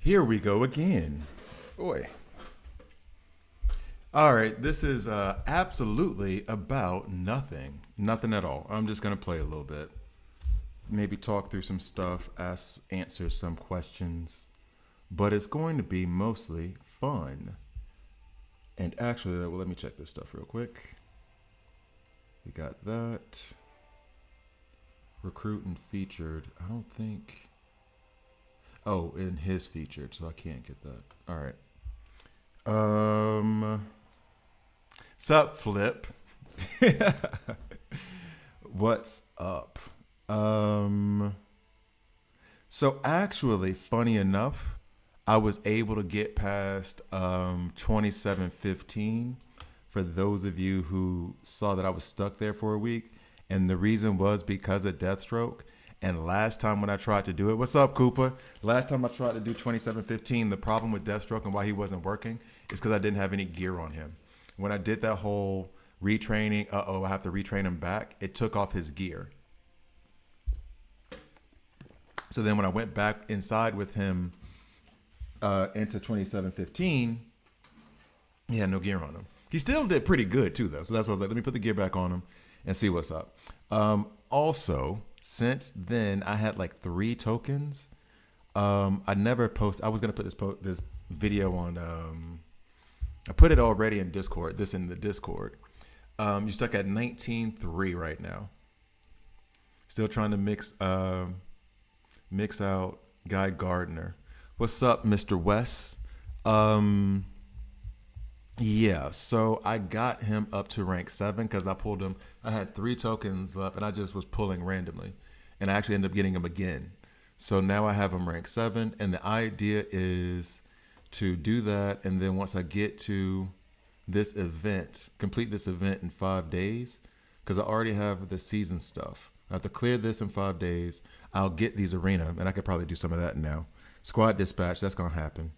Here we go again. Boy. All right, this is absolutely about nothing. Nothing at all. I'm just going to play a little bit. Maybe talk through some stuff, answer some questions. But it's going to be mostly fun. And actually, well, let me check this stuff real quick. We got that. Recruit and featured. I don't think. Oh, in his featured, so I can't get that. All right. Sup, Flip? What's up? So actually, funny enough, I was able to get past 2715 for those of you who saw that I was stuck there for a week. And the reason was because of Deathstroke. And last time when I tried to do it, what's up, Cooper? Last time I tried to do 2715, the problem with Deathstroke and why he wasn't working is because I didn't have any gear on him. When I did that whole retraining, I have to retrain him back, it took off his gear. So then when I went back inside with him into 2715, he had no gear on him. He still did pretty good too, though. So that's why I was like, let me put the gear back on him and see what's up. Also, since then, I had like 3 tokens. I never I was gonna put this video on. I put it already in Discord. This in the Discord. You're stuck at 19.3 right now. Still trying to mix out Guy Gardner. What's up, Mr. West? Yeah, so I got him up to rank 7 because I pulled him. I had 3 tokens left and I just was pulling randomly. And I actually ended up getting him again. So now I have him rank 7. And the idea is to do that. And then once I get to this event, complete this event in 5 days, because I already have the season stuff. I have to clear this in 5 days. I'll get these arena, and I could probably do some of that now. Squad dispatch, that's going to happen.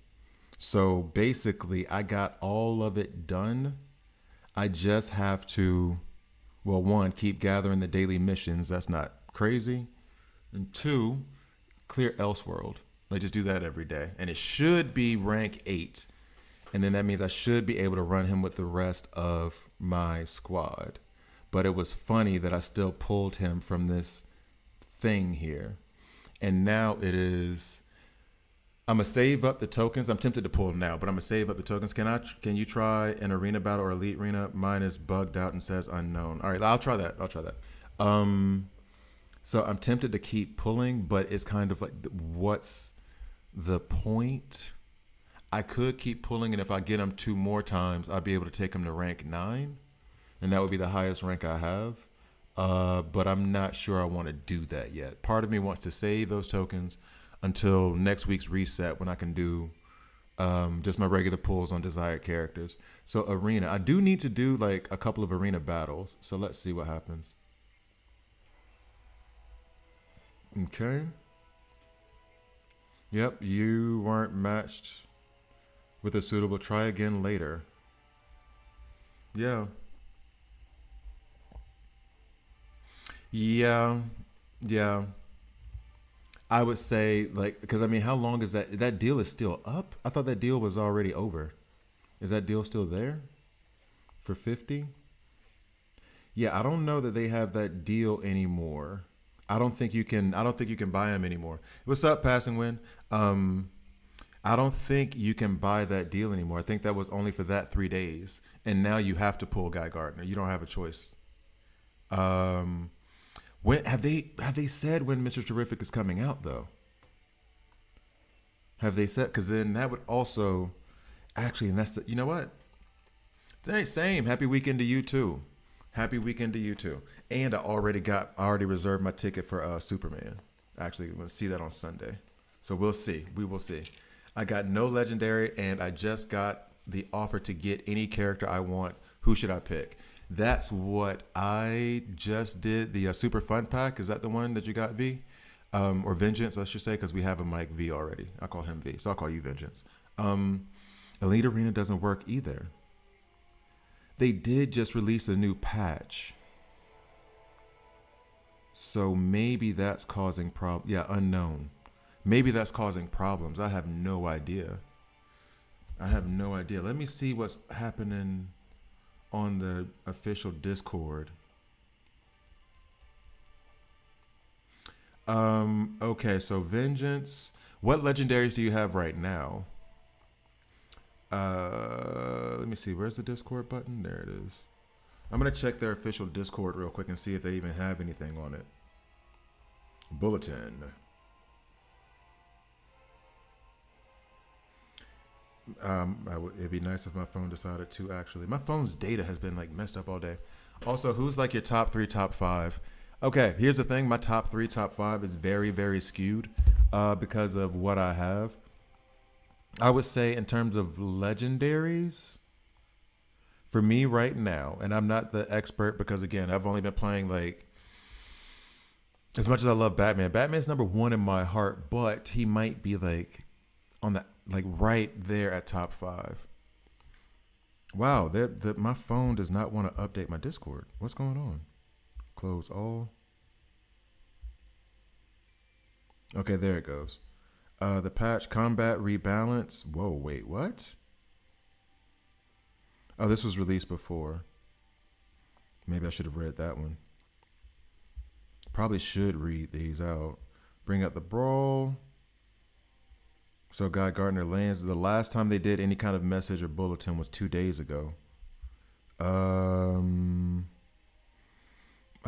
So basically, I got all of it done. I just have to, well, 1, keep gathering the daily missions. That's not crazy. And 2, clear Elseworld. Like, just do that every day. And it should be rank 8. And then that means I should be able to run him with the rest of my squad. But it was funny that I still pulled him from this thing here. And now it is... I'm gonna save up the tokens. I'm tempted to pull now, but I'm gonna save up the tokens. Can you try an arena battle or elite arena? Mine is bugged out and says unknown. All right, I'll try that. So I'm tempted to keep pulling, but it's kind of like, what's the point? I could keep pulling, and if I get him 2 more times, I'll be able to take him to rank 9, and that would be the highest rank I have. But I'm not sure I want to do that yet. Part of me wants to save those tokens until next week's reset when I can do just my regular pulls on desired characters. So arena, I do need to do like a couple of arena battles. So let's see what happens. Okay. Yep, you weren't matched with a suitable. Try again later. Yeah. Yeah. I would say, like, because I mean, how long is that deal is still up? I thought that deal was already over. Is that deal still there for 50? Yeah, I don't know that they have that deal anymore. I don't think you can buy them anymore. What's up, Passing Wind? I don't think you can buy that deal anymore. I think that was only for that 3 days. And now you have to pull Guy Gardner. You don't have a choice. When have they said when Mr. Terrific is coming out though? Have they said? Because then that would also actually, and that's you know what? Same. Happy weekend to you too. Happy weekend to you too. And I already reserved my ticket for Superman. Actually, we'll see that on Sunday. So we'll see. We will see. I got no legendary, and I just got the offer to get any character I want. Who should I pick? That's what I just did. The Super Fun Pack. Is that the one that you got, V? Or Vengeance, I should say, because we have a Mike V already. I call him V, so I'll call you Vengeance. Elite Arena doesn't work either. They did just release a new patch. So maybe that's causing problems. Yeah, unknown. Maybe that's causing problems. I have no idea. I have no idea. Let me see what's happening on the official Discord. Okay, so Vengeance. What legendaries do you have right now? Let me see. Where's the Discord button? There it is. I'm gonna check their official Discord real quick and see if they even have anything on it. Bulletin. It'd be nice if my phone decided to actually. My phone's data has been like messed up all day. Also, who's like your top 3, top 5? Okay, here's the thing. My top 3, top 5 is very, very skewed because of what I have. I would say in terms of legendaries, for me right now, and I'm not the expert because again, I've only been playing like, as much as I love Batman, Batman's number 1 in my heart, but he might be like on the, like right there at top 5. Wow, my phone does not want to update my Discord. What's going on? Close all. Okay, there it goes. The patch combat rebalance. Whoa, wait, what? Oh, this was released before. Maybe I should have read that one. Probably should read these out. Bring up the brawl. So Guy Gardner lands. The last time they did any kind of message or bulletin was 2 days ago. I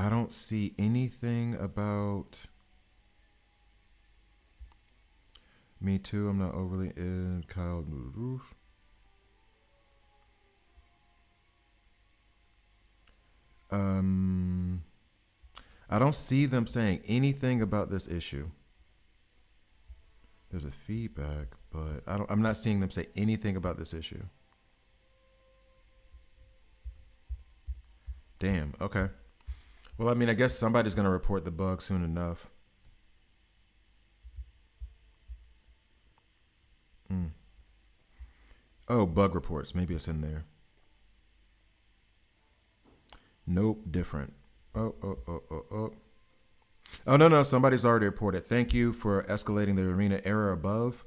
don't see anything about me too. I'm not overly in Kyle Roof. I don't see them saying anything about this issue. There's a feedback, but I'm not seeing them say anything about this issue. Damn, okay. Well, I mean, I guess somebody's going to report the bug soon enough. Oh, bug reports. Maybe it's in there. Nope, different. Oh. Oh, no. Somebody's already reported. Thank you for escalating the arena error above.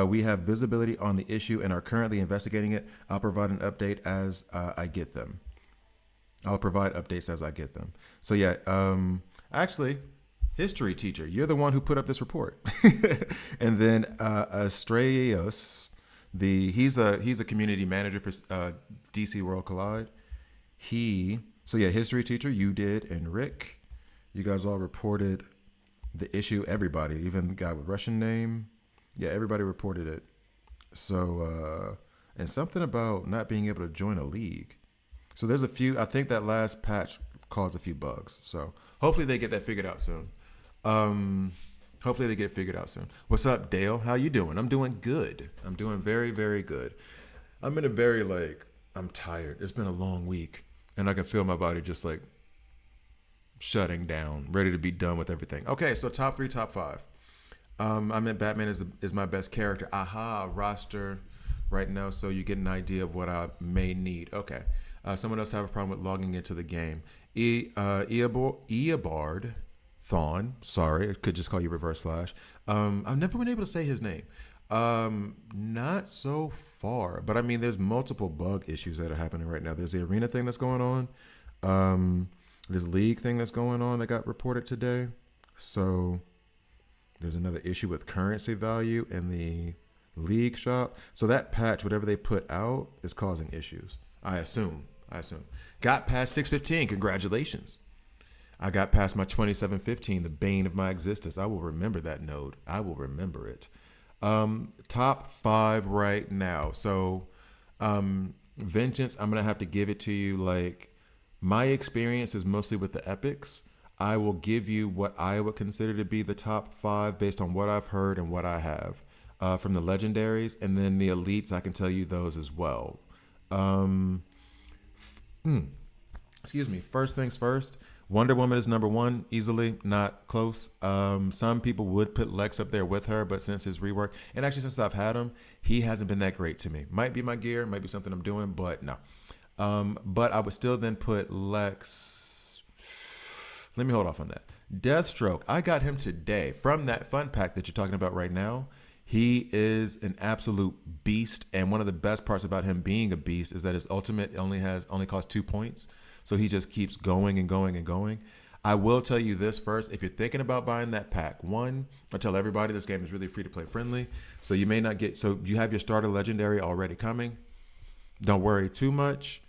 We have visibility on the issue and are currently investigating it. I'll provide an update as I get them. I'll provide updates as I get them. So yeah, actually, history teacher, you're the one who put up this report. And then Astraeus, he's a community manager for DC World Collide. So yeah, history teacher, you did, and Rick, you guys all reported the issue. Everybody, even the guy with Russian name, yeah, everybody reported it. So and something about not being able to join a league. So there's a few. I think that last patch caused a few bugs. So hopefully they get that figured out soon. Hopefully they get it figured out soon. What's up, Dale? How you doing? I'm doing good. I'm doing very, very good. I'm in a very I'm tired. It's been a long week, and I can feel my body just like shutting down, ready to be done with everything. Okay, so top 3, top 5. I meant Batman is my best character. Aha, roster right now, so you get an idea of what I may need. Okay. Someone else have a problem with logging into the game. Eobard Thawne, sorry, I could just call you Reverse Flash. I've never been able to say his name. Not so far, but I mean, there's multiple bug issues that are happening right now. There's the arena thing that's going on. This league thing that's going on that got reported today. So there's another issue with currency value in the league shop. So that patch, whatever they put out, is causing issues. I assume. Got past 615. Congratulations. I got past my 2715, the bane of my existence. I will remember that node. I will remember it. Top 5 right now. So, Vengeance, I'm going to have to give it to you. My experience is mostly with the epics. I will give you what I would consider to be the top 5 based on what I've heard and what I have from the legendaries. And then the elites, I can tell you those as well. Excuse me. First things first, Wonder Woman is number 1, easily, not close. Some people would put Lex up there with her, but since his rework, and actually since I've had him, he hasn't been that great to me. Might be my gear, might be something I'm doing, but no. But I would still then put Lex. Let me hold off on that. Deathstroke, I got him today from that fun pack that you're talking about right now. He is an absolute beast, and one of the best parts about him being a beast is that his ultimate only costs 2 points, so he just keeps going and going and going. I will tell you this first: if you're thinking about buying that pack, one, I tell everybody this game is really free to play friendly, so you may not get. So you have your starter legendary already coming. Don't worry too much,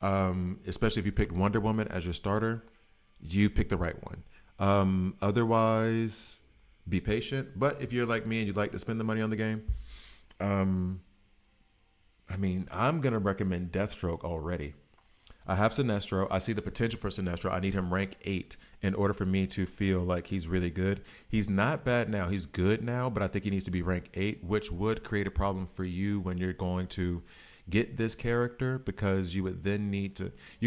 especially if you picked Wonder Woman as your starter. You picked the right one. Otherwise, be patient. But if you're like me and you'd like to spend the money on the game, I'm gonna recommend Deathstroke already. I have Sinestro. I see the potential for Sinestro. I need him rank 8 in order for me to feel like he's really good. He's not bad now. He's good now, but I think he needs to be rank 8, which would create a problem for you when you're going to get this character, because you would then you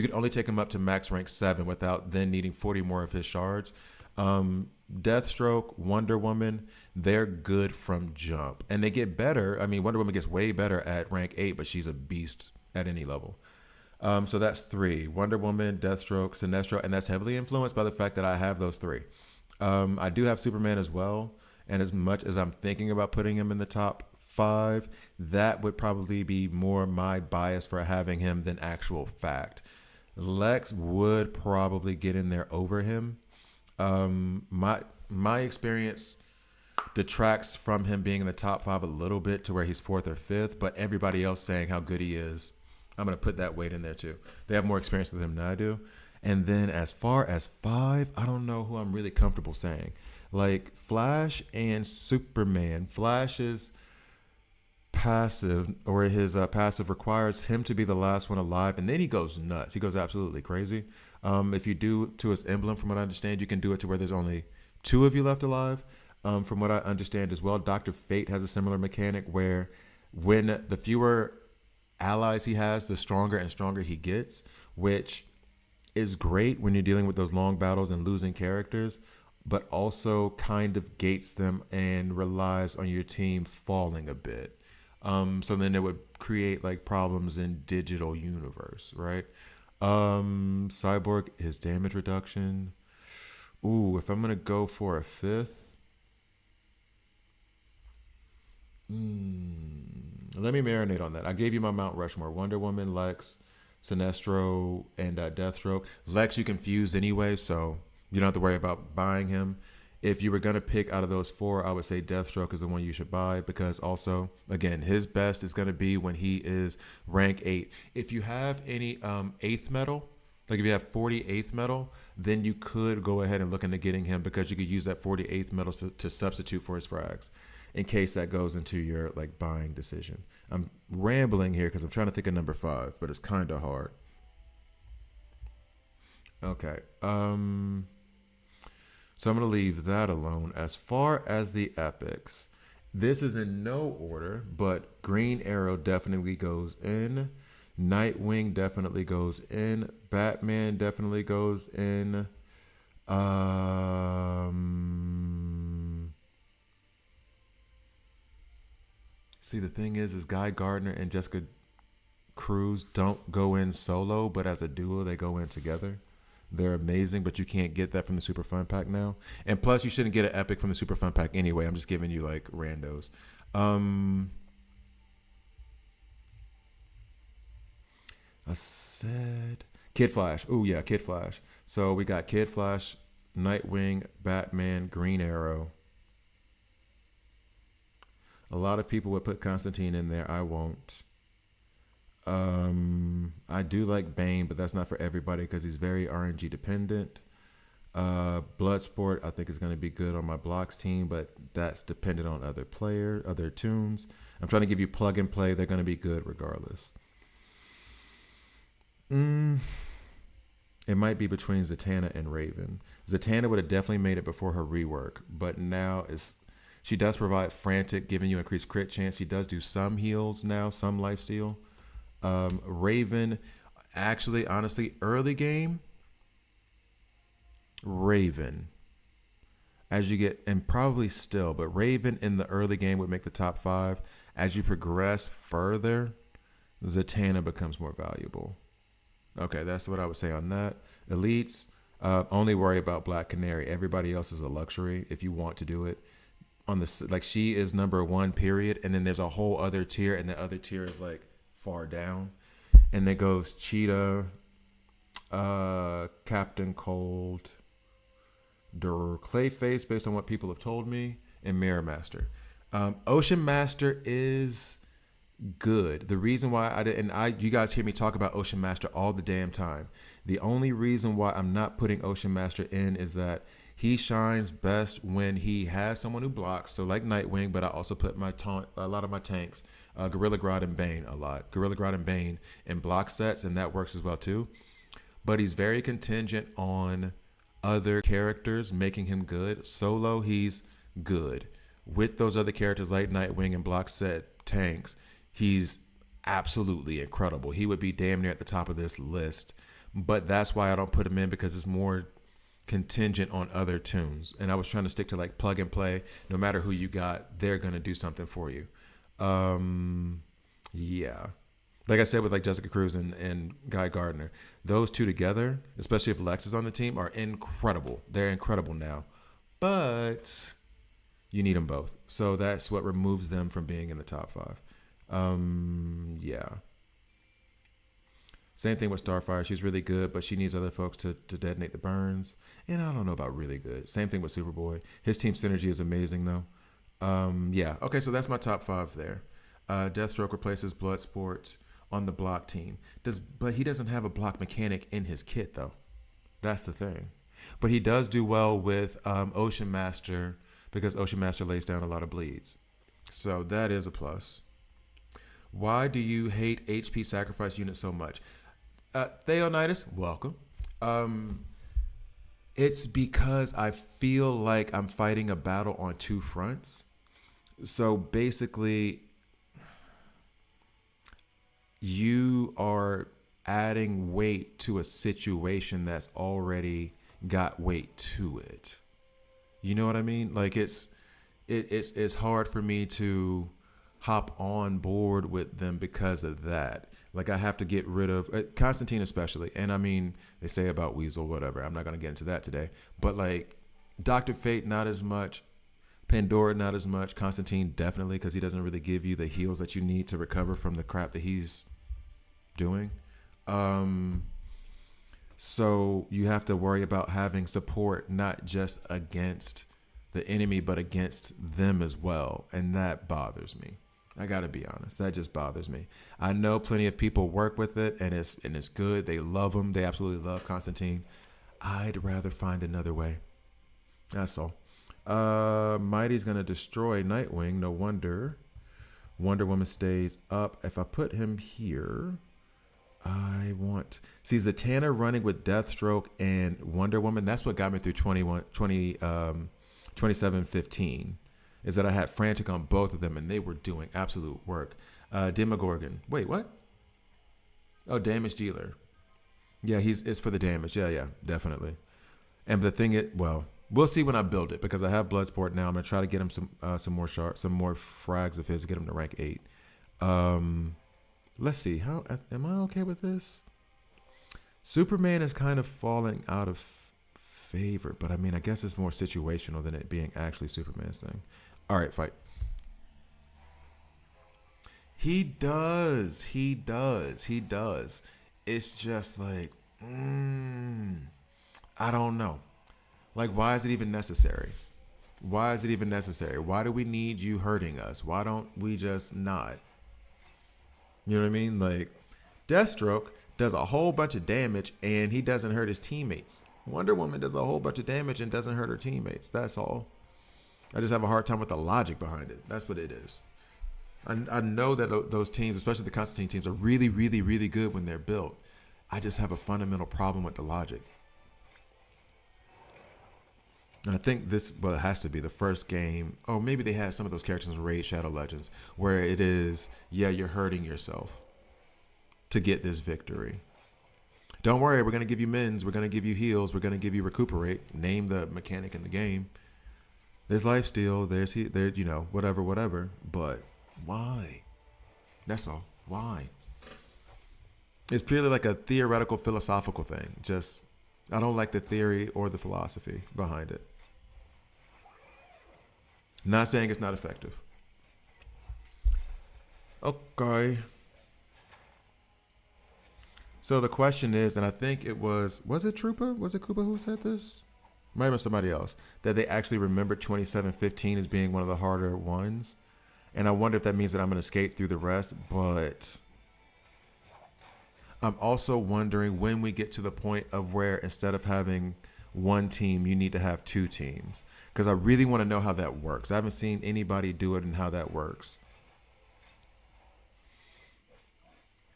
could only take him up to max rank 7 without then needing 40 more of his shards. Deathstroke, Wonder Woman, they're good from jump, and they get better. I mean, Wonder Woman gets way better at rank 8, but she's a beast at any level. So that's 3: Wonder Woman, Deathstroke, Sinestro, and that's heavily influenced by the fact that I have those 3. I do have Superman as well, and as much as I'm thinking about putting him in the top 5, that would probably be more my bias for having him than actual fact. Lex would probably get in there over him. My experience detracts from him being in the top 5 a little bit to where he's 4th or 5th, but everybody else saying how good he is, I'm going to put that weight in there too. They have more experience with him than I do. And then as far as 5, I don't know who I'm really comfortable saying. Like Flash and Superman. Flash's passive, or his passive, requires him to be the last one alive, and then he goes nuts. He goes absolutely crazy. If you do to his emblem, from what I understand, you can do it to where there's only 2 of you left alive. From what I understand as well, Dr. Fate has a similar mechanic where when the fewer allies he has, the stronger and stronger he gets, which is great when you're dealing with those long battles and losing characters, but also kind of gates them and relies on your team falling a bit. So then it would create like problems in digital universe, right? Cyborg, his damage reduction. Ooh, if I'm gonna go for a 5th, let me marinate on that. I gave you my Mount Rushmore: Wonder Woman, Lex, Sinestro, and Deathstroke. Lex you confused anyway, so you don't have to worry about buying him. If you were going to pick out of those 4, I would say Deathstroke is the one you should buy, because also, again, his best is going to be when he is rank 8. If you have any 8th metal, like if you have 48th metal, then you could go ahead and look into getting him, because you could use that 48th metal to substitute for his frags in case that goes into your like buying decision. I'm rambling here because I'm trying to think of number 5, but it's kind of hard. Okay. So I'm going to leave that alone. As far as the epics, this is in no order, but Green Arrow definitely goes in. Nightwing definitely goes in. Batman definitely goes in. See, the thing is Guy Gardner and Jessica Cruz don't go in solo, but as a duo, they go in together. They're amazing, but you can't get that from the Super Fun Pack now. And plus, you shouldn't get an epic from the Super Fun Pack anyway. I'm just giving you like randos. I said Kid Flash. Oh yeah, Kid Flash. So we got Kid Flash, Nightwing, Batman, Green Arrow. A lot of people would put Constantine in there. I won't. I do like Bane, but that's not for everybody because he's very RNG dependent. Bloodsport, I think is going to be good on my blocks team, but that's dependent on other tunes. I'm trying to give you plug and play. They're going to be good regardless. It might be between Zatanna and Raven. Zatanna would have definitely made it before her rework, but now she does provide frantic, giving you increased crit chance. She does do some heals now, some lifesteal. Raven, actually, honestly, early game, Raven, as you get, and probably still, but Raven in the early game would make the top 5. As you progress further, Zatanna becomes more valuable. Okay, that's what I would say on that. Elites, Only worry about Black Canary. Everybody else is a luxury if you want to do it. On the like, she is number one, period, and then there's a whole other tier, and the other tier is like far down, and it goes Cheetah, Captain Cold, Clayface, based on what people have told me, and Mirror Master. Ocean Master is good. The reason why I did, and you guys hear me talk about Ocean Master all the damn time. The only reason why I'm not putting Ocean Master in is that he shines best when he has someone who blocks. So like Nightwing, but I also put a lot of my tanks, Gorilla Grodd and Bane a lot. Gorilla Grodd and Bane in block sets, and that works as well too. But he's very contingent on other characters making him good. Solo, he's good. With those other characters like Nightwing and block set tanks, he's absolutely incredible. He would be damn near at the top of this list. But that's why I don't put him in, because it's more contingent on other tunes. And I was trying to stick to like plug and play. No matter who you got, they're going to do something for you. Yeah. Like I said with like Jessica Cruz and Guy Gardner, those two together, especially if Lex is on the team, are incredible. They're incredible now. But you need them both. So that's what removes them from being in the top five. Yeah. Same thing with Starfire. She's really good, but she needs other folks to detonate the burns. And I don't know about really good. Same thing with Superboy. His team synergy is amazing, though. Yeah. Okay, so that's my top five there. Deathstroke replaces Bloodsport on the block team. But he doesn't have a block mechanic in his kit, though. That's the thing. But he does do well with Ocean Master, because Ocean Master lays down a lot of bleeds. So that is a plus. Why do you hate HP sacrifice units so much? Theonidas, welcome. It's because I feel like I'm fighting a battle on two fronts. So basically, you are adding weight to a situation that's already got weight to it. You know what I mean? Like it's hard for me to hop on board with them because of that. Like I have to get rid of Constantine especially. And I mean, they say about Weasel, whatever. I'm not going to get into that today. But like Dr. Fate, not as much. Pandora, not as much. Constantine, definitely, because he doesn't really give you the heals that you need to recover from the crap that he's doing. So you have to worry about having support, not just against the enemy, but against them as well. And that bothers me. I got to be honest. That just bothers me. I know plenty of people work with it, and it's good. They love him. They absolutely love Constantine. I'd rather find another way. That's all. Mighty's going to destroy Nightwing. No wonder. Wonder Woman stays up. If I put him here, see Zatanna running with Deathstroke and Wonder Woman. That's what got me through 27-15. Is that I had Frantic on both of them, and they were doing absolute work. Demogorgon. Wait, what? Oh, Damage Dealer. Yeah, it's for the damage. Yeah, definitely. And the thing is, well, we'll see when I build it, because I have Bloodsport now. I'm gonna try to get him some more frags of his to get him to rank 8. Let's see. How am I okay with this? Superman is kind of falling out of favor, but I mean, I guess it's more situational than it being actually Superman's thing. All right, fight. He does. It's just like, I don't know. Like, why is it even necessary? Why do we need you hurting us? Why don't we just not? You know what I mean? Like, Deathstroke does a whole bunch of damage and he doesn't hurt his teammates. Wonder Woman does a whole bunch of damage and doesn't hurt her teammates. That's all. I just have a hard time with the logic behind it. That's what it is. I know that those teams, especially the Constantine teams, are really, really, really good when they're built. I just have a fundamental problem with the logic. And I think it has to be the first game. Oh, maybe they had some of those characters in Raid Shadow Legends where it is, you're hurting yourself to get this victory. Don't worry, we're going to give you mins. We're going to give you heals. We're going to give you recuperate. Name the mechanic in the game. There's lifesteal. There's whatever. But why? That's all. Why? It's purely like a theoretical, philosophical thing. Just, I don't like the theory or the philosophy behind it. Not saying it's not effective. Okay. So the question is, and I think was it Trooper? Was it Koopa who said this? Might have been somebody else. That they actually remembered 2715 as being one of the harder ones. And I wonder if that means that I'm going to skate through the rest. But I'm also wondering when we get to the point of where instead of having one team, you need to have two teams. Because I really want to know how that works. I haven't seen anybody do it and how that works.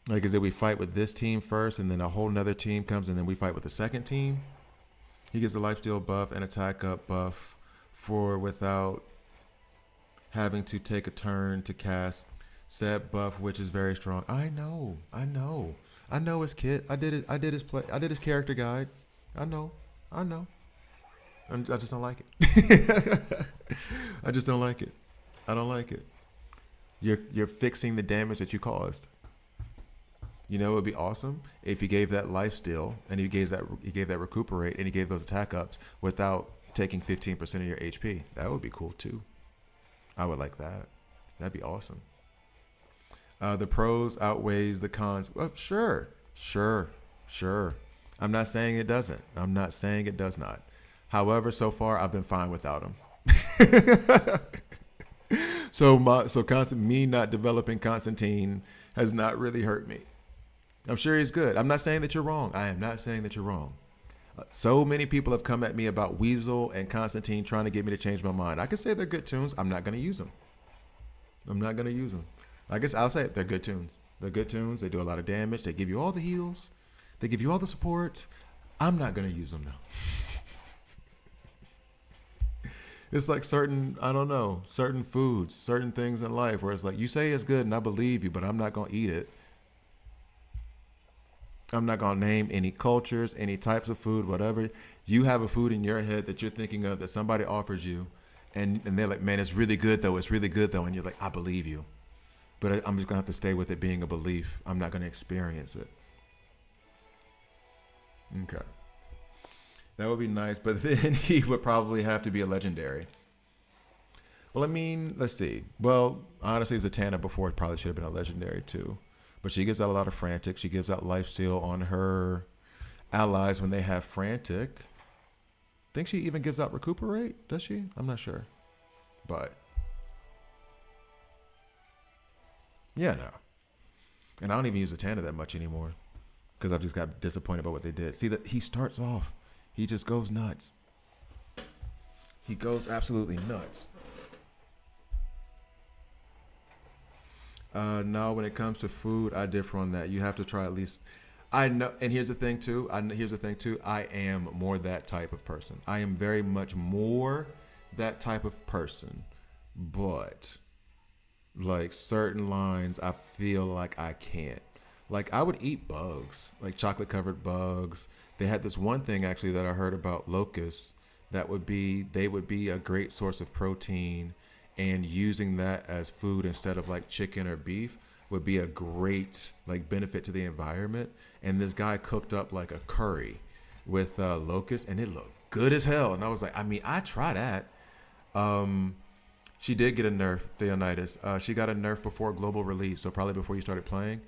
Like, is it we fight with this team first and then a whole nother team comes and then we fight with the second team? He gives a lifesteal buff and attack up buff for without having to take a turn to cast said buff, which is very strong. I know his kit. I did it. I did his play. I did his character guide. I know. I just don't like it. I just don't like it. I don't like it. You're fixing the damage that you caused. You know, it would be awesome if he gave that life steal and he gave that recuperate and he gave those attack ups without taking 15% of your HP. That would be cool too. I would like that. That'd be awesome. The pros outweighs the cons. Well, sure. I'm not saying it doesn't. I'm not saying it does not. However, so far I've been fine without him. So me not developing Constantine has not really hurt me. I'm sure he's good. I'm not saying that you're wrong. I am not saying that you're wrong. So many people have come at me about Weasel and Constantine trying to get me to change my mind. I can say they're good tunes. I'm not going to use them. I guess I'll say it. They're good tunes. They're good tunes. They do a lot of damage. They give you all the heals. They give you all the support. I'm not going to use them now. It's like certain foods, certain things in life where it's like, you say it's good and I believe you, but I'm not going to eat it. I'm not going to name any cultures, any types of food, whatever. You have a food in your head that you're thinking of that somebody offers you, and they're like, man, it's really good though. And you're like, I believe you. But I'm just going to have to stay with it being a belief. I'm not going to experience it. Okay. That would be nice, but then he would probably have to be a legendary. Well, I mean, let's see. Well, honestly, Zatanna before probably should have been a legendary too. But she gives out a lot of frantic. She gives out lifesteal on her allies when they have frantic. I think she even gives out recuperate. Does she? I'm not sure. But yeah, no. And I don't even use Zatanna that much anymore because I've just got disappointed by what they did. See, that he starts off, he just goes nuts. He goes absolutely nuts. No, when it comes to food, I differ on that. You have to try at least. I know, and here's the thing too. I am more that type of person. I am very much more that type of person, but like certain lines, I feel like I can't. Like I would eat bugs, like chocolate covered bugs. They had this one thing actually that I heard about locusts that they would be a great source of protein. And using that as food instead of like chicken or beef would be a great like benefit to the environment. And this guy cooked up like a curry with locusts, and it looked good as hell. And I was like, I mean, I try that. She did get a nerf, Theonidas. She got a nerf before global release, so probably before you started playing.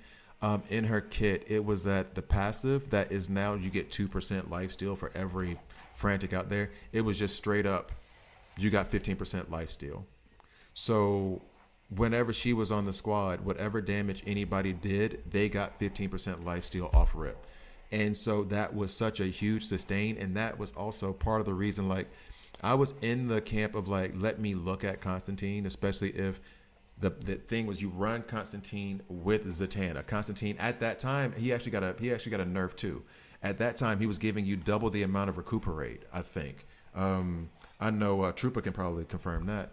In her kit, it was that the passive that is now you get 2% lifesteal for every frantic out there. It was just straight up, you got 15% lifesteal. So whenever she was on the squad, whatever damage anybody did, they got 15% lifesteal off rip. And so that was such a huge sustain. And that was also part of the reason, like, I was in the camp of like, let me look at Constantine, especially if the thing was you run Constantine with Zatanna. Constantine at that time, he actually got a nerf too. At that time, he was giving you double the amount of recuperate, I think. I know Trooper can probably confirm that.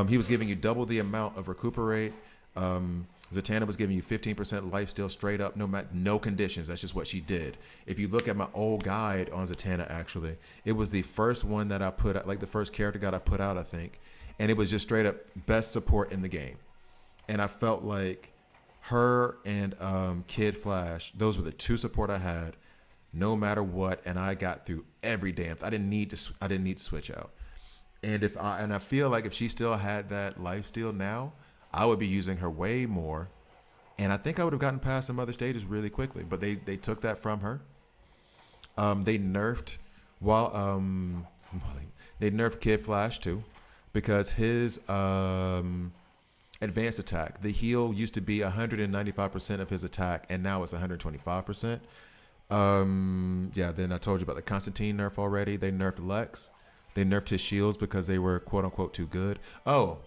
He was giving you double the amount of recuperate. Zatanna was giving you 15% life steal straight up, no conditions. That's just what she did. If you look at my old guide on Zatanna, actually, it was the first one that I put out, like the first character guide I put out, I think. And it was just straight up best support in the game. And I felt like her and Kid Flash, those were the two support I had. no matter what, and I got through every damn. I didn't need to. I didn't need to switch out. And I feel like if she still had that life steal now, I would be using her way more, and I think I would have gotten past some other stages really quickly. But they took that from her. They nerfed while they nerfed Kid Flash too, because his advanced attack, the heal used to be 195% of his attack, and now it's 125%. Yeah. Then I told you about the Constantine nerf already. They nerfed Lex. They nerfed his shields because they were quote unquote too good. Oh,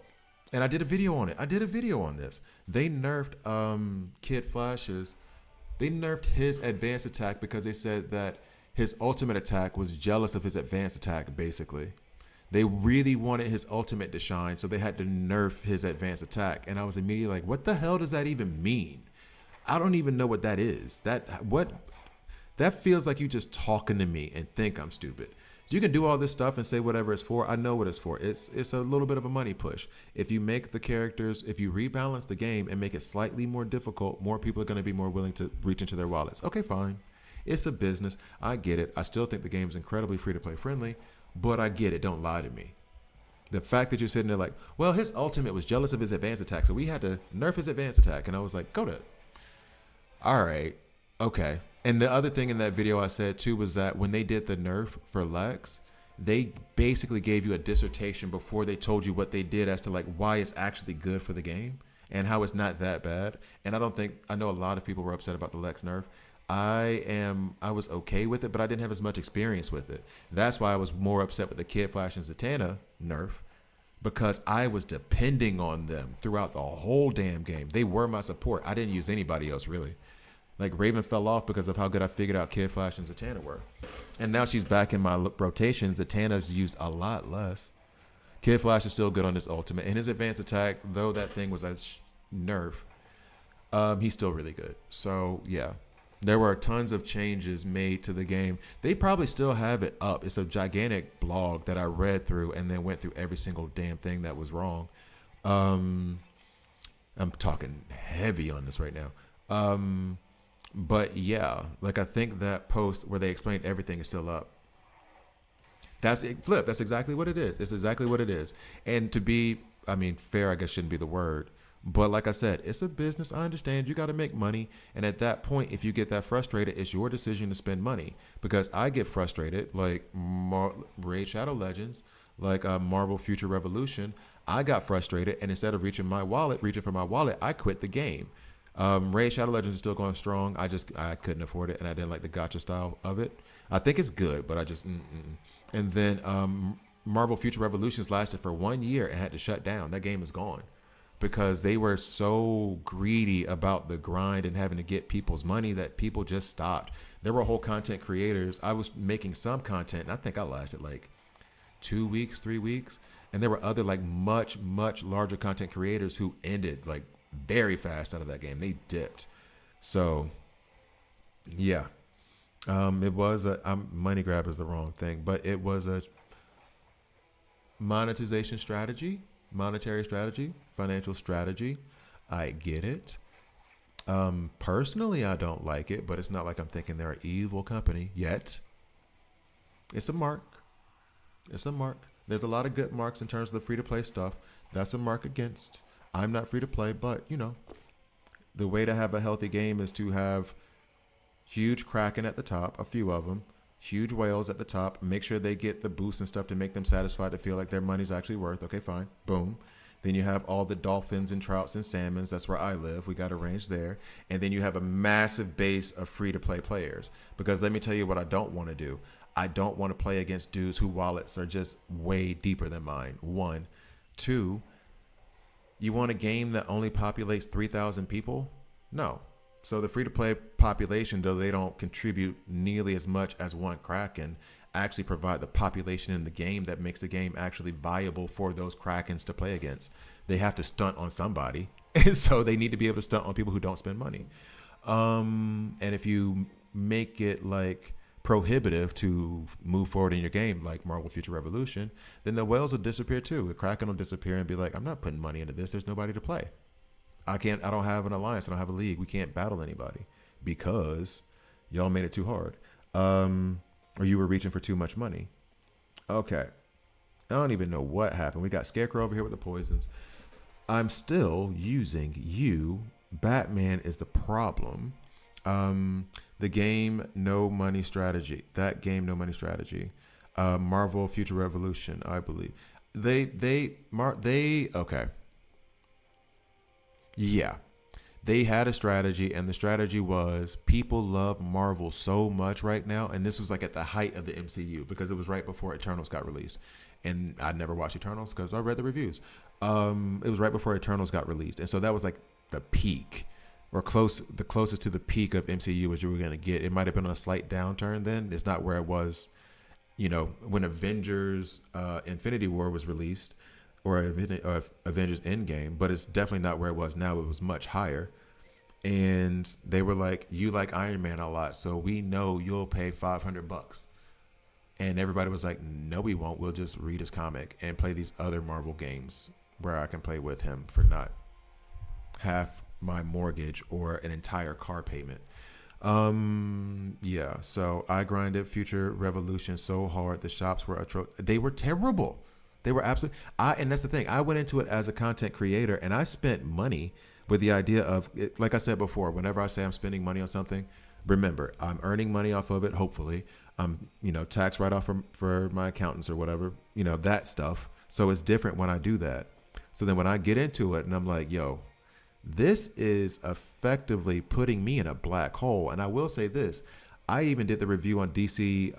and I did a video on it. I did a video on this. They nerfed Kid Flash's. They nerfed his advanced attack because they said that his ultimate attack was jealous of his advanced attack, basically. They really wanted his ultimate to shine, so they had to nerf his advanced attack. And I was immediately like, what the hell does that even mean? I don't even know what that is. That feels like you just talking to me and think I'm stupid. You can do all this stuff and say whatever it's for. I know what it's for. It's a little bit of a money push. If you make the characters, if you rebalance the game and make it slightly more difficult, more people are going to be more willing to reach into their wallets. Okay, fine. It's a business. I get it. I still think the game is incredibly free-to-play friendly, but I get it. Don't lie to me. The fact that you're sitting there like, well, his ultimate was jealous of his advanced attack, so we had to nerf his advanced attack. And I was like, go to it. All right. Okay. And the other thing in that video I said too was that when they did the nerf for Lex, they basically gave you a dissertation before they told you what they did as to like why it's actually good for the game and how it's not that bad. And I know a lot of people were upset about the Lex nerf. I was okay with it, but I didn't have as much experience with it. That's why I was more upset with the Kid Flash and Zatanna nerf, because I was depending on them throughout the whole damn game. They were my support. I didn't use anybody else really. Like Raven fell off because of how good I figured out Kid Flash and Zatanna were. And now she's back in my rotation. Zatanna's used a lot less. Kid Flash is still good on his ultimate. And his advanced attack, though that thing was a nerf, he's still really good. So, yeah. There were tons of changes made to the game. They probably still have it up. It's a gigantic blog that I read through and then went through every single damn thing that was wrong. I'm talking heavy on this right now. But yeah, like I think that post where they explained everything is still up. That's it, Flip. That's exactly what it is. It's exactly what it is. And to be, fair, I guess shouldn't be the word. But like I said, it's a business. I understand you got to make money. And at that point, if you get that frustrated, it's your decision to spend money. Because I get frustrated, like Raid Shadow Legends, like Marvel Future Revolution. I got frustrated, and instead of reaching for my wallet, I quit the game. Raid Shadow Legends is still going strong. I couldn't afford it, and I didn't like the gacha style of it. I think it's good, but I just And then Marvel Future Revolutions lasted for 1 year and had to shut down. That game is gone because they were so greedy about the grind and having to get people's money that people just stopped. There were whole content creators. I was making some content, and I think I lasted like 2 weeks, 3 weeks, and there were other like much larger content creators who ended like very fast out of that game. They dipped. So yeah, it was money grab is the wrong thing, but it was a monetary strategy, financial strategy. I get it. Personally, I don't like it, but it's not like I'm thinking they're an evil company yet. It's a mark. There's a lot of good marks in terms of the free-to-play stuff. That's a mark against. I'm not free to play, but the way to have a healthy game is to have huge Kraken at the top, a few of them, huge whales at the top. Make sure they get the boosts and stuff to make them satisfied, to feel like their money's actually worth. Okay, fine. Boom. Then you have all the dolphins and trouts and salmons. That's where I live. We got a range there. And then you have a massive base of free-to-play players. Because let me tell you what I don't want to do. I don't want to play against dudes whose wallets are just way deeper than mine. 1. 2, you want a game that only populates 3,000 people? No. So the free-to-play population, though they don't contribute nearly as much as one Kraken, actually provide the population in the game that makes the game actually viable for those Krakens to play against. They have to stunt on somebody, and so they need to be able to stunt on people who don't spend money. And if you make it like prohibitive to move forward in your game, like Marvel Future Revolution, then the whales will disappear too. The Kraken will disappear and be like, I'm not putting money into this. There's nobody to play. I don't have an alliance. I don't have a league. We can't battle anybody because y'all made it too hard. Or you were reaching for too much money. Okay. I don't even know what happened. We got Scarecrow over here with the poisons. I'm still using you. Batman is the problem. The game No Money Strategy. That game No Money Strategy. Marvel Future Revolution, I believe. They okay. Yeah. They had a strategy, and the strategy was people love Marvel so much right now, and this was like at the height of the MCU because it was right before Eternals got released, and I never watched Eternals because I read the reviews. It was right before Eternals got released, and so that was like the peak, or the closest to the peak of MCU as you were gonna get. It might have been on a slight downturn then. It's not where it was, when Avengers Infinity War was released or Avengers Endgame, but it's definitely not where it was now. It was much higher. And they were like, you like Iron Man a lot, so we know you'll pay $500. And everybody was like, no, we won't. We'll just read his comic and play these other Marvel games where I can play with him for not half my mortgage or an entire car payment. Yeah, so I grinded Future Revolution so hard. The shops were they were terrible. They were absolutely. And that's the thing. I went into it as a content creator, and I spent money with the idea of, like I said before, whenever I say I'm spending money on something, remember I'm earning money off of it. Hopefully, tax write off for my accountants or whatever, that stuff. So it's different when I do that. So then when I get into it and I'm like, yo, this is effectively putting me in a black hole. And I will say this: I even did the review on DC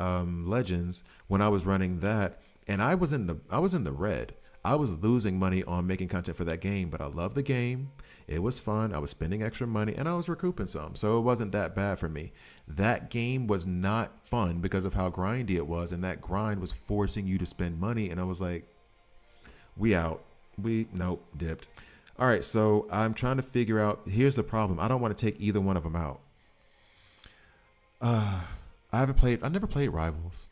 Legends when I was running that. And I was in the red. I was losing money on making content for that game, but I love the game. It was fun. I was spending extra money and I was recouping some. So it wasn't that bad for me. That game was not fun because of how grindy it was. And that grind was forcing you to spend money. And I was like, we out. Nope, dipped. All right. So I'm trying to figure out, here's the problem. I don't want to take either one of them out. I never played Rivals.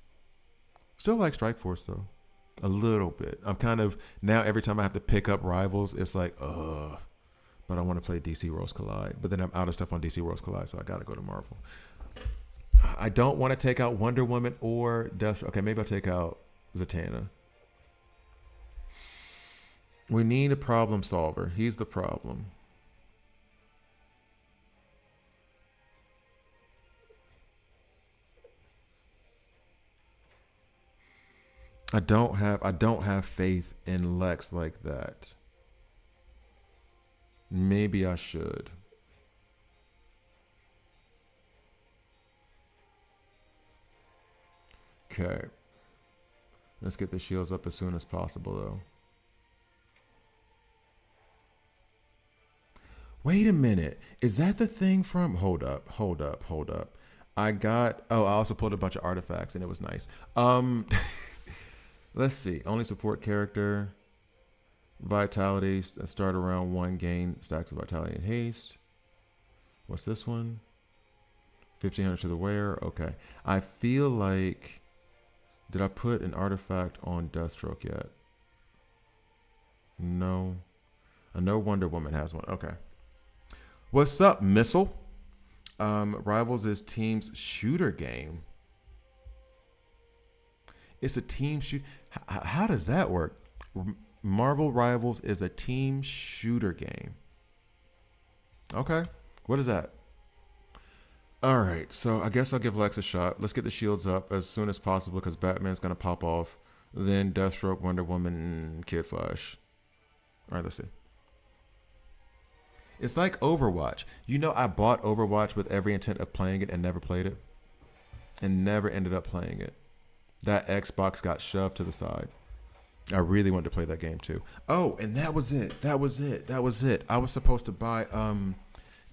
Still like Strike Force though, a little bit. I'm kind of now every time I have to pick up Rivals, it's like, but I want to play DC Worlds Collide. But then I'm out of stuff on DC Worlds Collide, so I got to go to Marvel. I don't want to take out Wonder Woman or Deathstroke. Okay, maybe I'll take out Zatanna. We need a problem solver. He's the problem. I don't have faith in Lex like that. Maybe I should. Okay. Let's get the shields up as soon as possible though. Wait a minute. Is that the thing from Hold up. I also pulled a bunch of artifacts and it was nice. Let's see. Only support character. Vitality. Start around 1. Gain stacks of vitality and haste. What's this one? 1500 to the wearer. Okay. I feel like. Did I put an artifact on Deathstroke yet? No. I know Wonder Woman has one. Okay. What's up, Missile? Rivals is team's shooter game. It's a team shoot. How does that work? Marvel Rivals is a team shooter game. Okay. What is that? All right. So I guess I'll give Lex a shot. Let's get the shields up as soon as possible because Batman's going to pop off. Then Deathstroke, Wonder Woman, and Kid Flash. All right. Let's see. It's like Overwatch. I bought Overwatch with every intent of playing it and never played it. And never ended up playing it. That Xbox got shoved to the side. I really wanted to play that game too. Oh, and that was it. I was supposed to buy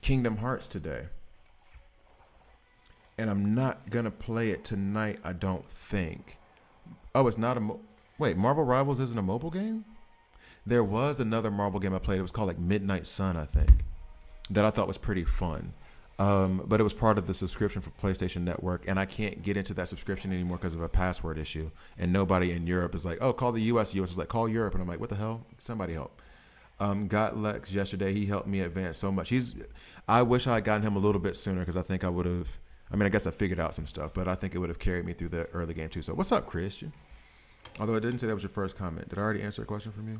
Kingdom Hearts today. And I'm not going to play it tonight, I don't think. Oh, it's not wait, Marvel Rivals isn't a mobile game? There was another Marvel game I played. It was called like Midnight Sun, I think, that I thought was pretty fun. But it was part of the subscription for PlayStation Network, and I can't get into that subscription anymore because of a password issue. And nobody in Europe is like, oh, call the US. US is like, call Europe. And I'm like, what the hell? Somebody help. Got Lex yesterday. He helped me advance so much. I wish I had gotten him a little bit sooner because I think I would have I mean, I guess I figured out some stuff, but I think it would have carried me through the early game too. So what's up, Christian? Although I didn't say that was your first comment. Did I already answer a question from you?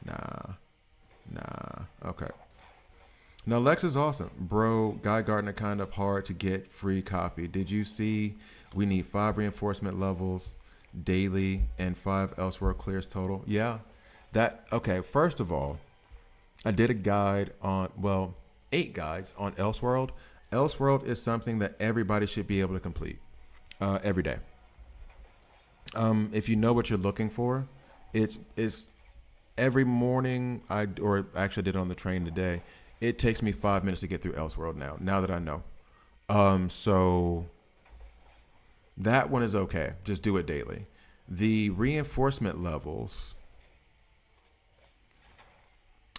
Nah. Okay. Now, Lex is awesome. Bro, Guy Gardner kind of hard to get free copy. Did you see we need 5 reinforcement levels daily and 5 Elseworld clears total? Yeah. Okay, first of all, I did a guide on, 8 guides on Elseworld. Elseworld is something that everybody should be able to complete every day. If you know what you're looking for, it's every morning. Or actually did it on the train today. It takes me 5 minutes to get through Elseworld now that I know. So that one is okay. Just do it daily. The reinforcement levels.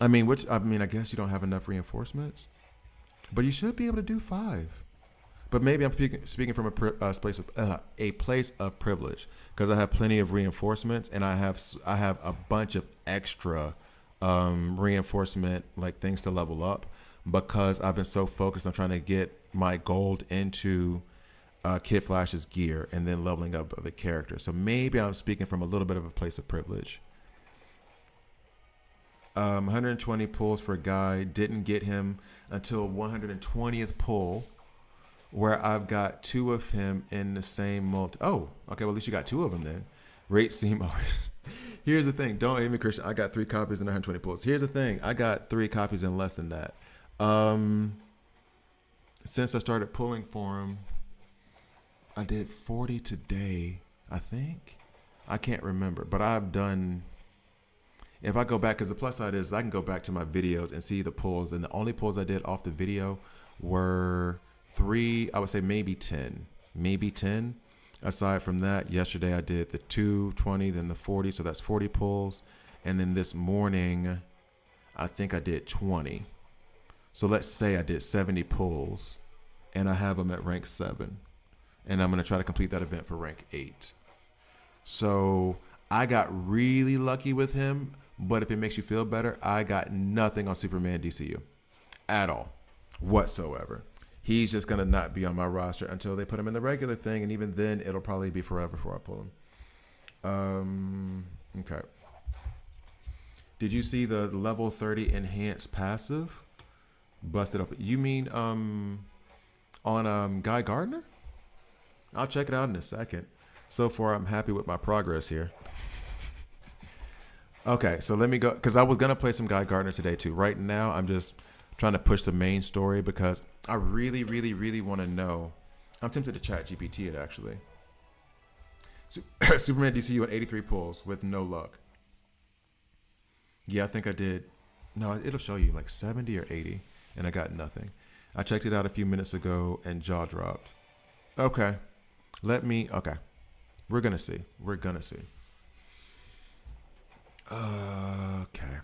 I guess you don't have enough reinforcements, but you should be able to do 5. But maybe I'm speaking from a place of privilege, because I have plenty of reinforcements and I have a bunch of extra reinforcement, like things to level up, because I've been so focused on trying to get my gold into Kid Flash's gear and then leveling up the character. So maybe I'm speaking from a little bit of a place of privilege. 120 pulls for Guy. Didn't get him until 120th pull, where I've got 2 of him in the same multi. Oh, okay. Well, at least you got 2 of them then. Rate seem. Here's the thing. Don't hate me, Christian. I got 3 copies in 120 pulls. Here's the thing. I got 3 copies in less than that. Since I started pulling for him, I did 40 today, I think. I can't remember, but I've done. If I go back, because the plus side is I can go back to my videos and see the pulls, and the only pulls I did off the video were 3. I would say maybe 10. Aside from that, yesterday I did the 220, then the 40, so that's 40 pulls. And then this morning, I think I did 20. So let's say I did 70 pulls, and I have them at rank 7. And I'm going to try to complete that event for rank 8. So I got really lucky with him, but if it makes you feel better, I got nothing on Superman DCU at all, whatsoever. He's just going to not be on my roster until they put him in the regular thing. And even then, it'll probably be forever before I pull him. Okay. Did you see the level 30 enhanced passive? Busted up. You mean on Guy Gardner? I'll check it out in a second. So far, I'm happy with my progress here. Okay, so let me go, because I was going to play some Guy Gardner today too. Right now, I'm just trying to push the main story because I really, really, really want to know. I'm tempted to chat GPT it, actually. Superman DCU at 83 pulls with no luck. Yeah, I think I did. No, it'll show you like 70 or 80, and I got nothing. I checked it out a few minutes ago, and jaw dropped. Okay. Okay. We're going to see. Okay.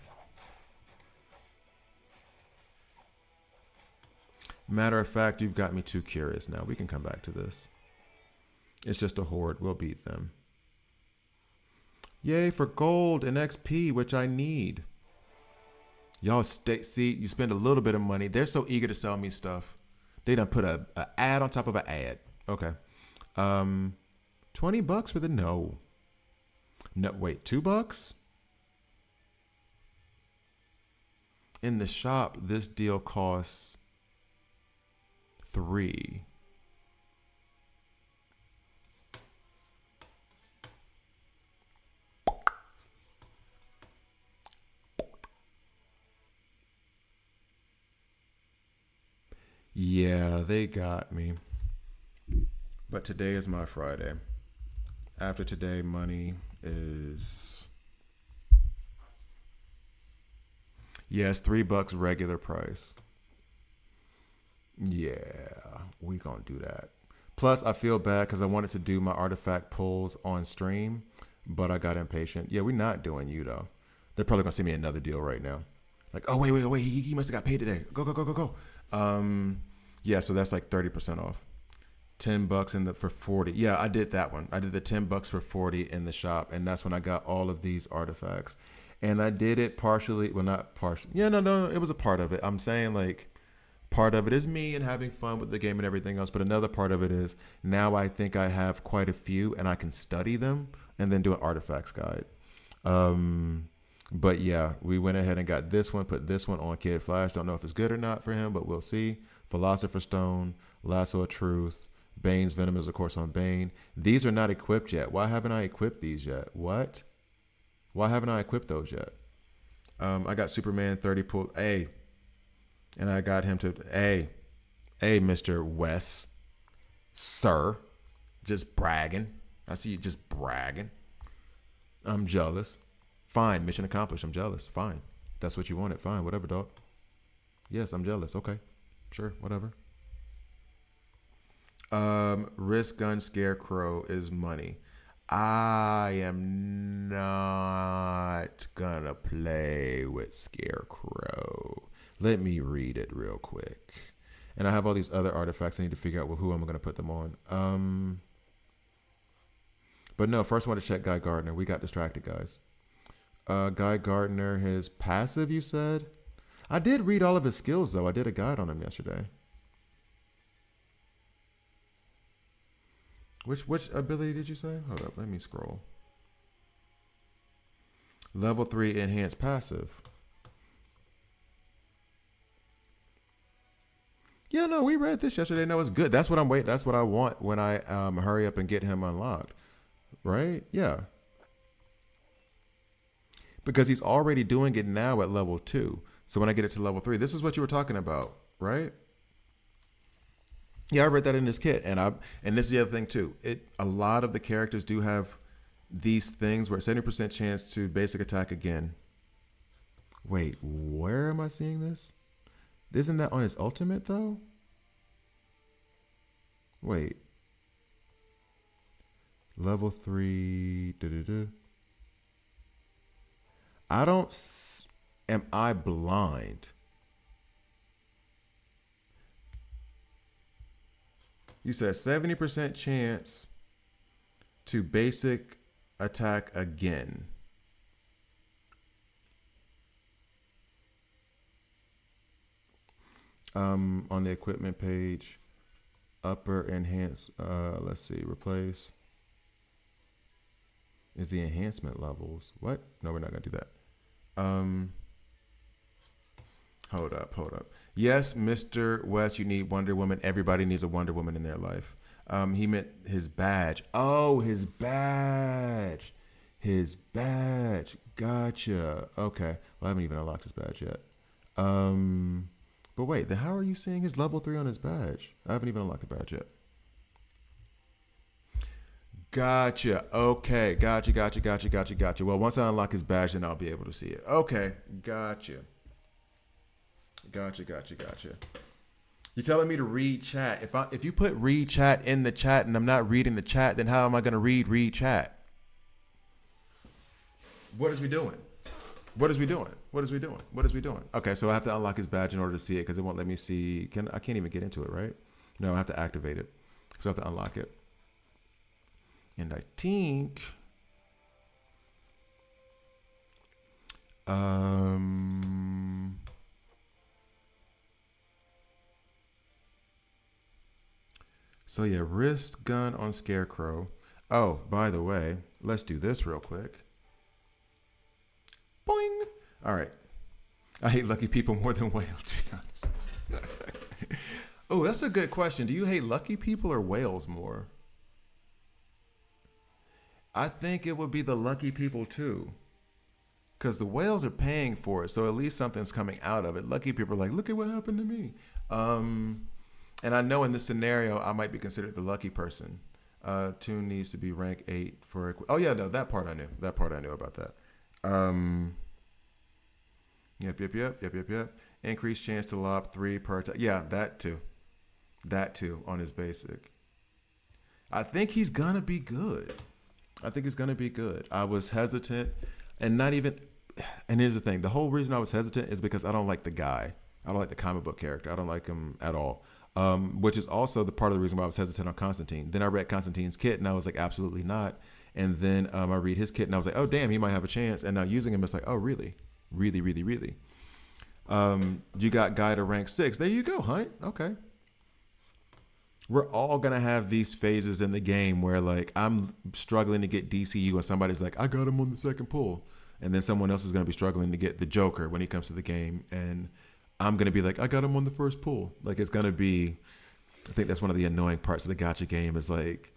Matter of fact, you've got me too curious now. We can come back to this. It's just a horde. We'll beat them. Yay for gold and XP, which I need. Y'all see, you spend a little bit of money. They're so eager to sell me stuff. They done put a ad on top of an ad. Okay. $20 for the no. No, wait, $2? In the shop, this deal costs $3. Yeah, they got me. But today is my Friday. After today, money is... Yes, $3 regular price. Yeah, we gonna do that. Plus, I feel bad because I wanted to do my artifact pulls on stream, but I got impatient. Yeah, we're not doing you, though. They're probably gonna send me another deal right now. Like, oh, wait, he must have got paid today. Go. Yeah, so that's like 30% off. $10 for 40. Yeah, I did that one. I did the $10 for 40 in the shop, and that's when I got all of these artifacts. And I did it partially. Well, not partially. Yeah, no, it was a part of it. I'm saying like Part of it is me and having fun with the game and everything else, but another part of it is now I think I have quite a few and I can study them and then do an artifacts guide. But yeah, we went ahead and got this one, put this one on Kid Flash. Don't know if it's good or not for him, but we'll see. Philosopher's Stone, Lasso of Truth, Bane's Venom is, of course, on Bane. These are not equipped yet. Why haven't I equipped these yet? What? Why haven't I equipped those yet? I got Superman 30 pull. Hey. And I got him to, hey, Mr. Wes, sir, just bragging. I see you just bragging. I'm jealous. Fine, mission accomplished. I'm jealous. Fine. That's what you wanted. Fine, whatever, dog. Yes, I'm jealous. Okay, sure, whatever. Risk gun scarecrow is money. I am not gonna play with scarecrow. Let me read it real quick. And I have all these other artifacts. I need to figure out who I'm going to put them on. But no, first I want to check Guy Gardner. We got distracted, guys. Guy Gardner, his passive, you said? I did read all of his skills, though. I did a guide on him yesterday. Which ability did you say? Hold up, let me scroll. Level 3 enhanced passive. Yeah, no, we read this yesterday. No, it's good. That's what I'm waiting. That's what I want when I hurry up and get him unlocked. Right? Yeah. Because he's already doing it now at level 2. So when I get it to level 3, this is what you were talking about, right? Yeah, I read that in this kit. And this is the other thing too. A lot of the characters do have these things where it's 70% chance to basic attack again. Wait, where am I seeing this? Isn't that on his ultimate, though? Wait. Level 3. I don't... Am I blind? You said 70% chance to basic attack again. On the equipment page, upper enhance, let's see, replace is the enhancement levels. What? No, we're not gonna do that. Hold up. Yes, Mr. West, you need Wonder Woman. Everybody needs a Wonder Woman in their life. He meant his badge. Oh, his badge. Gotcha. Okay. Well, I haven't even unlocked his badge yet. But wait, then how are you seeing his level 3 on his badge? I haven't even unlocked the badge yet. Gotcha. Okay. Gotcha. Well, once I unlock his badge, then I'll be able to see it. Okay. Gotcha. You're telling me to read chat. If you put read chat in the chat and I'm not reading the chat, then how am I going to read chat? What is we doing? Okay, so I have to unlock his badge in order to see it because it won't let me see. I can't even get into it, right? No, I have to activate it. So I have to unlock it. And I think so yeah, wrist gun on Scarecrow. Oh, by the way, let's do this real quick. Boing. All right. I hate lucky people more than whales, to be honest. Oh, that's a good question. Do you hate lucky people or whales more? I think it would be the lucky people too. Because the whales are paying for it, so at least something's coming out of it. Lucky people are like, look at what happened to me. And I know in this scenario, I might be considered the lucky person. Tune needs to be rank 8 for... Oh, yeah, no, that part I knew. About that. Yep. Increased chance to lob 3 per attack. Yeah, that too on his basic. I think he's going to be good. I was hesitant and not even... And here's the thing. The whole reason I was hesitant is because I don't like the guy. I don't like the comic book character. I don't like him at all. Which is also the part of the reason why I was hesitant on Constantine. Then I read Constantine's kit and I was like, absolutely not. And then I read his kit and I was like, oh, damn, he might have a chance. And now using him, it's like, oh, really? Really? You got guy to rank 6. There you go, Hunt. Okay. We're all gonna have these phases in the game where like I'm struggling to get DCU and somebody's like, I got him on the second pull. And then someone else is gonna be struggling to get the Joker when he comes to the game. And I'm gonna be like, I got him on the first pull. Like it's gonna be, I think that's one of the annoying parts of the gacha game is like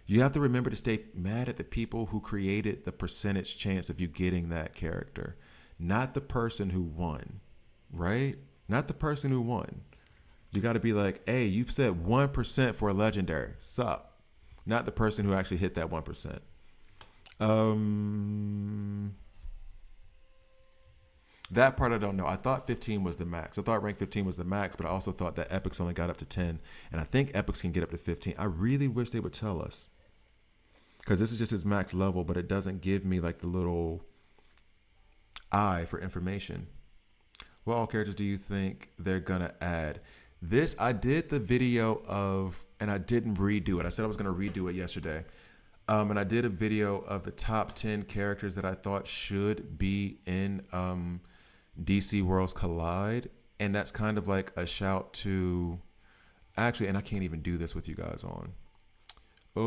you have to remember to stay mad at the people who created the percentage chance of you getting that character, not the person who won, right? Not the person who won. You got to be like, hey, you said 1% for a legendary. Sup. Not the person who actually hit that 1%. That part I don't know. I thought 15 was the max. I thought rank 15 was the max, but I also thought that Epics only got up to 10. And I think Epics can get up to 15. I really wish they would tell us. Because this is just his max level, but it doesn't give me like the little eye for information. What all characters do you think they're going to add? This, I did the video of, and I didn't redo it. I said I was going to redo it yesterday. And I did a video of the top 10 characters that I thought should be in DC Worlds Collide. And that's kind of like a shout to, actually, and I can't even do this with you guys on. I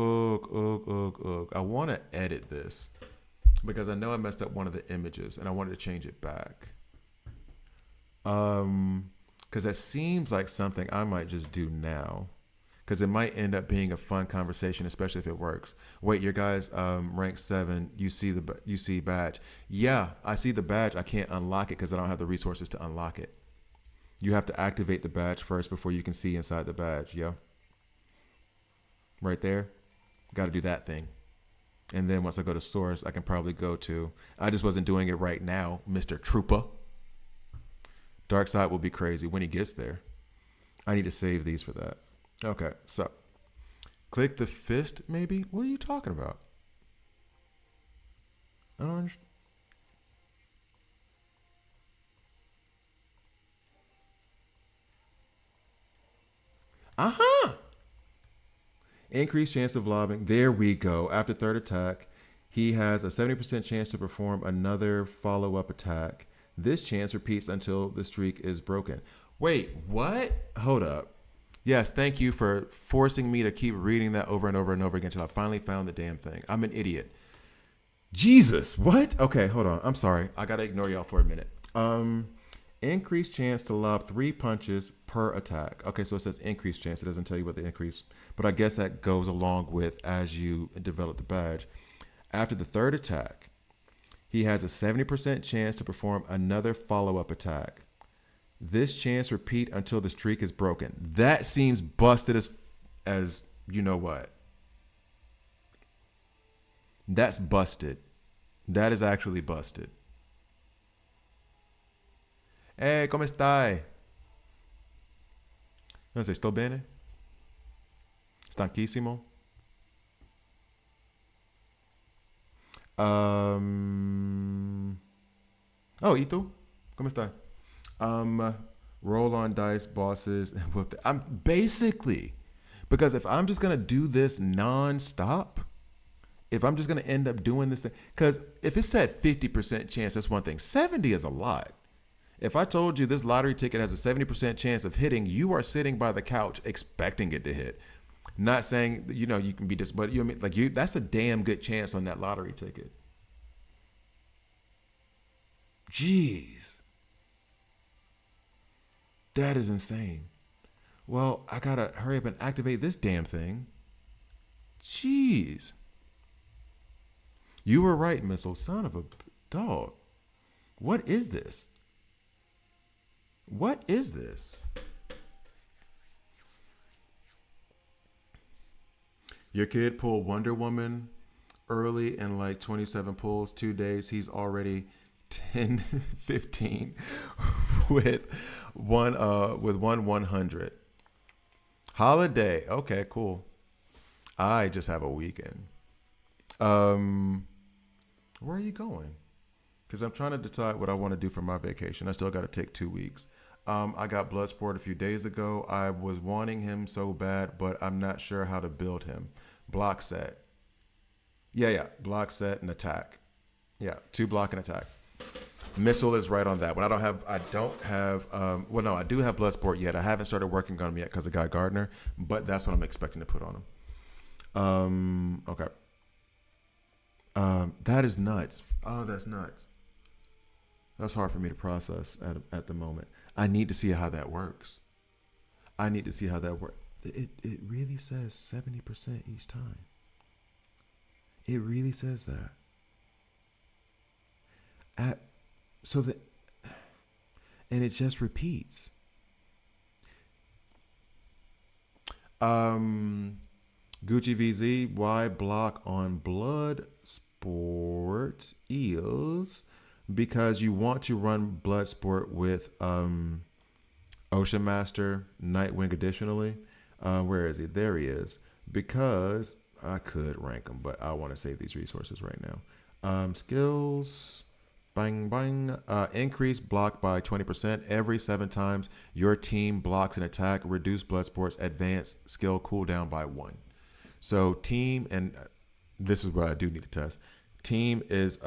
want to edit this because I know I messed up one of the images and I wanted to change it back. Because that seems like something I might just do now. Because it might end up being a fun conversation, especially if it works. Wait, your guys rank 7. You see badge. Yeah, I see the badge. I can't unlock it because I don't have the resources to unlock it. You have to activate the badge first before you can see inside the badge. Yeah, right there. Got to do that thing. And then once I go to source, I can probably go to. I just wasn't doing it right now, Mr. Trooper. Dark side will be crazy when he gets there. I need to save these for that. Okay, so click the fist, maybe? What are you talking about? I don't understand. Uh-huh. Increased chance of lobbing. There we go. After third attack, he has a 70% chance to perform another follow-up attack. This chance repeats until the streak is broken. Wait, what? Hold up. Yes, thank you for forcing me to keep reading that over and over and over again until I finally found the damn thing. I'm an idiot. Jesus, what? Okay, hold on. I'm sorry. I gotta ignore y'all for a minute. Increased chance to lob 3 punches per attack. Okay, so it says increased chance. It doesn't tell you what the increase, but I guess that goes along with as you develop the badge. After the third attack, he has a 70% chance to perform another follow-up attack. This chance repeat until the streak is broken. That seems busted as you know what. That's busted. That is actually busted. Hey, ¿cómo está? No sé, ¿sto bene? Stanchissimo? Oh, ¿y tú? ¿Cómo está? Roll on dice, bosses, and whoop. I'm basically, because if I'm just gonna do this non-stop, if I'm just gonna end up doing this thing, because if it said 50% chance, that's one thing. 70 is a lot. If I told you this lottery ticket has a 70% chance of hitting, you are sitting by the couch expecting it to hit. Not saying, you can be just, but that's a damn good chance on that lottery ticket. Jeez. That is insane. Well, I gotta hurry up and activate this damn thing. Jeez. You were right, Missile. Son of a dog. What is this? What is this? Your kid pulled Wonder Woman early in like 27 pulls, 2 days. He's already 10, 15 with one 100. Holiday. Okay, cool. I just have a weekend. Where are you going? Because I'm trying to decide what I want to do for my vacation. I still got to take 2 weeks. I got Bloodsport a few days ago. I was wanting him so bad, but I'm not sure how to build him. Block set. Yeah. Block set and attack. Yeah, 2 block and attack. Missile is right on that one. I don't have, well, no, I do have Bloodsport yet. I haven't started working on him yet because of Guy Gardner, but that's what I'm expecting to put on him. Okay. That is nuts. Oh, that's nuts. That's hard for me to process at the moment. I need to see how that works. I need to see how that works. It really says 70% each time. It really says that. So that, and it just repeats. Gucci VZ, why block on Blood Sport Eels? Because you want to run Bloodsport with Ocean Master, Nightwing additionally. Where is he? There he is. Because I could rank him, but I want to save these resources right now. Skills, bang, bang. Increase block by 20% every 7 times your team blocks an attack. Reduce Bloodsport's advanced skill cooldown by 1. So team, and this is what I do need to test. Team is,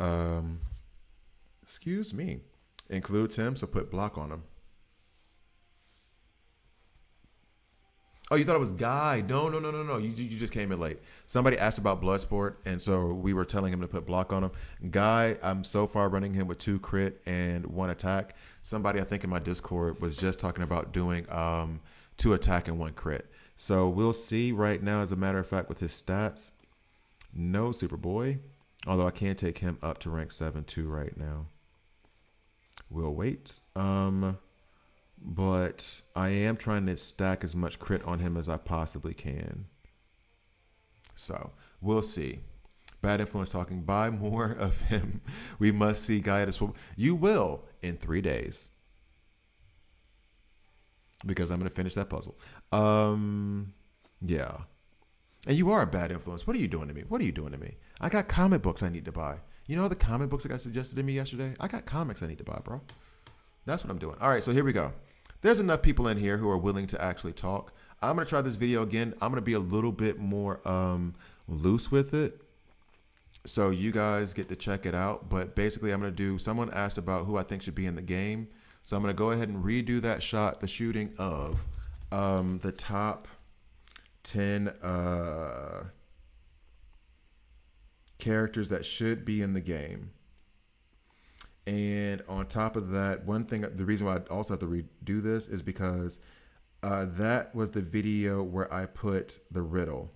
excuse me, includes him, so put block on him. Oh, you thought it was Guy? No. You just came in late. Somebody asked about Bloodsport, and so we were telling him to put block on him. Guy, I'm so far running him with 2 crit and 1 attack. Somebody I think in my Discord was just talking about doing 2 attack and 1 crit. So we'll see right now, as a matter of fact, with his stats. No Superboy, although I can take him up to rank 7-2 right now. We'll wait. But I am trying to stack as much crit on him as I possibly can. So we'll see. Bad Influence talking. Buy more of him. We must see Guy at a swim. You will in 3 days. Because I'm going to finish that puzzle. Yeah. And you are a bad influence. What are you doing to me? What are you doing to me? I got comic books I need to buy. You know the comic books that got suggested to me yesterday? I got comics I need to buy, bro. That's what I'm doing. All right, so here we go. There's enough people in here who are willing to actually talk. I'm going to try this video again. I'm going to be a little bit more loose with it, so you guys get to check it out. But basically, I'm going to do, someone asked about who I think should be in the game. So I'm going to go ahead and redo that shot, the shooting of the top 10 characters that should be in the game. And on top of that, one thing, the reason why I also have to redo this is because that was the video where I put the riddle.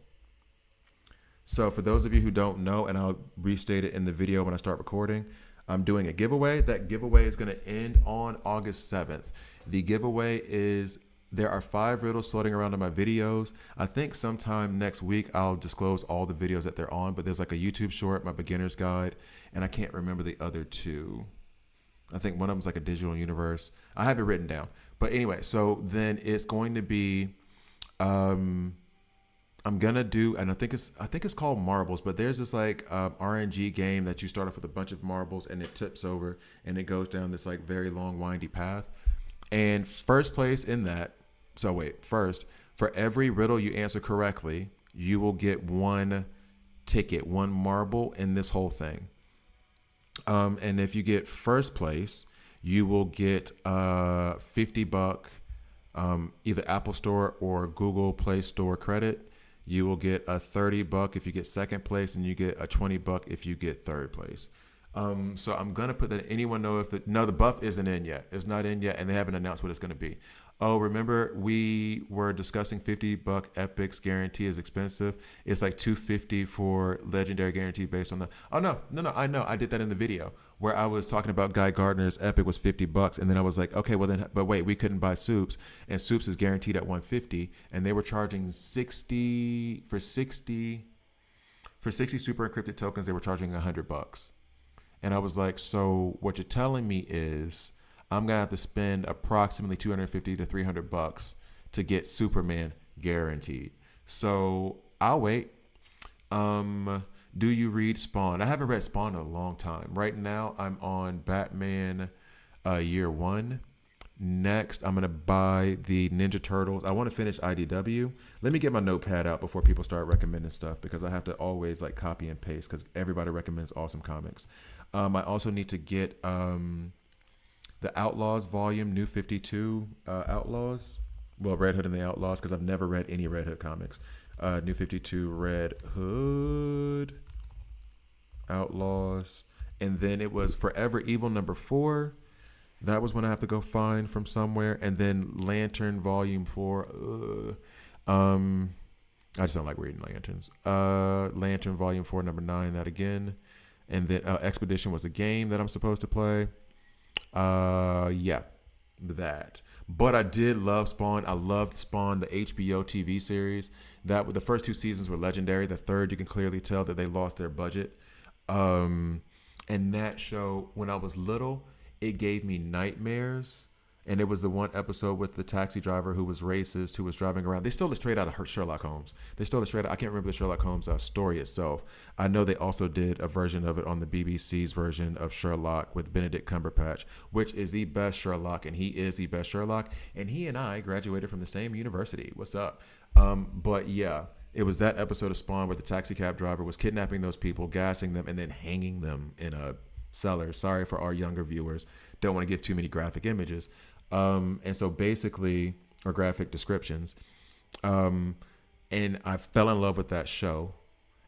So for those of you who don't know, and I'll restate it in the video when I start recording, I'm doing a giveaway. That giveaway is going to end on August 7th. The giveaway is, there are 5 riddles floating around in my videos. I think sometime next week I'll disclose all the videos that they're on, but there's like a YouTube short, my beginner's guide, and I can't remember the other 2. I think one of them's like a digital universe. I have it written down. But anyway, so then it's going to be, I'm gonna do, and I think it's called Marbles, but there's this like RNG game that you start off with a bunch of marbles and it tips over and it goes down this like very long windy path. And first place in that, so wait, first, for every riddle you answer correctly, you will get 1 ticket, 1 marble in this whole thing. And if you get first place, you will get $50 either Apple Store or Google Play Store credit. You will get a $30 if you get second place, and you get a $20 if you get third place. So I'm gonna put that. Anyone know if the buff isn't in yet? It's not in yet, and they haven't announced what it's gonna be. Oh, remember we were discussing $50 Epics guarantee is expensive. It's like $250 for legendary guarantee based on the. Oh no, I know. I did that in the video where I was talking about Guy Gardner's Epic was $50, and then I was like, okay, well then, but wait, we couldn't buy Soups, and Soups is guaranteed at $150, and they were charging 60 for 60 super encrypted tokens. They were charging $100, and I was like, so what you're telling me is, I'm gonna have to spend approximately $250 to $300 to get Superman guaranteed. So I'll wait. Do you read Spawn? I haven't read Spawn in a long time. Right now I'm on Batman Year 1. Next, I'm gonna buy the Ninja Turtles. I want to finish IDW. Let me get my notepad out before people start recommending stuff, because I have to always like copy and paste because everybody recommends awesome comics. I also need to get the Outlaws volume, New 52 Outlaws. Well, Red Hood and the Outlaws, because I've never read any Red Hood comics. New 52 Red Hood Outlaws. And then it was Forever Evil #4. That was one I have to go find from somewhere. And then Lantern Volume 4. I just don't like reading Lanterns. Lantern Volume 4, #9, that again. And then Expedition was a game that I'm supposed to play. Yeah, that. But I did love Spawn. I loved Spawn, the HBO TV series. That the first 2 seasons were legendary. The third, you can clearly tell that they lost their budget. And that show, when I was little, it gave me nightmares. And it was the one episode with the taxi driver who was racist, who was driving around. They stole it straight out of Sherlock Holmes. They stole it straight out. I can't remember the Sherlock Holmes story itself. I know they also did a version of it on the BBC's version of Sherlock with Benedict Cumberbatch, which is the best Sherlock, and he is the best Sherlock. And he and I graduated from the same university. What's up? But yeah, it was that episode of Spawn where the taxi cab driver was kidnapping those people, gassing them, and then hanging them in a cellar. Sorry for our younger viewers. Don't want to give too many graphic images. And so basically, or graphic descriptions. And I fell in love with that show.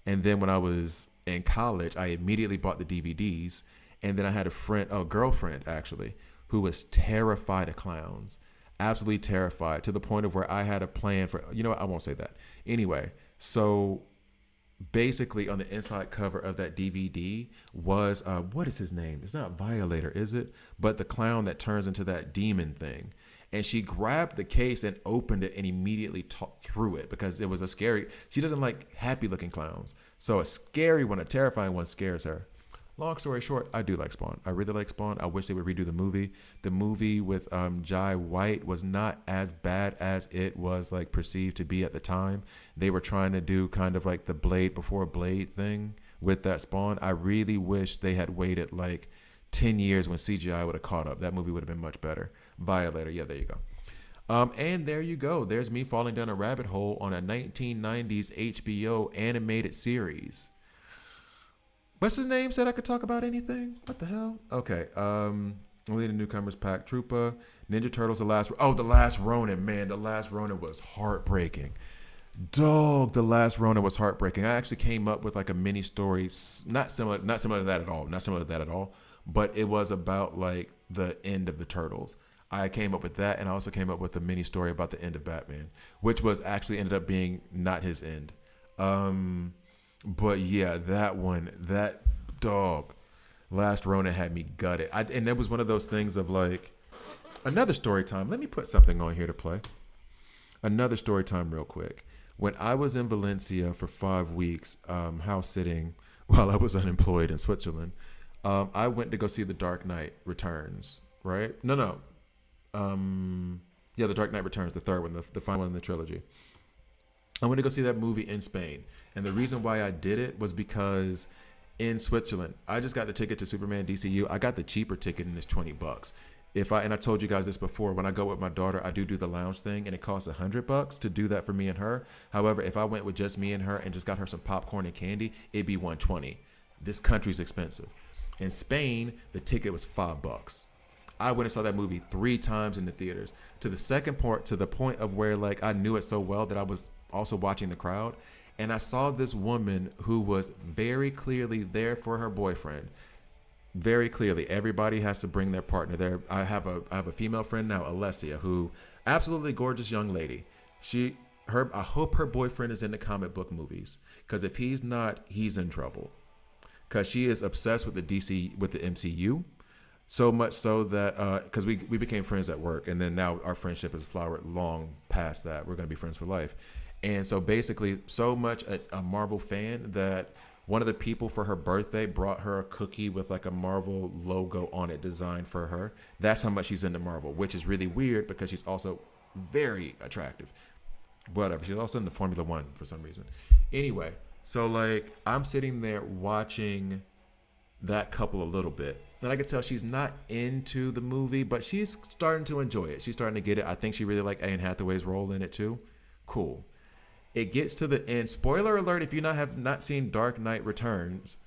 And then when I was in college, I immediately bought the DVDs. And then I had a girlfriend actually, who was terrified of clowns. Absolutely terrified, to the point of where I had a plan for, I won't say that. Anyway, so basically on the inside cover of that DVD was what is his name? It's not Violator, is it? But the clown that turns into that demon thing. And she grabbed the case and opened it and immediately talked through it because it was a scary. She doesn't like happy looking clowns. So a scary one, a terrifying one scares her. Long story short, I do like Spawn. I really like Spawn. I wish they would redo the movie. The movie with Jai White was not as bad as it was like perceived to be at the time. They were trying to do kind of like the Blade before Blade thing with that Spawn. I really wish they had waited like 10 years when CGI would have caught up. That movie would have been much better. Violator, yeah, there you go. And there you go. There's me falling down a rabbit hole on a 1990s HBO animated series. What's his name? Said I could talk about anything? What the hell? Okay. Only the newcomers pack. Troopa. Ninja Turtles. The Last Ronin. Man, The Last Ronin was heartbreaking. Dog, The Last Ronin was heartbreaking. I actually came up with like a mini story, not similar to that at all. But it was about like the end of the Turtles. I came up with that, and I also came up with a mini story about the end of Batman, which was actually ended up being not his end. But yeah, that dog, Last Ronin had me gutted. And that was one of those things of like, another story time. Let me put something on here to play. Another story time real quick. When I was in Valencia for 5 weeks, house sitting while I was unemployed in Switzerland, I went to go see The Dark Knight Returns, right? No. The Dark Knight Returns, the third one, the final one in the trilogy. I went to go see that movie in Spain. And the reason why I did it was because in Switzerland, I just got the ticket to Superman DCU. I got the cheaper ticket and it's $20. And I told you guys this before, when I go with my daughter, I do the lounge thing and it costs $100 to do that for me and her. However, if I went with just me and her and just got her some popcorn and candy, it'd be $120. This country's expensive. In Spain, the ticket was $5. I went and saw that movie 3 times in the theaters. To the point of where like I knew it so well that I was also watching the crowd. And I saw this woman who was very clearly there for her boyfriend. Very clearly, everybody has to bring their partner there. I have a female friend now, Alessia, who absolutely gorgeous young lady. I hope her boyfriend is into comic book movies, because if he's not, he's in trouble. Because she is obsessed with the MCU, so much so that because we became friends at work, and then now our friendship has flowered long past that. We're gonna be friends for life. And so basically, so much a Marvel fan that one of the people for her birthday brought her a cookie with like a Marvel logo on it designed for her. That's how much she's into Marvel, which is really weird because she's also very attractive. Whatever. She's also into Formula One for some reason. Anyway, so like I'm sitting there watching that couple a little bit. And I could tell she's not into the movie, but she's starting to enjoy it. She's starting to get it. I think she really liked Anne Hathaway's role in it too. Cool. It gets to the end. Spoiler alert, if you have not seen Dark Knight Returns,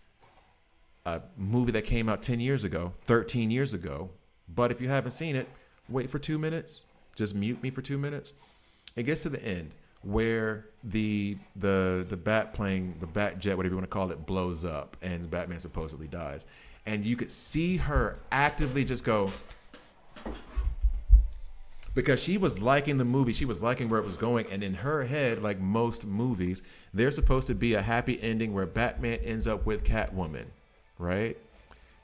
a movie that came out 10 years ago, 13 years ago, But if you haven't seen it, wait for 2 minutes. Just mute me for 2 minutes. It gets to the end where the bat plane, the bat jet, whatever you want to call it, blows up and Batman supposedly dies. And you could see her actively just go, because she was liking the movie, she was liking where it was going, and in her head, like most movies, there's supposed to be a happy ending where Batman ends up with Catwoman, right?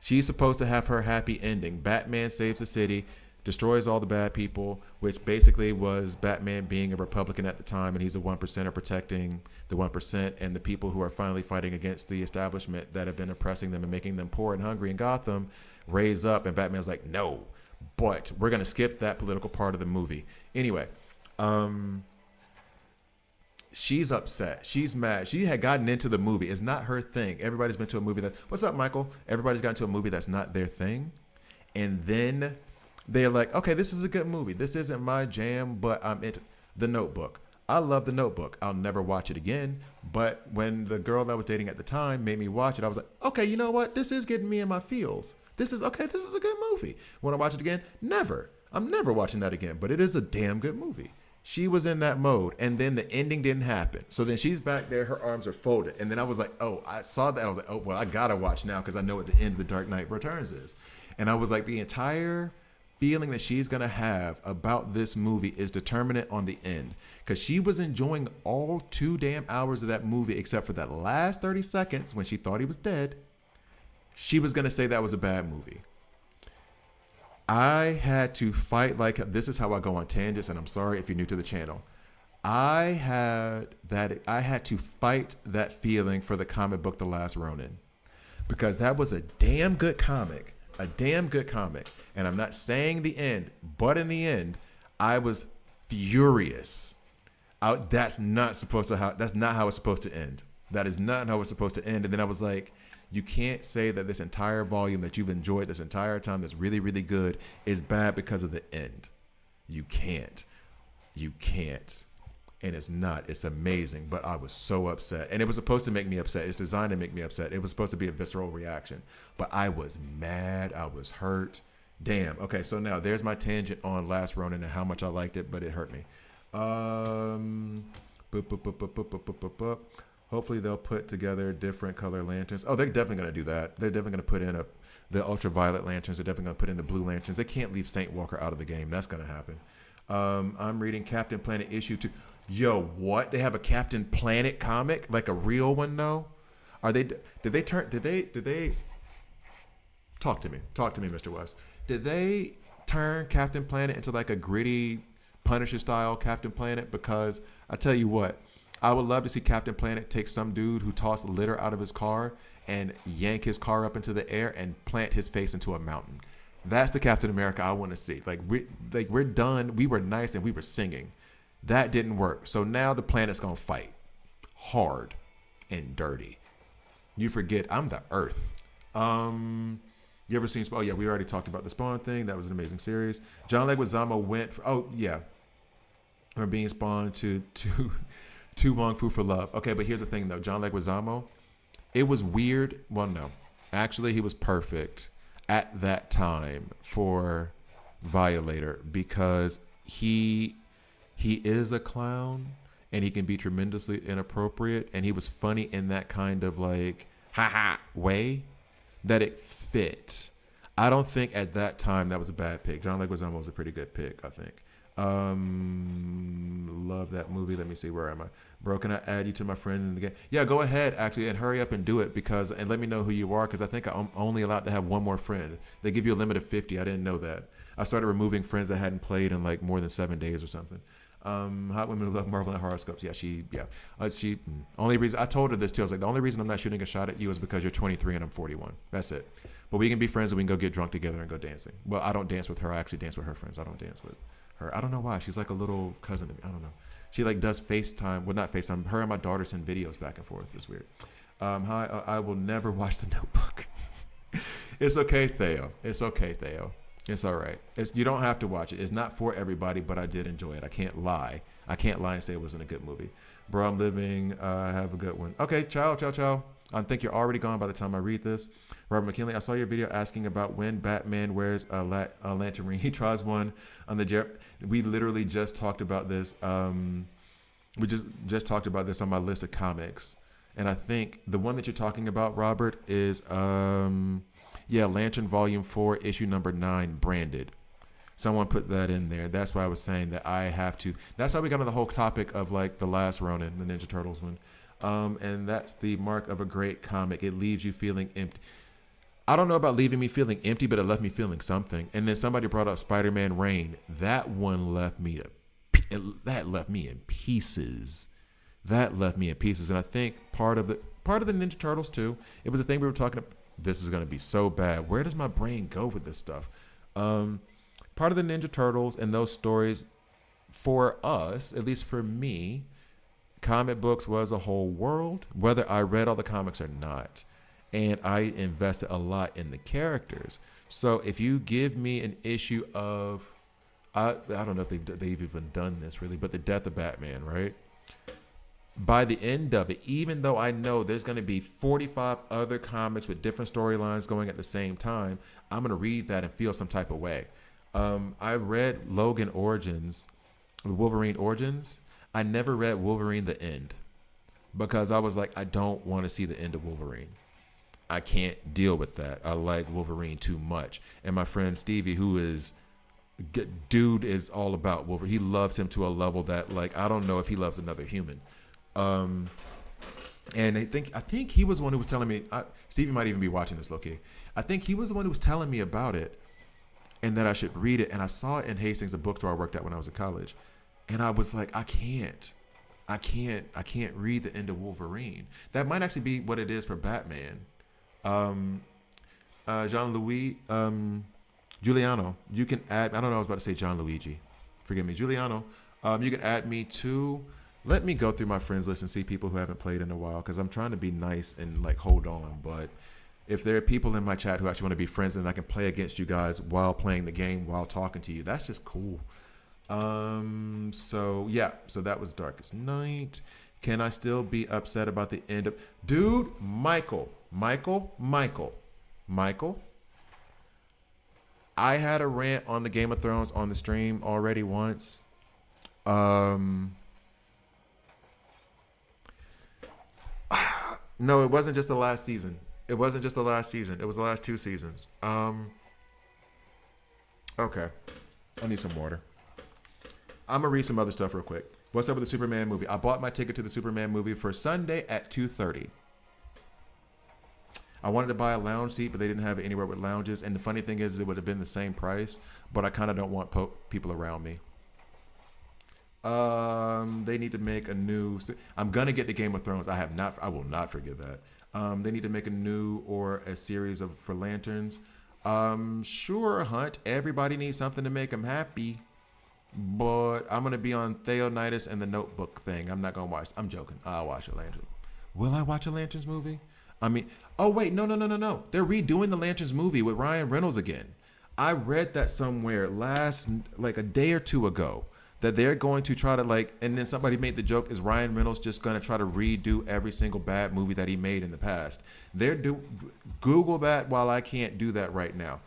She's supposed to have her happy ending. Batman saves the city, destroys all the bad people, which basically was Batman being a Republican at the time, and he's a 1%er protecting the 1% and the people who are finally fighting against the establishment that have been oppressing them and making them poor and hungry in Gotham raise up, and Batman's like, no. But we're going to skip that political part of the movie. Anyway, she's upset. She's mad. She had gotten into the movie. It's not her thing. Everybody's been to a movie that, what's up, Michael? Everybody's gotten to a movie that's not their thing. And then they're like, okay, this is a good movie. This isn't my jam, but I'm into The Notebook. I love The Notebook. I'll never watch it again. But when the girl that I was dating at the time made me watch it, I was like, okay, you know what? This is getting me in my feels. This is okay. This is a good movie. Want to watch it again? Never. I'm never watching that again. But it is a damn good movie. She was in that mode, and then the ending didn't happen. So then she's back there. Her arms are folded, and then I was like, "Oh, I saw that." I was like, "Oh, well, I gotta watch now because I know what the end of The Dark Knight Returns is." And I was like, the entire feeling that she's gonna have about this movie is determinant on the end, because she was enjoying all 2 damn hours of that movie, except for that last 30 seconds when she thought he was dead. She was going to say that was a bad movie. I had to fight, like, this is how I go on tangents, and I'm sorry if you're new to the channel. I had to fight that feeling for the comic book The Last Ronin, because that was a damn good comic. And I'm not saying the end, but in the end, I was furious. That's not how it's supposed to end. That is not how it's supposed to end. And then I was like, you can't say that this entire volume that you've enjoyed this entire time that's really, really good is bad because of the end. You can't. And it's not. It's amazing. But I was so upset. And it was supposed to make me upset. It's designed to make me upset. It was supposed to be a visceral reaction. But I was mad. I was hurt. Damn. Okay, so now there's my tangent on Last Ronin and how much I liked it, but it hurt me. Hopefully they'll put together different color lanterns. Oh, they're definitely going to do that. They're definitely going to put in the ultraviolet lanterns. They're definitely going to put in the blue lanterns. They can't leave Saint Walker out of the game. That's going to happen. I'm reading Captain Planet issue 2. Yo, what? They have a Captain Planet comic? Like a real one, though? Did they talk to me, Mr. West. Did they turn Captain Planet into like a gritty Punisher style Captain Planet? Because I tell you what, I would love to see Captain Planet take some dude who tossed litter out of his car and yank his car up into the air and plant his face into a mountain. That's the Captain America I want to see. We're done. We were nice and we were singing. That didn't work. So now the planet's going to fight hard and dirty. You forget I'm the Earth. You ever seen Spawn? Oh, yeah, we already talked about the Spawn thing. That was an amazing series. John Leguizamo went from being Spawn to Wong Fu for Love. Okay, but here's the thing, though. John Leguizamo, it was weird. Well, no. Actually, he was perfect at that time for Violator because he is a clown and he can be tremendously inappropriate, and he was funny in that kind of like ha-ha way that it fit. I don't think at that time that was a bad pick. John Leguizamo was a pretty good pick, I think. Love that movie. Let me see, where am I? Bro, can I add you to my friend in the game? Yeah, go ahead actually, and hurry up and do it and let me know who you are, because I think I'm only allowed to have one more friend. They give you a limit of 50. I didn't know that. I started removing friends that hadn't played in like more than 7 days or something. Hot women who love Marvel and horoscopes. Only reason I told her this too. I was like, the only reason I'm not shooting a shot at you is because you're 23 and I'm 41. That's it. But we can be friends and we can go get drunk together and go dancing. Well, I don't dance with her. I actually dance with her friends. I don't dance with her. I don't know why. She's like a little cousin to me. I don't know. She like does FaceTime. Well, not FaceTime. Her and my daughter send videos back and forth. It's weird. Hi, I will never watch The Notebook. It's okay, Theo. It's okay, Theo. It's all right. You don't have to watch it. It's not for everybody, but I did enjoy it. I can't lie. And say it wasn't a good movie. Bro, I'm living. Have a good one. Okay, ciao. I think you're already gone by the time I read this. Robert McKinley, I saw your video asking about when Batman wears a lantern ring. He tries one on the we literally just talked about this. We just talked about this on my list of comics, and I think the one that you're talking about, Robert, is Lantern Volume 4, issue number 9, branded. Someone put that in there. That's why I was saying that I have to. That's how we got on the whole topic of like the last Ronin, the Ninja Turtles one. And that's the mark of a great comic. It leaves you feeling empty. I don't know about leaving me feeling empty, but it left me feeling something. And then somebody brought up Spider-Man Reign. That one left me that left me in pieces. That left me in pieces. And I think part of the Ninja Turtles too. It was a thing we were talking about. This is gonna be so bad. Where does my brain go with this stuff? Part of the Ninja Turtles and those stories, for us, at least for me, comic books was a whole world, whether I read all the comics or not. And I invested a lot in the characters. So if you give me an issue of, I don't know if they've even done this really, but the death of Batman, right? By the end of it, even though I know there's going to be 45 other comics with different storylines going at the same time, I'm going to read that and feel some type of way. I read Logan Origins, Wolverine Origins. I never read Wolverine the End because I was like, I don't want to see the end of Wolverine. I can't deal with that. I like Wolverine too much. And my friend Stevie, who is, dude is all about Wolverine. He loves him to a level that like, I don't know if he loves another human. And I think he was the one who was telling me, Stevie might even be watching this, low-key. I think he was the one who was telling me about it and that I should read it. And I saw it in Hastings, a bookstore I worked at when I was in college. And I was like, I can't read the end of Wolverine. That might actually be what it is for Batman. Jean-Louis, Giuliano, you can add, I don't know, I was about to say John Luigi. Forgive me, Giuliano. You can add me to, let me go through my friends list and see people who haven't played in a while, because I'm trying to be nice and like hold on. But if there are people in my chat who actually want to be friends and I can play against you guys while playing the game, while talking to you, that's just cool. So that was Darkest Night. Can I still be upset about the end of, dude, Michael, I had a rant on the Game of Thrones on the stream already once. No, it wasn't just the last season. It was the last 2 seasons. Okay. I need some water. I'm going to read some other stuff real quick. What's up with the Superman movie? I bought my ticket to the Superman movie for Sunday at 2:30. I wanted to buy a lounge seat, but they didn't have it anywhere with lounges. And the funny thing is, it would have been the same price, but I kind of don't want people around me. They need to make a new. I'm gonna get the Game of Thrones. I will not forget that. They need to make a new or a series for lanterns. Sure, Hunt. Everybody needs something to make them happy. But I'm gonna be on Theonidas and the Notebook thing. I'm not gonna watch. I'm joking. I'll watch a Lantern. Will I watch a Lanterns movie? I mean, oh wait, no. They're redoing the Lanterns movie with Ryan Reynolds again. I read that somewhere like a day or two ago that they're going to try to and then somebody made the joke, is Ryan Reynolds just gonna try to redo every single bad movie that he made in the past? Google that while I can't do that right now.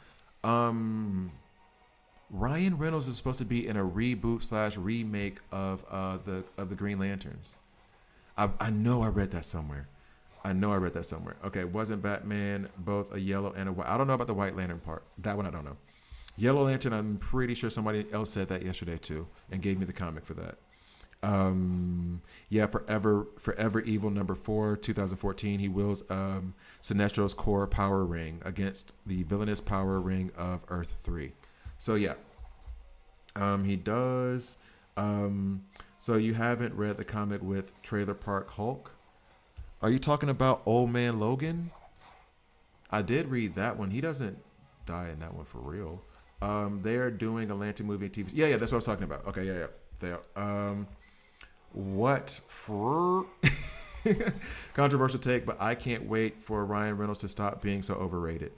Ryan Reynolds is supposed to be in a reboot/remake of the Green Lanterns. I know I read that somewhere. Okay, wasn't Batman both a yellow and a white? I don't know about the White Lantern part. That one I don't know. Yellow Lantern, I'm pretty sure somebody else said that yesterday too and gave me the comic for that. Forever Evil number 4, 2014. He wields Sinestro's core power ring against the villainous power ring of Earth 3. So yeah, he does. So you haven't read the comic with Trailer Park Hulk? Are you talking about Old Man Logan? I did read that one. He doesn't die in that one for real. They are doing a Lantern movie and TV. Yeah, that's what I was talking about. Okay, yeah. They are. What for? Controversial take, but I can't wait for Ryan Reynolds to stop being so overrated.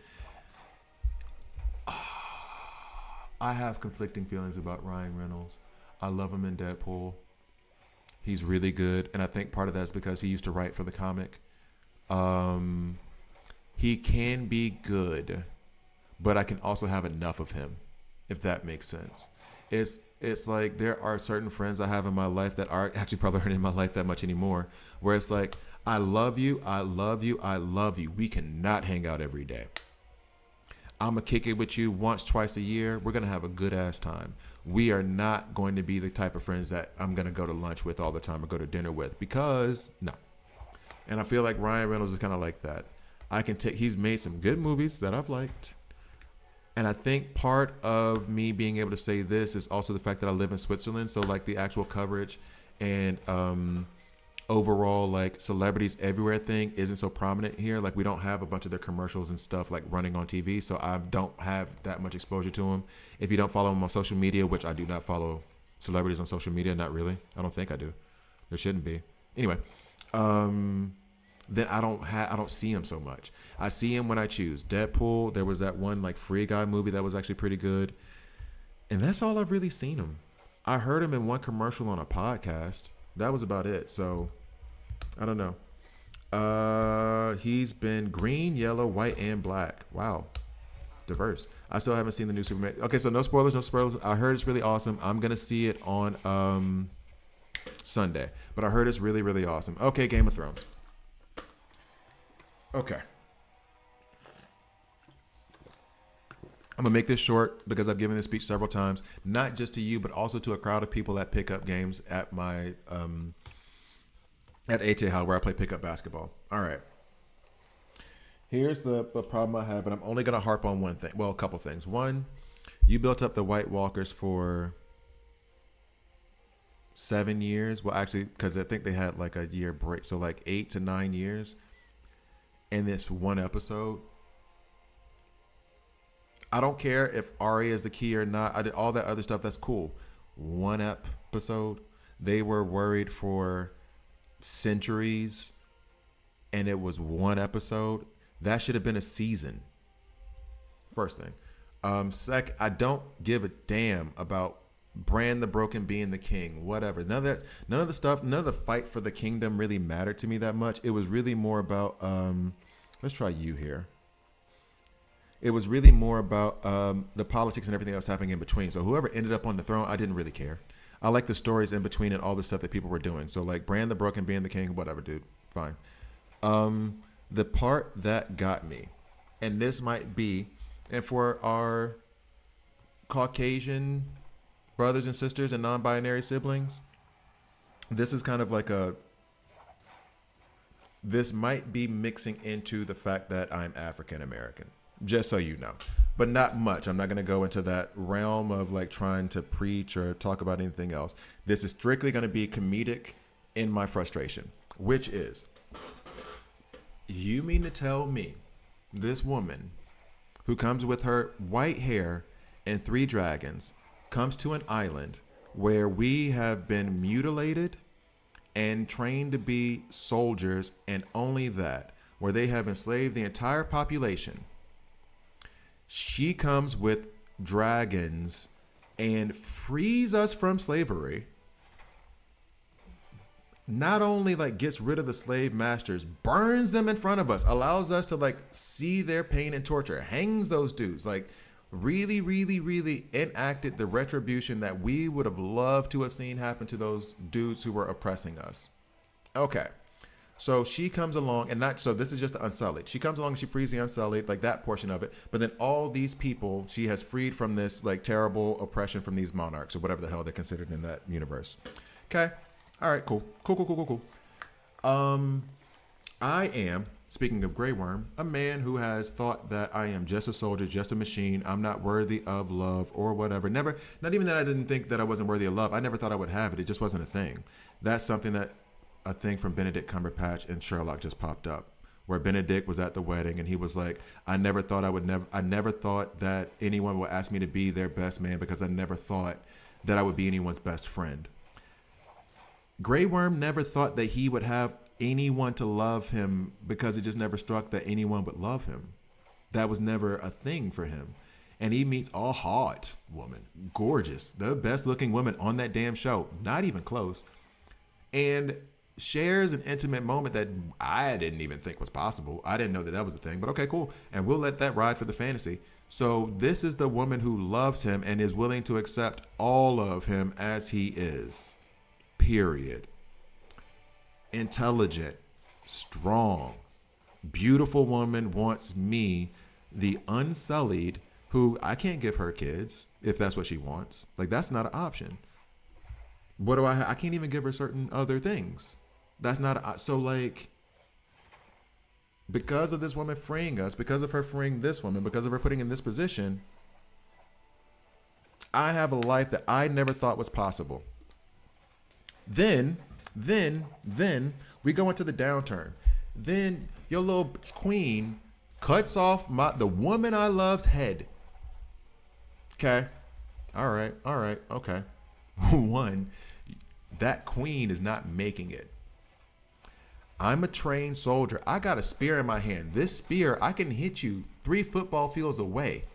I have conflicting feelings about Ryan Reynolds. I love him in Deadpool. He's really good, and I think part of that is because he used to write for the comic. Um, he can be good, but I can also have enough of him, if that makes sense. It's like there are certain friends I have in my life that are actually probably aren't in my life that much anymore, where it's like, I love you, I love you, I love you. We cannot hang out every day. I'm gonna kick it with you once, twice a year. We're gonna have a good ass time. We are not going to be the type of friends that I'm gonna go to lunch with all the time or go to dinner with, because no. And I feel like Ryan Reynolds is kind of like that. He's made some good movies that I've liked. And I think part of me being able to say this is also the fact that I live in Switzerland. So like the actual coverage and overall like celebrities everywhere thing isn't so prominent here. Like we don't have a bunch of their commercials and stuff like running on TV. So I don't have that much exposure to them. If you don't follow them on social media, which I do not follow celebrities on social media, not really. I don't think I do. There shouldn't be. Anyway, then I don't see him so much. I see him when I choose. Deadpool, there was that one like Free Guy movie that was actually pretty good. And that's all I've really seen him. I heard him in one commercial on a podcast. That was about it. So I don't know. He's been green, yellow, white, and black. Wow. Diverse. I still haven't seen the new Superman. Okay, so no spoilers, no spoilers. I heard it's really awesome. I'm gonna see it on Sunday. But I heard it's really, really awesome. Okay, Game of Thrones. Okay. I'm gonna make this short because I've given this speech several times, not just to you, but also to a crowd of people that pick up games at my at ATH, where I play pickup basketball. All right. Here's the problem I have, and I'm only gonna harp on one thing. Well, a couple things. One, you built up the White Walkers for 7 years. Well, actually, because I think they had like a year break, so like 8 to 9 years. In this one episode, I don't care if Arya is the key or not. I did all that other stuff. That's cool. One episode, they were worried for centuries, and it was one episode. That should have been a season. First thing. I don't give a damn about Bran the Broken being the king. Whatever. None of the fight for the kingdom really mattered to me that much. It was really more about let's try you here. It was really more about the politics and everything that was happening in between. So whoever ended up on the throne, I didn't really care. I like the stories in between and all the stuff that people were doing. So like Bran the Broken being the king, whatever, dude. Fine. The part that got me, and this might be, and for our Caucasian brothers and sisters and non-binary siblings, this is kind of like this might be mixing into the fact that I'm African American, just so you know, but not much. I'm not going to go into that realm of like trying to preach or talk about anything else. This is strictly going to be comedic in my frustration, which is, you mean to tell me this woman who comes with her white hair and 3 dragons comes to an island where we have been mutilated and trained to be soldiers, and only that, where they have enslaved the entire population. She comes with dragons and frees us from slavery. Not only like gets rid of the slave masters, burns them in front of us, allows us to like see their pain and torture, hangs those dudes, like really, really, really enacted the retribution that we would have loved to have seen happen to those dudes who were oppressing us. Okay. So she comes along, and so this is just the Unsullied. She comes along and she frees the Unsullied, like that portion of it. But then all these people she has freed from this like terrible oppression from these monarchs or whatever the hell they're considered in that universe. Okay. All right, cool. Cool. I am, speaking of Grey Worm, a man who has thought that I am just a soldier, just a machine. I'm not worthy of love or whatever. Never, not even that I didn't think that I wasn't worthy of love. I never thought I would have it. It just wasn't a thing. That's something that a thing from Benedict Cumberbatch and Sherlock just popped up, where Benedict was at the wedding and he was like, I never thought that anyone would ask me to be their best man because I never thought that I would be anyone's best friend. Grey Worm never thought that he would have anyone to love him because it just never struck that anyone would love him. That was never a thing for him. And he meets a hot woman, gorgeous, the best looking woman on that damn show, not even close. And shares an intimate moment that I didn't even think was possible. I didn't know that that was a thing, but okay, cool. And we'll let that ride for the fantasy. So this is the woman who loves him and is willing to accept all of him as he is. Period. Intelligent, strong, beautiful woman wants me, the unsullied, who I can't give her kids if that's what she wants. Like, that's not an option. What do I can't even give her certain other things. That's not so, like, because of this woman freeing us, because of her freeing this woman, because of her putting in this position, I have a life that I never thought was possible. Then we go into the downturn. Then your little queen cuts off the woman I love's head. Okay. All right. Okay. One, that queen is not making it. I'm a trained soldier. I got a spear in my hand. This spear, I can hit you 3 football fields away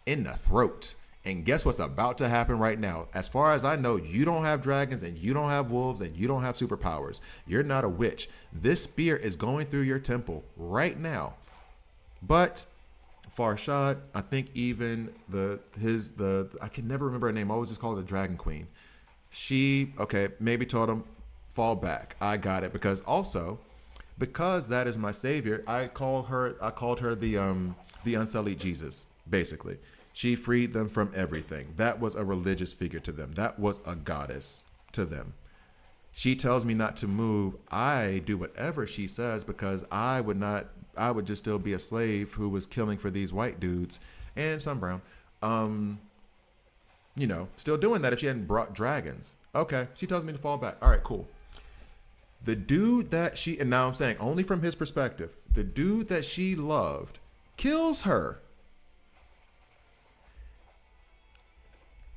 in the throat. And guess what's about to happen right now? As far as I know, you don't have dragons and you don't have wolves and you don't have superpowers. You're not a witch. This spear is going through your temple right now. But Farshad, I think even I can never remember her name. I always just call her the Dragon Queen. She, maybe told him, fall back. I got it. Because that is my savior, I called her the Unsullied Jesus, basically. She freed them from everything. That was a religious figure to them. That was a goddess to them. She tells me not to move. I do whatever she says because I would just still be a slave who was killing for these white dudes and some brown. Still doing that if she hadn't brought dragons. Okay, she tells me to fall back. All right, cool. The dude that and now I'm saying only from his perspective, the dude that she loved kills her.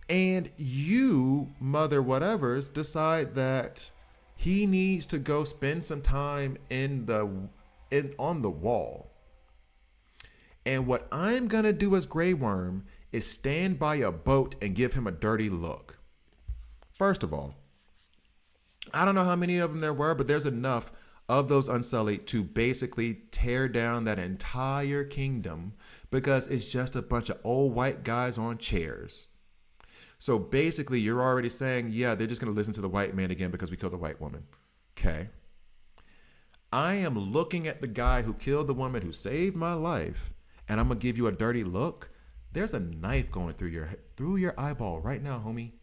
And you, mother whatevers, decide that he needs to go spend some time on the wall. And what I'm going to do as Grey Worm is stand by a boat and give him a dirty look. First of all, I don't know how many of them there were, but there's enough of those Unsullied to basically tear down that entire kingdom because it's just a bunch of old white guys on chairs. So basically, you're already saying, yeah, they're just going to listen to the white man again because we killed the white woman. Okay. I am looking at the guy who killed the woman who saved my life, and I'm going to give you a dirty look. There's a knife going through your eyeball right now, homie.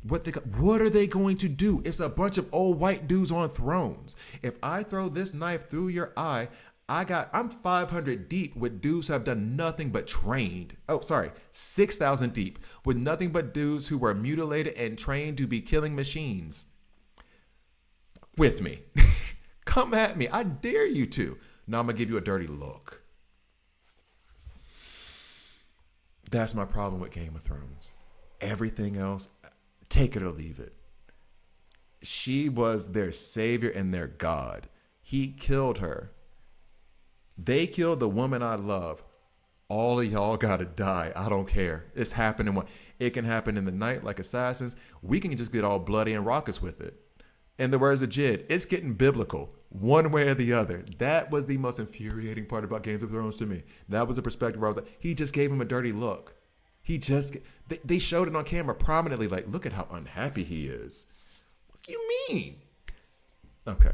What are they going to do? It's a bunch of old white dudes on thrones. If I throw this knife through your eye, I'm 500 deep with dudes who have done nothing but trained. 6,000 deep with nothing but dudes who were mutilated and trained to be killing machines. With me. Come at me. I dare you to. Now I'm going to give you a dirty look. That's my problem with Game of Thrones. Everything else, take it or leave it. She was their savior and their God. He killed her. They killed the woman I love. All of y'all gotta die. I don't care. It's happening. It can happen in the night like assassins. We can just get all bloody and raucous with it. In the words of Jid, it's getting biblical. One way or the other. That was the most infuriating part about Game of Thrones to me. That was the perspective where I was like, he just gave him a dirty look. They showed it on camera prominently, like, look at how unhappy he is. What do you mean? Okay.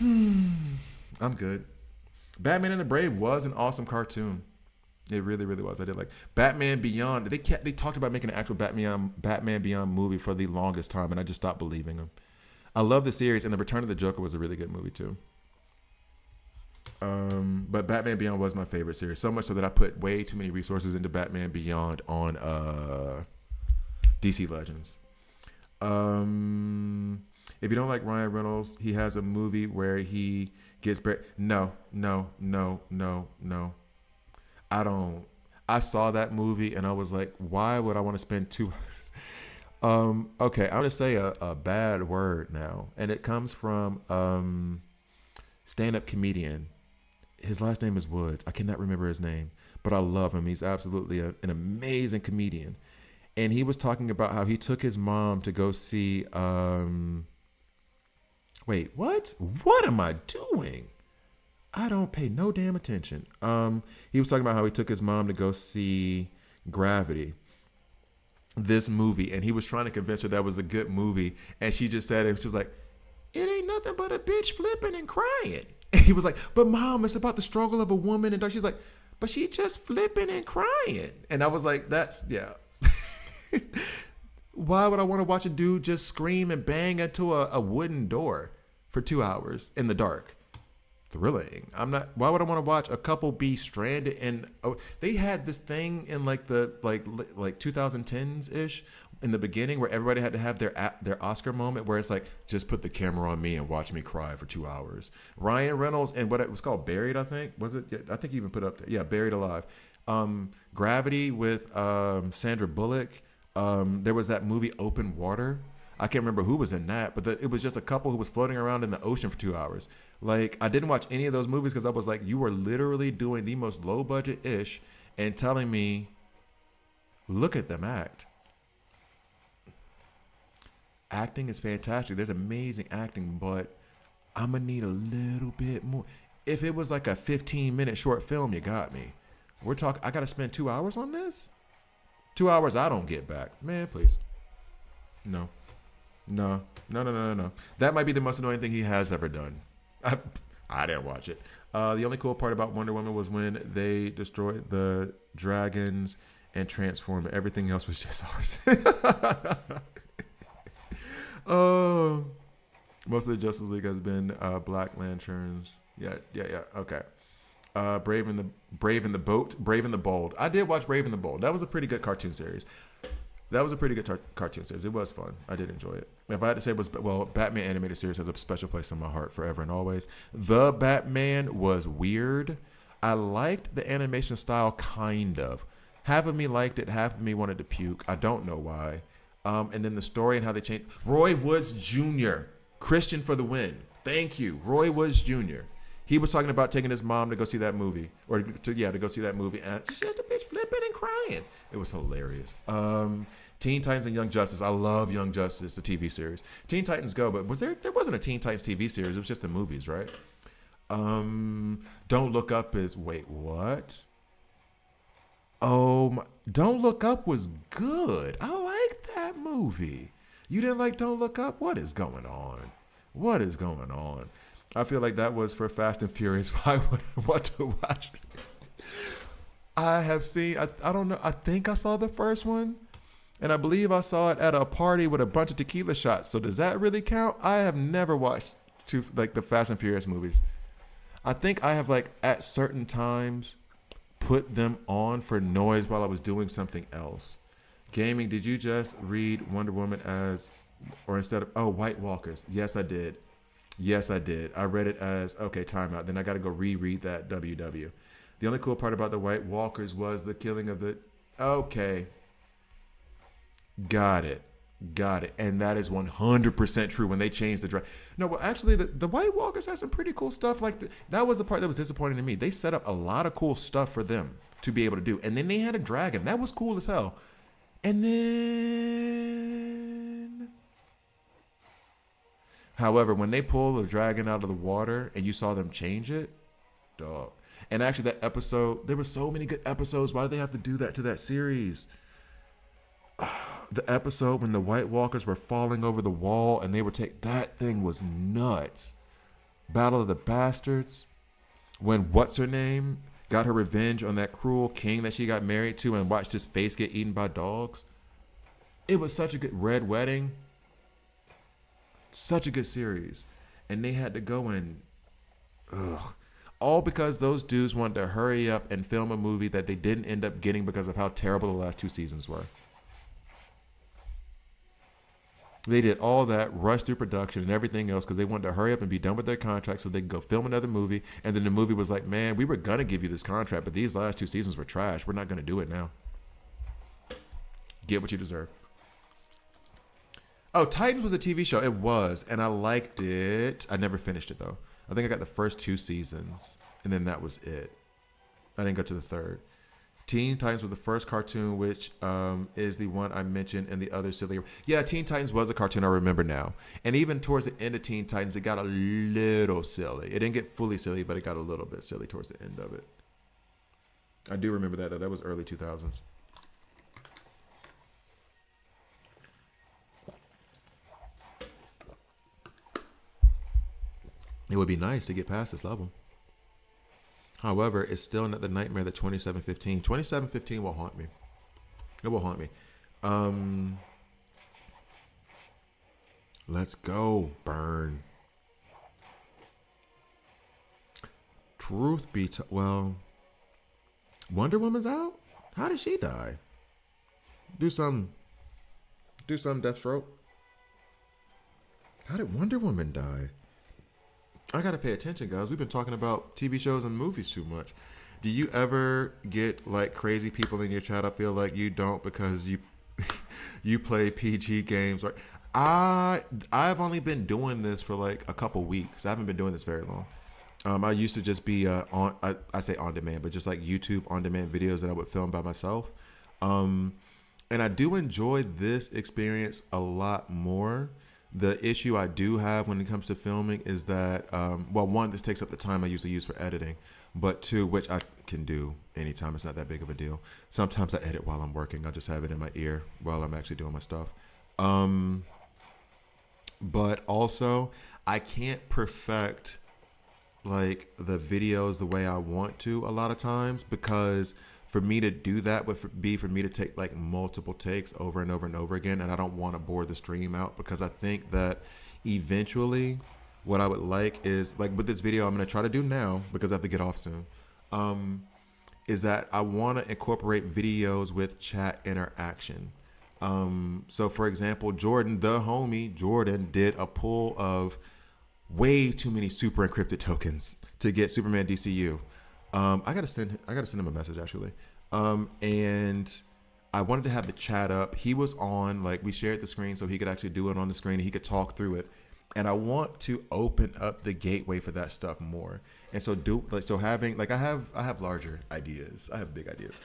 I'm good. Batman and the Brave was an awesome cartoon. It really, really was. I did like Batman Beyond. They talked about making an actual Batman Beyond movie for the longest time, and I just stopped believing them. I love the series, and The Return of the Joker was a really good movie too. But Batman Beyond was my favorite series, so much so that I put way too many resources into Batman Beyond on DC Legends. If you don't like Ryan Reynolds, he has a movie where he gets No. I saw that movie and I was like, why would I want to spend 2 hours? Okay, I'm gonna say a bad word now, and it comes from stand-up comedian. His last name is Woods. I cannot remember his name, but I love him. He's absolutely an amazing comedian. and he was talking about how he took his mom to go see. Wait, what? What am I doing? I don't pay no damn attention. He was talking about how he took his mom to go see Gravity, this movie, and he was trying to convince her that was a good movie, and she just said it. She was like, "It ain't nothing but a bitch flipping and crying." And he was like, "But mom, it's about the struggle of a woman." And she's like, "But she just flipping and crying." And I was like, "That's yeah." Why would I want to watch a dude just scream and bang into a wooden door for 2 hours in the dark? Thrilling. I'm not. Why would I want to watch a couple be stranded? And they had this thing in like the like 2010s ish in the beginning where everybody had to have their Oscar moment where it's like, just put the camera on me and watch me cry for 2 hours. Ryan Reynolds and what it was called, Buried, I think, was it? Yeah, I think you even put up there. Yeah, Buried Alive. Gravity with Sandra Bullock. There was that movie Open Water. I can't remember who was in that, but it was just a couple who was floating around in the ocean for 2 hours. Like, I didn't watch any of those movies because I was like, you were literally doing the most low budget ish and telling me, look at them act. Acting is fantastic. There's amazing acting, but I'm going to need a little bit more. If it was like a 15-minute short film, you got me. We're talking, I got to spend 2 hours on this? 2 hours I don't get back. Man, please. No. That might be the most annoying thing he has ever done. I didn't watch it. The only cool part about Wonder Woman was when they destroyed the dragons and transformed. Everything else was just ours. Oh, most of the Justice League has been Black Lanterns. Yeah. Okay. Brave and the Bold. I did watch Brave and the Bold. That was a pretty good cartoon series. It was fun. I did enjoy it. If I had to say, Batman animated series has a special place in my heart forever and always. The Batman was weird. I liked the animation style, kind of. Half of me liked it. Half of me wanted to puke. I don't know why. And then the story and how they changed. Roy Woods Jr. Christian for the win. Thank you. Roy Woods Jr. He was talking about taking his mom to go see that movie. To go see that movie. And she's just a bitch flipping and crying. It was hilarious. Teen Titans and Young Justice. I love Young Justice, the TV series. Teen Titans Go, but there wasn't a Teen Titans TV series. It was just the movies, right? Don't Look Up is, wait, what? Oh, Don't Look Up was good. I liked that movie. You didn't like Don't Look Up? What is going on? I feel like that was for Fast and Furious. Why would I want to watch it? I have seen, I don't know, I think I saw the first one. And I believe I saw it at a party with a bunch of tequila shots. So does that really count? I have never watched the Fast and Furious movies. I think I have at certain times put them on for noise while I was doing something else. Gaming, did you just read Wonder Woman instead of White Walkers? Yes, I did. I read it as, okay, timeout. Then I got to go reread that WW. The only cool part about the White Walkers was the killing of the, okay. Got it. And that is 100% true when they changed the dragon. No, well, actually, the White Walkers had some pretty cool stuff. That was the part that was disappointing to me. They set up a lot of cool stuff for them to be able to do. And then they had a dragon. That was cool as hell. And then... However, when they pulled the dragon out of the water and you saw them change it, dog. And actually, that episode, there were so many good episodes. Why did they have to do that to that series? The episode when the White Walkers were falling over the wall and they were that thing was nuts. Battle of the Bastards. When what's-her-name got her revenge on that cruel king that she got married to and watched his face get eaten by dogs. It was such a good Red Wedding. Such a good series. And they had to go in. All because those dudes wanted to hurry up and film a movie that they didn't end up getting because of how terrible the last 2 seasons were. They did all that, rushed through production and everything else because they wanted to hurry up and be done with their contract so they could go film another movie. And then the movie was like, man, we were going to give you this contract, but these last 2 seasons were trash. We're not going to do it now. Get what you deserve. Oh, Titans was a TV show. It was, and I liked it. I never finished it, though. I think I got the first 2 seasons, and then that was it. I didn't go to the third. Teen Titans was the first cartoon, which is the one I mentioned, and the other silly. Yeah, Teen Titans was a cartoon I remember now. And even towards the end of Teen Titans, it got a little silly. It didn't get fully silly, but it got a little bit silly towards the end of it. I do remember that, though. That was early 2000s. It would be nice to get past this level. However, it's still not the nightmare that 2715. 2715 will haunt me. It will haunt me. Let's go. Burn. Truth be told, well, Wonder Woman's out? How did she die? Do some Deathstroke. How did Wonder Woman die? I gotta pay attention, guys. We've been talking about TV shows and movies too much. Do you ever get like crazy people in your chat? I feel like you don't because you you play PG games. Right? I've only been doing this for like a couple weeks. I haven't been doing this very long. I used to just be I say on demand, but just like YouTube on demand videos that I would film by myself. And I do enjoy this experience a lot more. The issue I do have when it comes to filming is that, well, one, this takes up the time I usually use for editing, but two, which I can do anytime. It's not that big of a deal. Sometimes I edit while I'm working. I just have it in my ear while I'm actually doing my stuff. But also, I can't perfect like the videos the way I want to a lot of times, because for me to do that would be for me to take like multiple takes over and over and over again, and I don't want to bore the stream out, because I think that eventually what I would like is, like with this video I'm going to try to do now because I have to get off soon, is that I want to incorporate videos with chat interaction. So for example, Jordan, the homie Jordan, did a pull of way too many super encrypted tokens to get Superman DCU. I gotta send him a message actually. And I wanted to have the chat up. He was on, like, we shared the screen so he could actually do it on the screen and he could talk through it. And I want to open up the gateway for that stuff more. And so I have larger ideas. I have big ideas.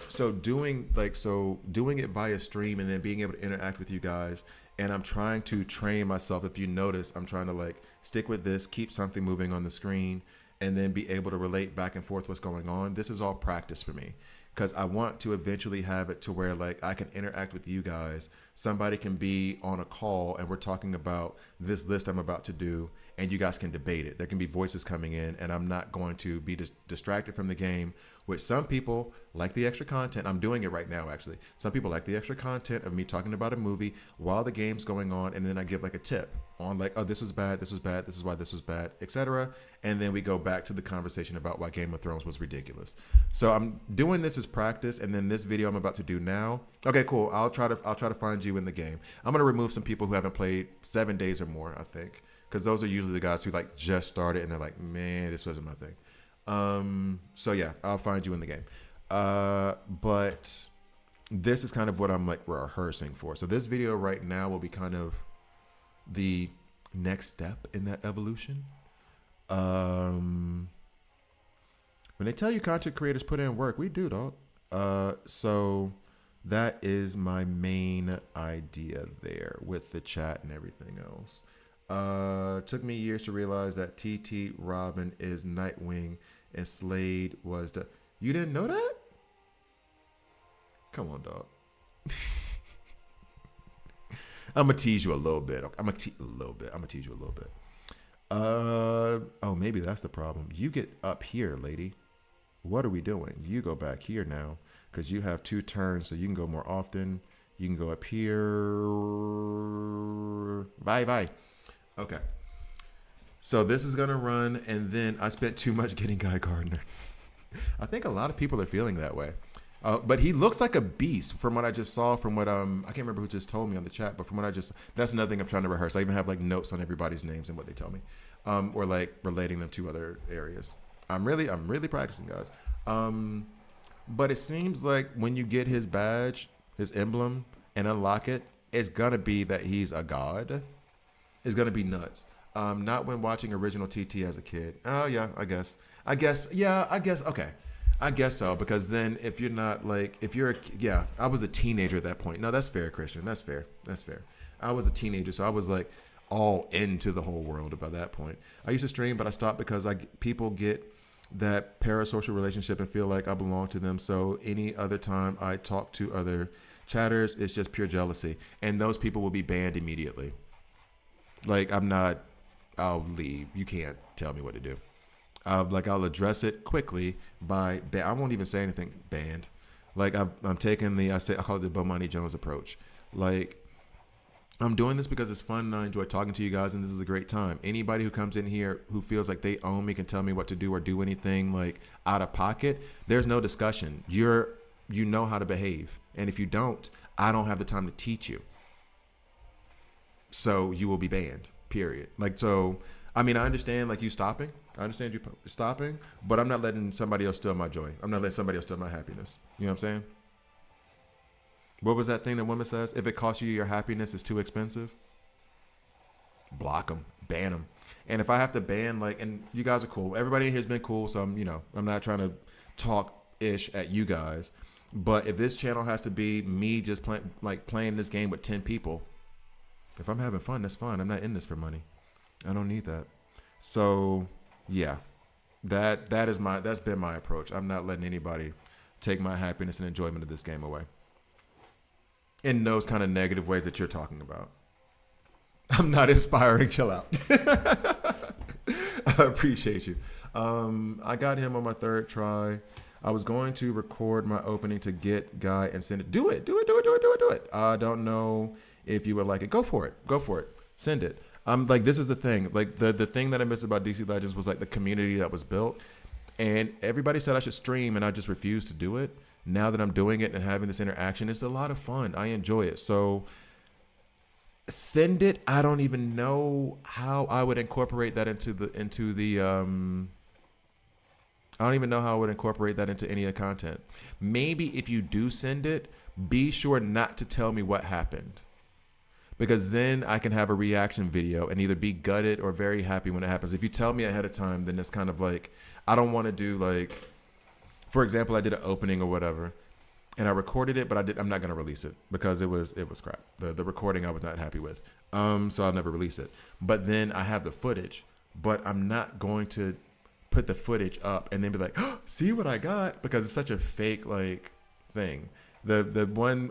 So doing it via stream and then being able to interact with you guys. And I'm trying to train myself. If you notice, I'm trying to like stick with this, keep something moving on the screen, and then be able to relate back and forth what's going on. This is all practice for me, because I want to eventually have it to where like I can interact with you guys. Somebody can be on a call and we're talking about this list I'm about to do, and you guys can debate it. There can be voices coming in, and I'm not going to be distracted from the game, which some people like the extra content. I'm doing it right now, actually. Some people like the extra content of me talking about a movie while the game's going on, and then I give like a tip on like, oh, this was bad, this was bad, this is why this was bad, etc. And then we go back to the conversation about why Game of Thrones was ridiculous. So I'm doing this as practice, and then this video I'm about to do now. Okay, cool. I'll try to find you in the game. I'm gonna remove some people who haven't played 7 days or more, I think, because those are usually the guys who like just started and they're like, man, this wasn't my thing. So yeah, I'll find you in the game. But this is kind of what I'm like rehearsing for. So this video right now will be kind of the next step in that evolution. When they tell you content creators put in work, we do, dog. So that is my main idea there with the chat and everything else. Took me years to realize that TT Robin is Nightwing and Slade was the... You didn't know that? Come on, dog. I'm gonna tease you a little bit. I'm gonna tease you a little bit. Oh, maybe that's the problem. You get up here, lady. What are we doing? You go back here now, because you have 2 turns, so you can go more often. You can go up here. Bye. Okay. So this is gonna run, and then I spent too much getting Guy Gardner. I think a lot of people are feeling that way. But he looks like a beast from what I just saw, from what I can't remember who just told me on the chat, but from what that's another thing I'm trying to rehearse. I even have like notes on everybody's names and what they tell me, or like relating them to other areas. I'm really practicing, guys. But it seems like when you get his badge, his emblem, and unlock it, it's gonna be that he's a god. It's gonna be nuts. Not when watching original TT as a kid. Oh yeah, I guess. Okay. I guess so, because then if you're not like, if you're, yeah, I was a teenager at that point. No, that's fair, Christian. That's fair. That's fair. I was a teenager, so I was like all into the whole world about that point. I used to stream, but I stopped because people get that parasocial relationship and feel like I belong to them. So any other time I talk to other chatters, it's just pure jealousy, and those people will be banned immediately. Like I'm not. I'll leave. You can't tell me what to do. Like I'll address it quickly by I won't even say anything banned. Like I'm taking I call it the Bomani Jones approach. Like I'm doing this because it's fun and I enjoy talking to you guys and this is a great time. Anybody who comes in here who feels like they own me can tell me what to do or do anything like out of pocket. There's no discussion. You know how to behave, and if you don't, I don't have the time to teach you. So you will be banned. Period. Like so. I mean, I understand like you stopping. I understand you stopping, but I'm not letting somebody else steal my joy. I'm not letting somebody else steal my happiness. You know what I'm saying? What was that thing that woman says? If it costs you your happiness, it's too expensive. Block them, ban them. And if I have to ban, like, and you guys are cool. Everybody in here has been cool, so I'm not trying to talk ish at you guys. But if this channel has to be me just playing this game with 10 people, if I'm having fun, that's fine. I'm not in this for money. I don't need that. So yeah, that's been my approach. I'm not letting anybody take my happiness and enjoyment of this game away in those kind of negative ways that you're talking about. I'm not inspiring. Chill out. I appreciate you. I got him on my third try. I was going to record my opening to get Guy and send it. Do it. I don't know if you would like it. Go for it. Send it. I'm like, this is the thing. Like the thing that I miss about DC Legends was like the community that was built. And everybody said I should stream and I just refused to do it. Now that I'm doing it and having this interaction, it's a lot of fun. I enjoy it. So send it. I don't even know how I would incorporate that into the I don't even know how I would incorporate that into any of the content. Maybe if you do send it, be sure not to tell me what happened. Because then I can have a reaction video and either be gutted or very happy when it happens. If you tell me ahead of time, then it's kind of like, I don't want to do like, for example, I did an opening or whatever and I recorded it, but I'm not going to release it because it was crap. The recording I was not happy with. So I'll never release it. But then I have the footage, but I'm not going to put the footage up and then be like, oh, see what I got? Because it's such a fake like thing. One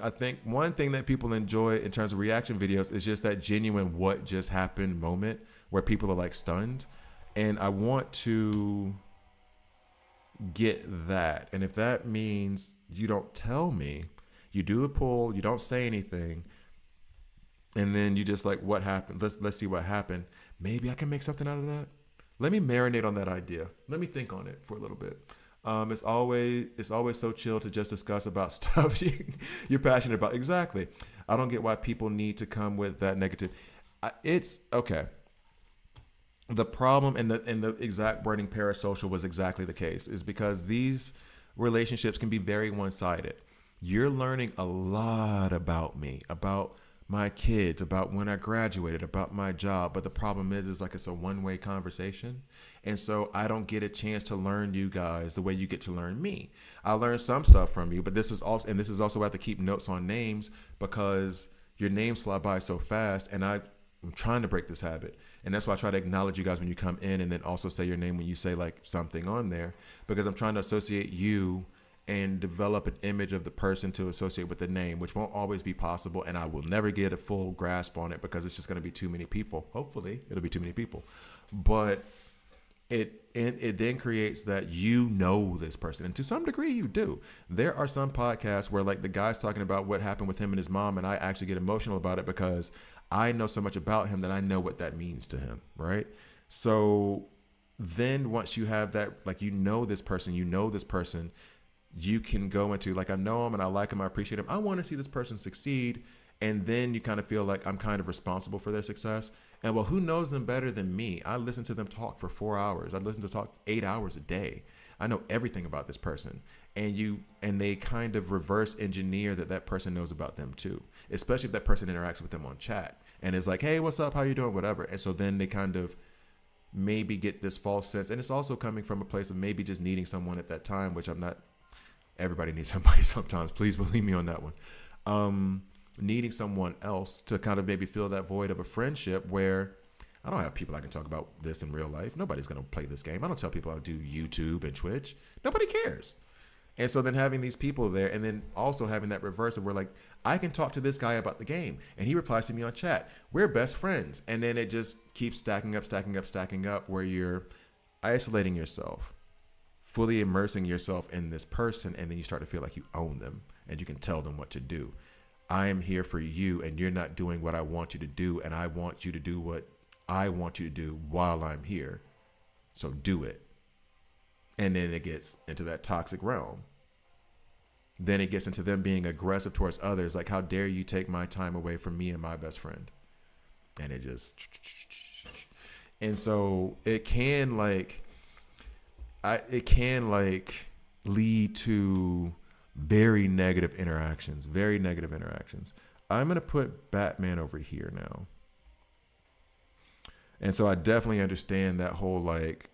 thing that people enjoy in terms of reaction videos is just that genuine what just happened moment where people are like stunned. And I want to get that. And if that means you don't tell me, you do the poll, you don't say anything, and then you just like, what happened? Let's see what happened. Maybe I can make something out of that. Let me marinate on that idea. Let me think on it for a little bit. It's always so chill to just discuss about stuff you're passionate about. Exactly. I don't get why people need to come with that negative. It's okay. The problem and the exact wording parasocial was exactly the case is because these relationships can be very one-sided. You're learning a lot about me, about my kids, about when I graduated, about my job. But the problem is like it's a one-way conversation. And so I don't get a chance to learn you guys the way you get to learn me. I learned some stuff from you, but this is also why I have to keep notes on names because your names fly by so fast. And I'm trying to break this habit. And that's why I try to acknowledge you guys when you come in and then also say your name when you say like something on there, because I'm trying to associate you and develop an image of the person to associate with the name, which won't always be possible. And I will never get a full grasp on it because it's just going to be too many people. Hopefully it'll be too many people, but it then creates that you know this person. And to some degree you do. There are some podcasts where like the guy's talking about what happened with him and his mom. And I actually get emotional about it because I know so much about him that I know what that means to him. Right. So then once you have that, like, you know this person, you can go into like, I know him and I like him. I appreciate him. I want to see this person succeed. And then you kind of feel like I'm kind of responsible for their success. And well, who knows them better than me? I listen to them talk for 4 hours. I listen to talk 8 hours a day. I know everything about this person. And they kind of reverse engineer that person knows about them too, especially if that person interacts with them on chat and is like, hey, what's up? How you doing? Whatever. And so then they kind of maybe get this false sense. And it's also coming from a place of maybe just needing someone at that time, which I'm not. Everybody needs somebody sometimes. Please believe me on that one. Needing someone else to kind of maybe fill that void of a friendship where I don't have people I can talk about this in real life. Nobody's going to play this game. I don't tell people I do YouTube and Twitch. Nobody cares. And so then having these people there, and then also having that reverse of where like, I can talk to this guy about the game and he replies to me on chat. We're best friends. And then it just keeps stacking up where you're isolating yourself, fully immersing yourself in this person. And then you start to feel like you own them and you can tell them what to do. I am here for you and you're not doing what I want you to do. And I want you to do what I want you to do while I'm here. So do it. And then it gets into that toxic realm. Then it gets into them being aggressive towards others. Like, how dare you take my time away from me and my best friend? And it just, and so it can lead to very negative interactions. I'm going to put Batman over here now. And so I definitely understand that whole like,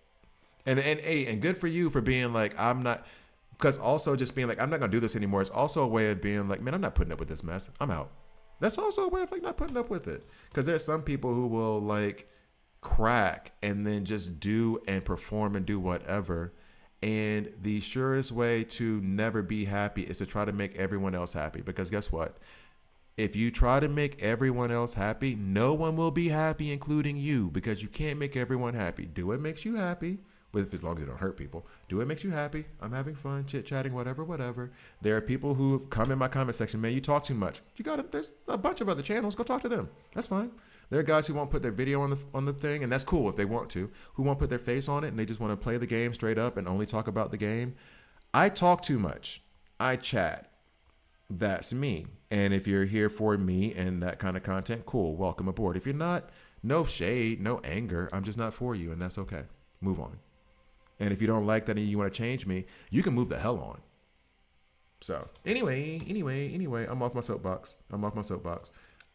and good for you for being like, I'm not, because also just being like, I'm not going to do this anymore. It's also a way of being like, man, I'm not putting up with this mess. I'm out. That's also a way of like not putting up with it. Because there's some people who will like crack and then just do and perform and do whatever. And the surest way to never be happy is to try to make everyone else happy. Because guess what? If you try to make everyone else happy, no one will be happy, including you, because you can't make everyone happy. Do what makes you happy. With as long as it don't hurt people. Do what makes you happy. I'm having fun, chit-chatting, whatever. There are people who come in my comment section, man, you talk too much. There's a bunch of other channels. Go talk to them. That's fine. There are guys who won't put their video on the thing, and that's cool if they want to, who won't put their face on it, and they just want to play the game straight up and only talk about the game. I talk too much. I chat. That's me. And if you're here for me and that kind of content, cool. Welcome aboard. If you're not, no shade, no anger. I'm just not for you, and that's okay. Move on. And if you don't like that and you want to change me, you can move the hell on. So anyway, I'm off my soapbox.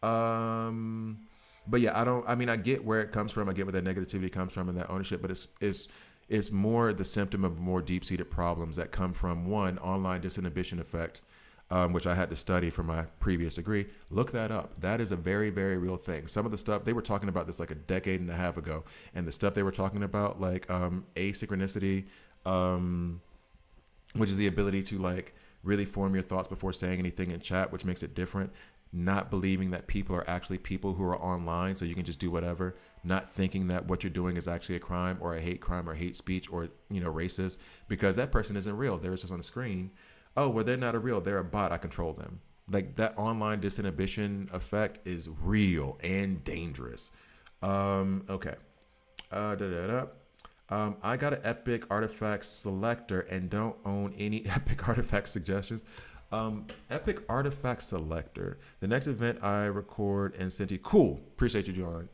But yeah, I get where it comes from. I get where that negativity comes from and that ownership, but it's more the symptom of more deep-seated problems that come from one, online disinhibition effect, which I had to study for my previous degree. Look that up. That is a very, very real thing. Some of the stuff, they were talking about this like a decade and a half ago, and the stuff they were talking about, like asynchronicity, which is the ability to like really form your thoughts before saying anything in chat, which makes it different. Not believing that people are actually people who are online, so you can just do whatever. Not thinking that what you're doing is actually a crime or a hate crime or hate speech or, racist, because that person isn't real. They're just on the screen. Oh, well, they're not a real. They're a bot. I control them. Like that online disinhibition effect is real and dangerous. Okay. I got an epic artifact selector and don't own any epic artifact suggestions. Epic artifact selector. The next event I record and send you. Cool. Appreciate you, John.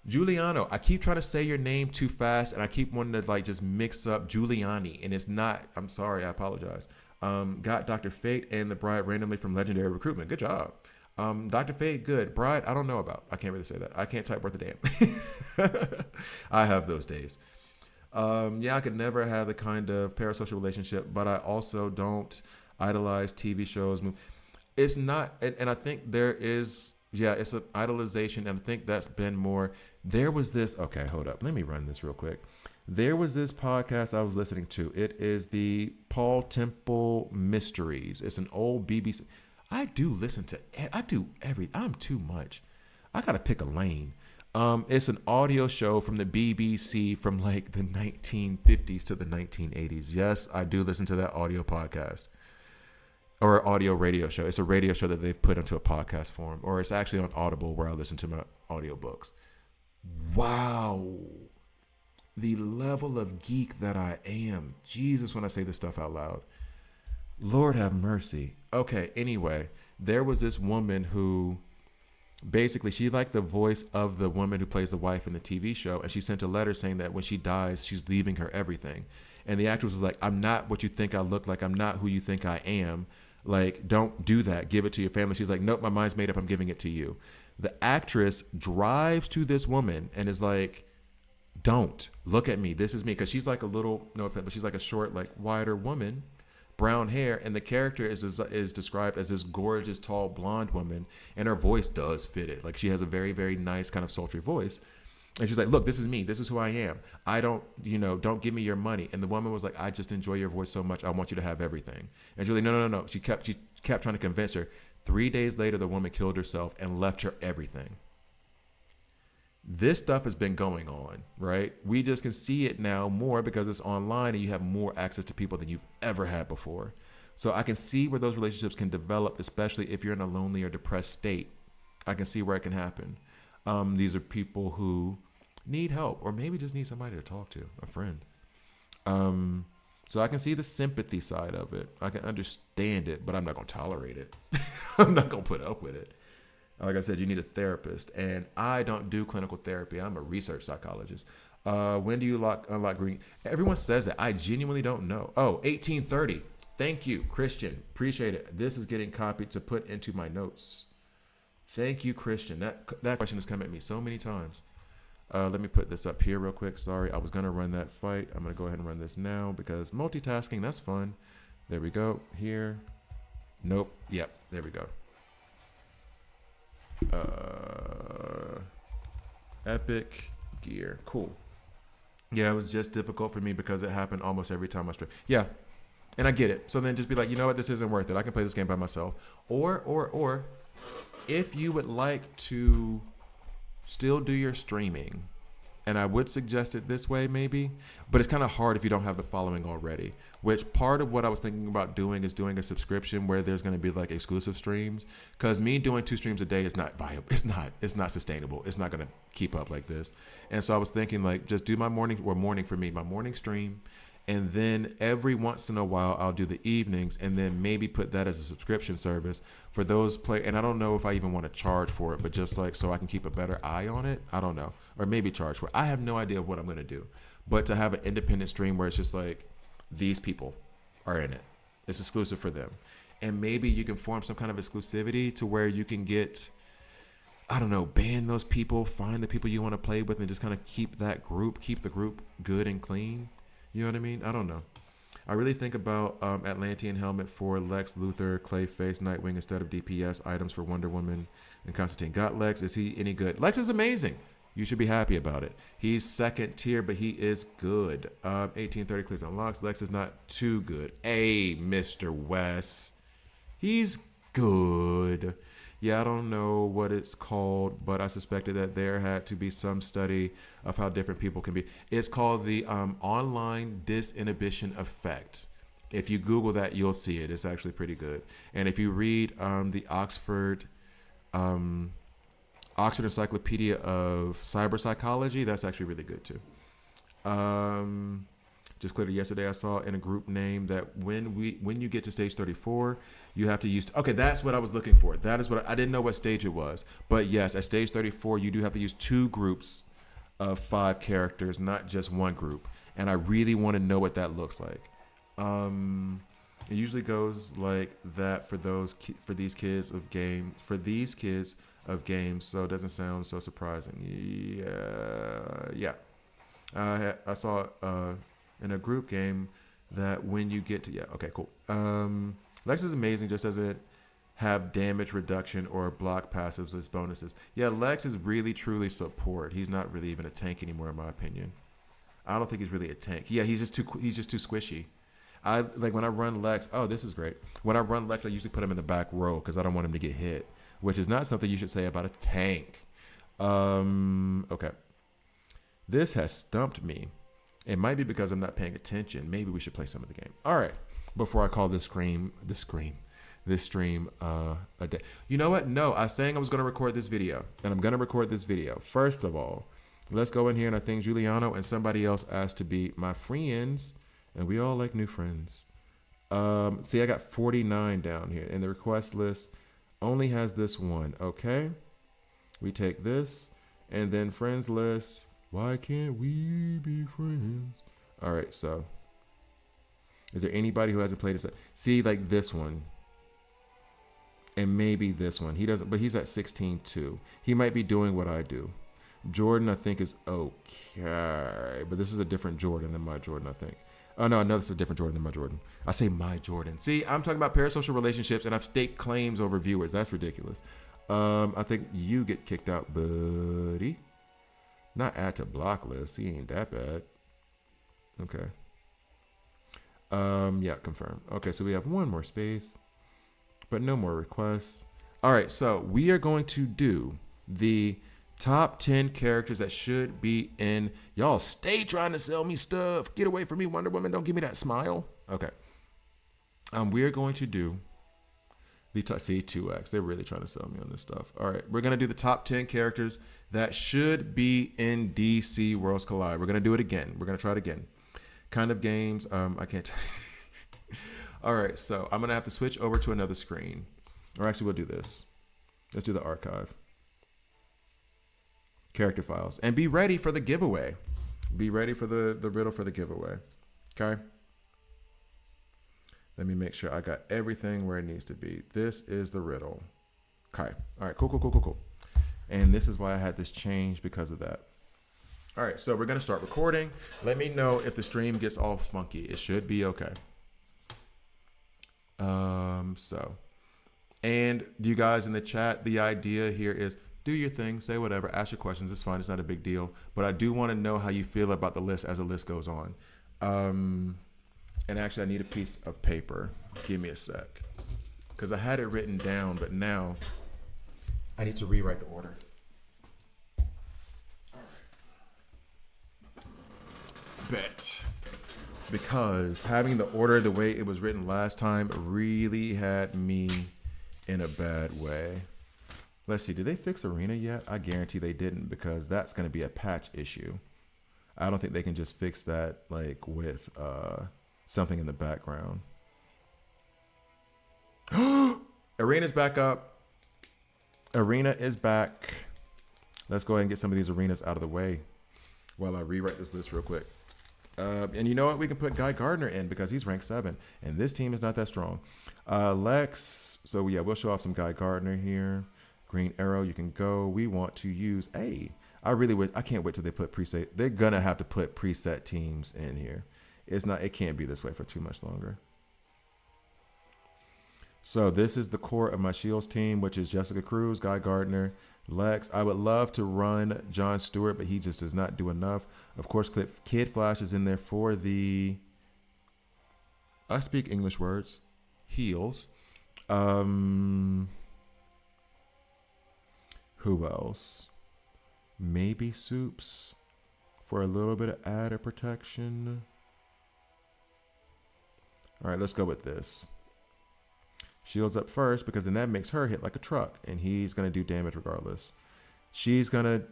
Giuliano. I keep trying to say your name too fast and I keep wanting to like just mix up Giuliani and it's not. I'm sorry. I apologize. Got Dr. Fate and the Bride randomly from Legendary Recruitment. Good job. Dr. Fate, good. Bride, I don't know about. I can't really say that. I can't type worth a damn. I have those days. I could never have the kind of parasocial relationship, but I also don't idolize TV shows. It's not, and I think there is, it's an idolization, and I think that's been more. There was this, okay, hold up. Let me run this real quick. There was this podcast I was listening to. It is the Paul Temple Mysteries. It's an old BBC. I'm too much. I got to pick a lane. It's an audio show from the BBC from like the 1950s to the 1980s. Yes, I do listen to that audio podcast or audio radio show. It's a radio show that they've put into a podcast form, or it's actually on Audible where I listen to my audiobooks. Wow. The level of geek that I am. Jesus, when I say this stuff out loud. Lord have mercy. Okay, anyway, there was this woman who basically she liked the voice of the woman who plays the wife in the TV show, and she sent a letter saying that when she dies, she's leaving her everything. And the actress was like, I'm not what you think I look like. I'm not who you think I am. Like, don't do that. Give it to your family. She's like, nope, my mind's made up. I'm giving it to you. The actress drives to this woman and is like, Don't look at me. This is me. Because she's like a little, no offense, but she's like a short, like wider woman, brown hair. And the character is described as this gorgeous, tall, blonde woman. And her voice does fit it. Like she has a very, very nice kind of sultry voice. And she's like, look, this is me. This is who I am. I don't, don't give me your money. And the woman was like, I just enjoy your voice so much. I want you to have everything. And she's like, no. She kept trying to convince her. 3 days later, the woman killed herself and left her everything. This stuff has been going on, right? We just can see it now more because it's online and you have more access to people than you've ever had before. So I can see where those relationships can develop, especially if you're in a lonely or depressed state. I can see where it can happen. These are people who need help or maybe just need somebody to talk to, a friend. So I can see the sympathy side of it. I can understand it, but I'm not going to tolerate it. I'm not going to put up with it. Like I said, you need a therapist. And I don't do clinical therapy. I'm a research psychologist. When do you unlock green? Everyone says that. I genuinely don't know. Oh, 1830. Thank you, Christian. Appreciate it. This is getting copied to put into my notes. Thank you, Christian. That question has come at me so many times. Let me put this up here real quick. Sorry, I was going to run that fight. I'm going to go ahead and run this now because multitasking, that's fun. There we go. Here. Nope. Yep. There we go. Epic gear. Cool. Yeah, it was just difficult for me because it happened almost every time I stream. Yeah. And I get it. So then just be like, you know what? This isn't worth it. I can play this game by myself. Or if you would like to still do your streaming, and I would suggest it this way maybe, but it's kind of hard if you don't have the following already, which part of what I was thinking about doing is doing a subscription where there's going to be like exclusive streams, because me doing 2 streams a day is not viable. It's not sustainable. It's not going to keep up like this. And so I was thinking like just do my morning stream. And then every once in a while, I'll do the evenings and then maybe put that as a subscription service for those And I don't know if I even want to charge for it, but just like so I can keep a better eye on it. I don't know. Or maybe charge for it. I have no idea what I'm going to do. But to have an independent stream where it's just like these people are in it. It's exclusive for them. And maybe you can form some kind of exclusivity to where you can get, I don't know, ban those people, find the people you want to play with and just kind of keep the group good and clean. You know what I mean? I don't know. I really think about Atlantean helmet for Lex Luthor, Clayface, Nightwing instead of DPS items for Wonder Woman and Constantine. Got Lex. Is he any good? Lex is amazing. You should be happy about it. He's second tier, but he is good. 1830 clears unlocks. Lex is not too good. Hey, Mr. West. He's good. Yeah, I don't know what it's called, but I suspected that there had to be some study of how different people can be. It's called the online disinhibition effect. If you Google that, you'll see it. It's actually pretty good. And if you read the Oxford Encyclopedia of Cyber Psychology, that's actually really good too. Just cleared it yesterday. I saw in a group name that when you get to stage 34, you have to use. Okay, that's what I was looking for. That is what I didn't know what stage it was. But yes, at stage 34, you do have to use 2 groups of 5 characters, not just one group. And I really want to know what that looks like. It usually goes like that for these kids of games. So it doesn't sound so surprising. Yeah. I saw in a group game that when you get to okay, cool. Lex is amazing, just doesn't have damage reduction or block passives as bonuses. Yeah, Lex is really truly support. He's not really even a tank anymore, in my opinion. I don't think he's really a tank. Yeah, he's just too squishy. I like when I run Lex. Oh, this is great. When I run Lex, I usually put him in the back row because I don't want him to get hit, which is not something you should say about a tank. Okay. This has stumped me. It might be because I'm not paying attention. Maybe we should play some of the game. All right. Before I call this stream a day. You know what? No, I was saying I was going to record this video, and I'm going to record this video. First of all, let's go in here, and I think Giuliano and somebody else asked to be my friends, and we all like new friends. See, I got 49 down here, and the request list only has this one. Okay, we take this, and then friends list. Why can't we be friends? All right, so is there anybody who hasn't played this? See, like this one. And maybe this one. He doesn't, but he's at 16 too. He might be doing what I do. Jordan, I think, is okay. But this is a different Jordan than my Jordan, I think. Oh, no, this is a different Jordan than my Jordan. I say my Jordan. See, I'm talking about parasocial relationships, and I've staked claims over viewers. That's ridiculous. I think you get kicked out, buddy. Not add to block list. He ain't that bad. Okay. Yeah, confirm. Okay, so we have one more space, but no more requests. All right, so we are going to do the top 10 characters that should be in. Y'all stay trying to sell me stuff. Get away from me, Wonder Woman. Don't give me that smile. Okay. We are going to do the C2X. They're really trying to sell me on this stuff. All right, we're going to do the top 10 characters that should be in DC Worlds Collide. We're going to do it again. We're going to try it again. Kind of games. I can't. All right, so I'm going to have to switch over to another screen. Or actually, we'll do this. Let's do the archive. Character files. And be ready for the giveaway. Be ready for the riddle for the giveaway. Okay? Let me make sure I got everything where it needs to be. This is the riddle. Okay. All right, cool. And this is why I had this change because of that. All right, so we're going to start recording. Let me know if the stream gets all funky. It should be okay. And you guys in the chat, the idea here is do your thing, say whatever, ask your questions. It's fine. It's not a big deal. But I do want to know how you feel about the list as the list goes on. And actually, I need a piece of paper. Give me a sec. Because I had it written down, but now I need to rewrite the order. Bet. Because having the order the way it was written last time really had me in a bad way. Let's see, did they fix Arena yet? I guarantee they didn't because that's going to be a patch issue. I don't think they can just fix that like with something in the background. Arena's back up. Arena is back. Let's go ahead and get some of these arenas out of the way while I rewrite this list real quick. And you know what? We can put Guy Gardner in because he's ranked 7. And this team is not that strong. Lex. So, yeah, we'll show off some Guy Gardner here. Green Arrow, you can go. We want to use I can't wait till they put preset. They're going to have to put preset teams in here. It can't be this way for too much longer. So this is the core of my Shields team, which is Jessica Cruz, Guy Gardner, Lex. I would love to run John Stewart, but he just does not do enough. Of course, Kid Flash is in there for the, I speak English words, heals. Who else? Maybe Soups for a little bit of added protection. All right, let's go with this. Shields up first because then that makes her hit like a truck and he's going to do damage regardless. She's going to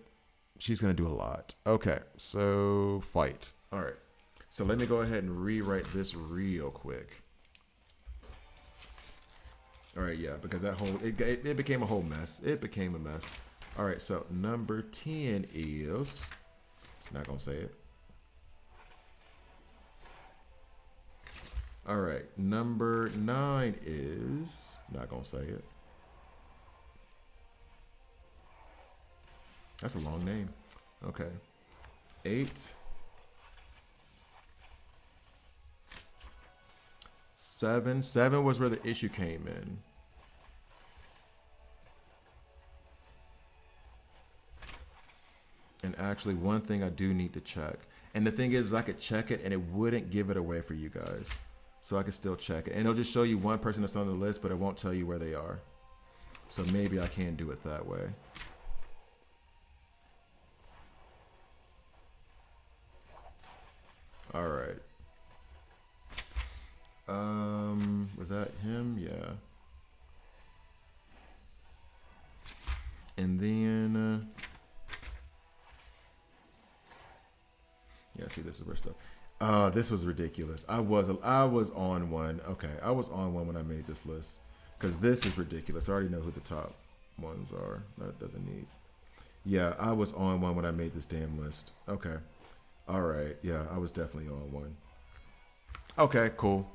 do a lot. Okay, so fight. All right. So let me go ahead and rewrite this real quick. All right, yeah, because that whole it became a whole mess. It became a mess. All right, so number 10 is, not going to say it. All right, number 9 is, not going to say it. That's a long name. Okay. 8. 7. 7 was where the issue came in. And actually, one thing I do need to check. And the thing is I could check it and it wouldn't give it away for you guys. So I can still check it. And it'll just show you one person that's on the list, but it won't tell you where they are. So maybe I can do it that way. All right. Was that him? Yeah. And then, yeah, see, this is where stuff. This was ridiculous. I was on one. Okay, I was on one when I made this list because this is ridiculous. I already know who the top ones are. That doesn't need. Yeah, I was on one when I made this damn list. Okay. All right. Yeah, I was definitely on one. Okay, cool.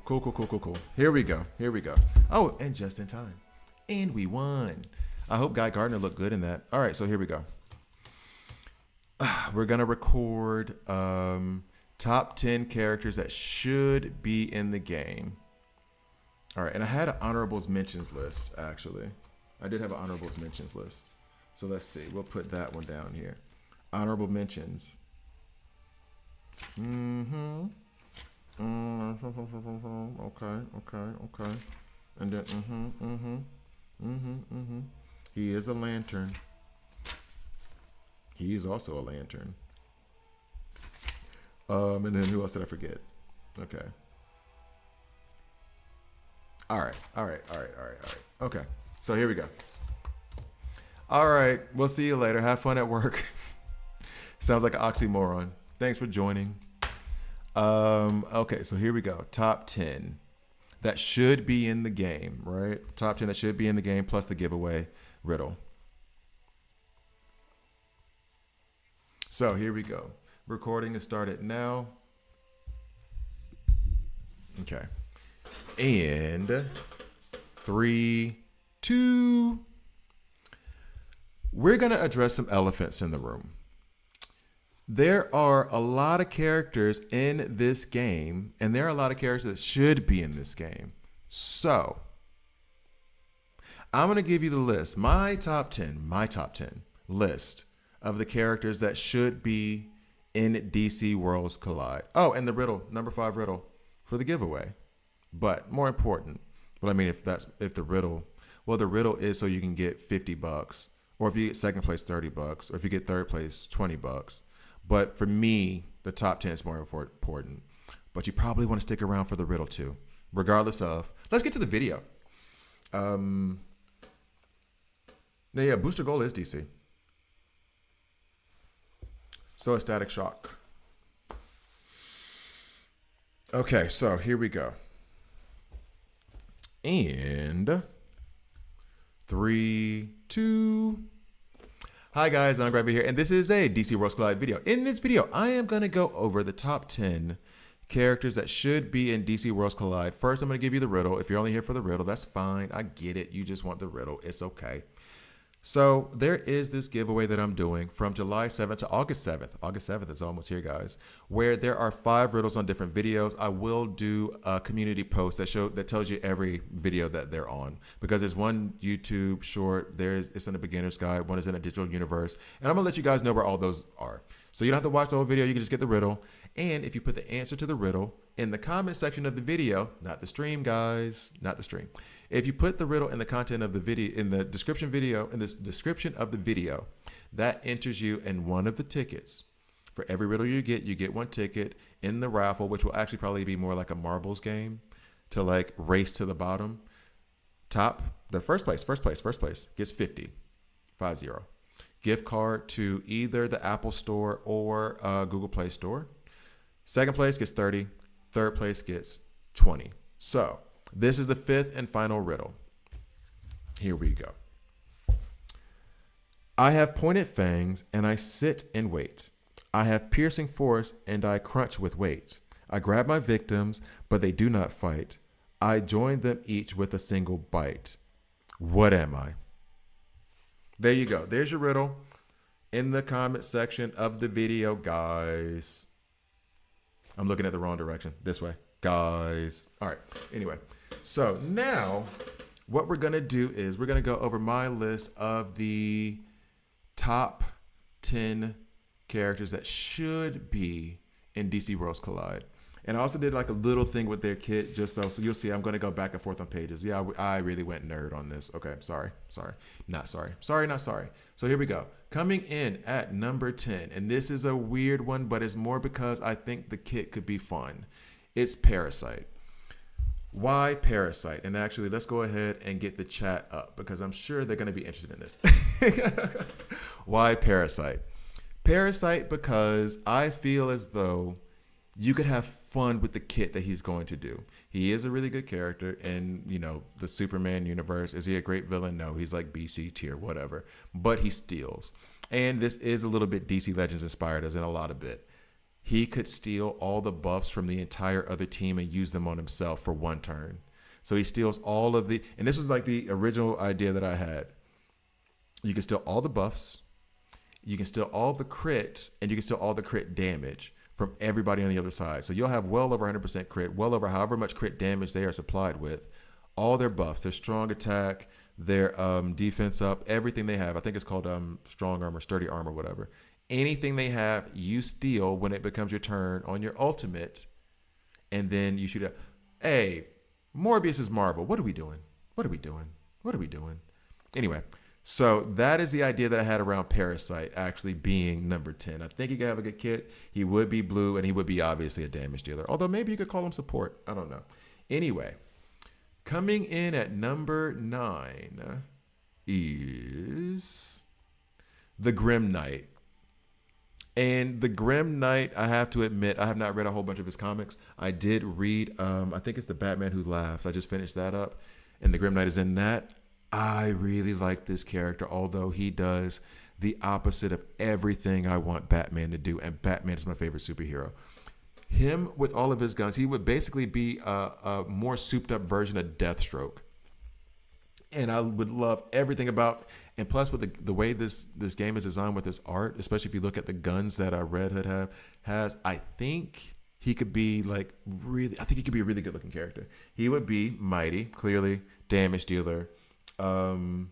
Here we go. Oh, and just in time. And we won. I hope Guy Gardner looked good in that. All right, so here we go. we're gonna record top 10 characters that should be in the game. All right, and I had an honorables mentions list actually. I did have an honorables mentions list. So let's see. We'll put that one down here. Honorable mentions. Mm-hmm. Okay. And then He is a lantern. He is also a lantern. And then who else did I forget? Okay. All right. Okay. So here we go. All right. We'll see you later. Have fun at work. Sounds like an oxymoron. Thanks for joining. Okay. So here we go. Top 10 that should be in the game, right? Top 10 that should be in the game plus the giveaway riddle. So here we go. Recording is started now. Okay. And 3, 2. We're going to address some elephants in the room. There are a lot of characters in this game, and there are a lot of characters that should be in this game. So, I'm going to give you the list, my top 10 list of the characters that should be in DC Worlds Collide. Oh, and the riddle, number 5 riddle for the giveaway. But more important, well, I mean, if the riddle is so you can get $50, or if you get second place, $30, or if you get third place, $20. But for me, the top 10 is more important. But you probably want to stick around for the riddle too, regardless of. Let's get to the video. Booster Gold is DC. So is Static Shock. Okay, so here we go. And 3, 2. Hi guys, I'm Grabby here, and this is a DC Worlds Collide video. In this video, I am going to go over the top 10 characters that should be in DC Worlds Collide. First, I'm going to give you the riddle. If you're only here for the riddle, that's fine. I get it. You just want the riddle. It's okay. So there is this giveaway that I'm doing from July 7th to August 7th. August 7th is almost here, guys, where there are 5 riddles on different videos. I will do a community post that tells you every video that they're on, because there's one YouTube short, it's in a beginner's guide, one is in a digital universe, and I'm gonna let you guys know where all those are. So you don't have to watch the whole video, you can just get the riddle. And if you put the answer to the riddle in the comment section of the video, not the stream, guys, not the stream. If you put the riddle in the content of the video, in the description of the video, that enters you in one of the tickets. For every riddle you get 1 ticket in the raffle, which will actually probably be more like a marbles game to like race to the bottom. The first place gets 50. Gift card to either the Apple Store or Google Play Store. Second place gets 30. Third place gets 20. So this is the 5th and final riddle. Here we go. I have pointed fangs and I sit and wait. I have piercing force and I crunch with weight. I grab my victims, but they do not fight. I join them each with a single bite. What am I? There you go. There's your riddle in the comment section of the video, guys. I'm looking at the wrong direction. This way, guys. All right. Anyway, so now what we're going to do is we're going to go over my list of the top 10 characters that should be in DC Worlds Collide. And I also did like a little thing with their kit just so you'll see I'm going to go back and forth on pages. Yeah, I really went nerd on this. Okay, sorry. Not sorry. So here we go. Coming in at number 10, and this is a weird one, but it's more because I think the kit could be fun. It's Parasite. Why Parasite? And actually, let's go ahead and get the chat up because I'm sure they're going to be interested in this. Why Parasite? Parasite because I feel as though you could have fun with the kit that he's going to do. He is a really good character in, the Superman universe. Is he a great villain? No, he's like BC tier, whatever. But he steals. And this is a little bit DC Legends inspired, as in a lot of bit. He could steal all the buffs from the entire other team and use them on himself for 1 turn. So he steals all of and this was like the original idea that I had. You can steal all the buffs. you can steal all the crit and you can steal all the crit damage from everybody on the other side. So you'll have well over 100% crit, well over however much crit damage they are supplied with, all their buffs, their strong attack, their defense up, everything they have. I think it's called strong armor, sturdy armor, whatever. Anything they have, you steal when it becomes your turn on your ultimate, and then you shoot it. Hey, Morbius is Marvel. What are we doing? What are we doing? What are we doing? Anyway, so that is the idea that I had around Parasite actually being number 10. I think he could have a good kit. He would be blue, and he would be obviously a damage dealer. Although maybe you could call him support. I don't know. Anyway, coming in at number 9 is the Grim Knight. And the Grim Knight, I have to admit, I have not read a whole bunch of his comics. I did read, I think it's The Batman Who Laughs. I just finished that up, and the Grim Knight is in that. I really like this character, although he does the opposite of everything I want Batman to do, and Batman is my favorite superhero. Him with all of his guns, he would basically be a more souped up version of Deathstroke. And I would love everything about, and plus with the way this game is designed with his art, especially if you look at the guns that Red Hood has, I think he could be like really, I think he could be a really good looking character. He would be mighty, clearly, damage dealer, and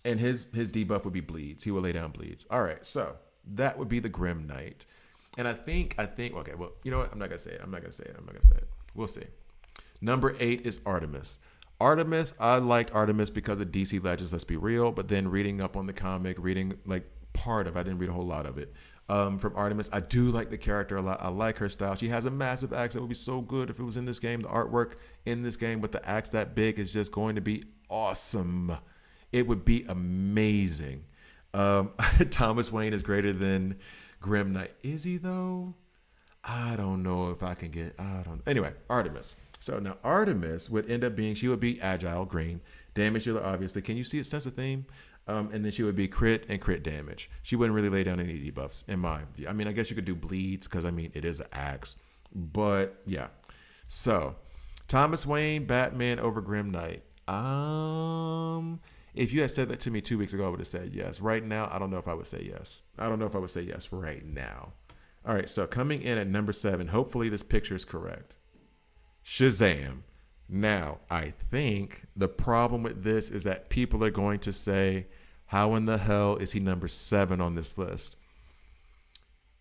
his debuff would be bleeds. He would lay down bleeds. All right, so that would be the Grim Knight. And I think, okay, well, you know what? I'm not gonna say it. We'll see. Number 8 is Artemis. I liked Artemis because of DC Legends, let's be real, but then reading up on the comic, reading like part of, I didn't read a whole lot of it, from Artemis. I do like the character a lot. I like her style. She has a massive axe that would be so good if it was in this game. The artwork in this game with the axe that big is just going to be awesome. It would be amazing. Thomas Wayne is greater than Grim Knight. Is he though? I don't know if I can get, I don't know. Anyway, Artemis. So now Artemis would end up being, she would be agile, green, damage dealer, obviously. Can you see it? Sense a theme? And then she would be crit and crit damage. She wouldn't really lay down any debuffs in my view. I mean, I guess you could do bleeds because, I mean, it is an axe. But, yeah. So, Thomas Wayne, Batman over Grim Knight. If you had said that to me 2 weeks ago, I would have said yes. Right now, I don't know if I would say yes. I don't know if I would say yes right now. All right, so coming in at number 7, hopefully this picture is correct. Shazam. Now, I think the problem with this is that people are going to say, how in the hell is he number 7 on this list?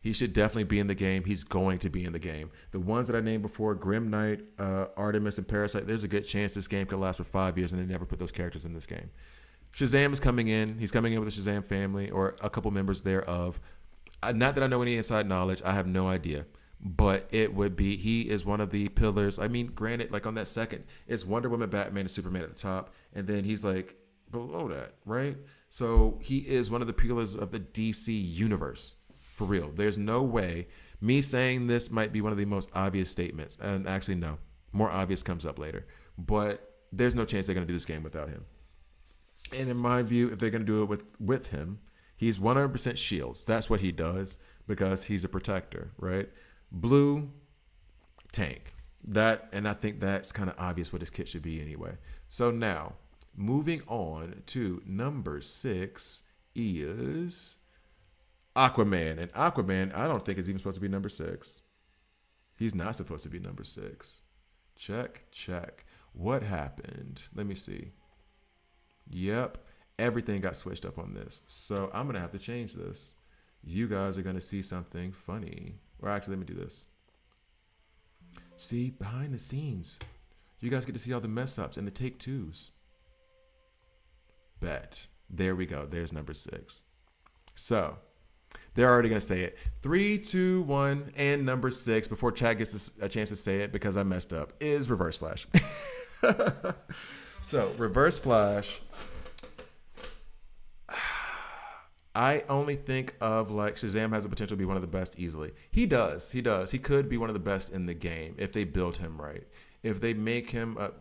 He should definitely be in the game. He's going to be in the game. The ones that I named before, Grim Knight, Artemis, and Parasite, there's a good chance this game could last for 5 years and they never put those characters in this game. Shazam is coming in. He's coming in with the Shazam family or a couple members thereof. Not that I know any inside knowledge. I have no idea. But it would be, he is one of the pillars. I mean, granted, like on that second, it's Wonder Woman, Batman, and Superman at the top. And then he's like below that, right? So he is one of the pillars of the DC universe. For real. There's no way. Me saying this might be one of the most obvious statements. And actually, no. More obvious comes up later. But there's no chance they're going to do this game without him. And in my view, if they're going to do it with him, he's 100% shields. That's what he does because he's a protector, right? Blue, tank. That, and I think that's kind of obvious what his kit should be anyway. So now, moving on to number 6 is Aquaman. And Aquaman, I don't think is even supposed to be number 6. He's not supposed to be number 6. Check. What happened? Let me see. Yep, everything got switched up on this. So I'm going to have to change this. You guys are going to see something funny. Or actually, let me do this. See, behind the scenes, you guys get to see all the mess ups and the take twos. Bet. There we go. There's number 6. So, they're already going to say it. 3, 2, 1, and number 6, before Chad gets a chance to say it because I messed up, is Reverse Flash. So, Reverse Flash, I only think of like Shazam has the potential to be one of the best easily. He does. He could be one of the best in the game if they build him right. If they make him a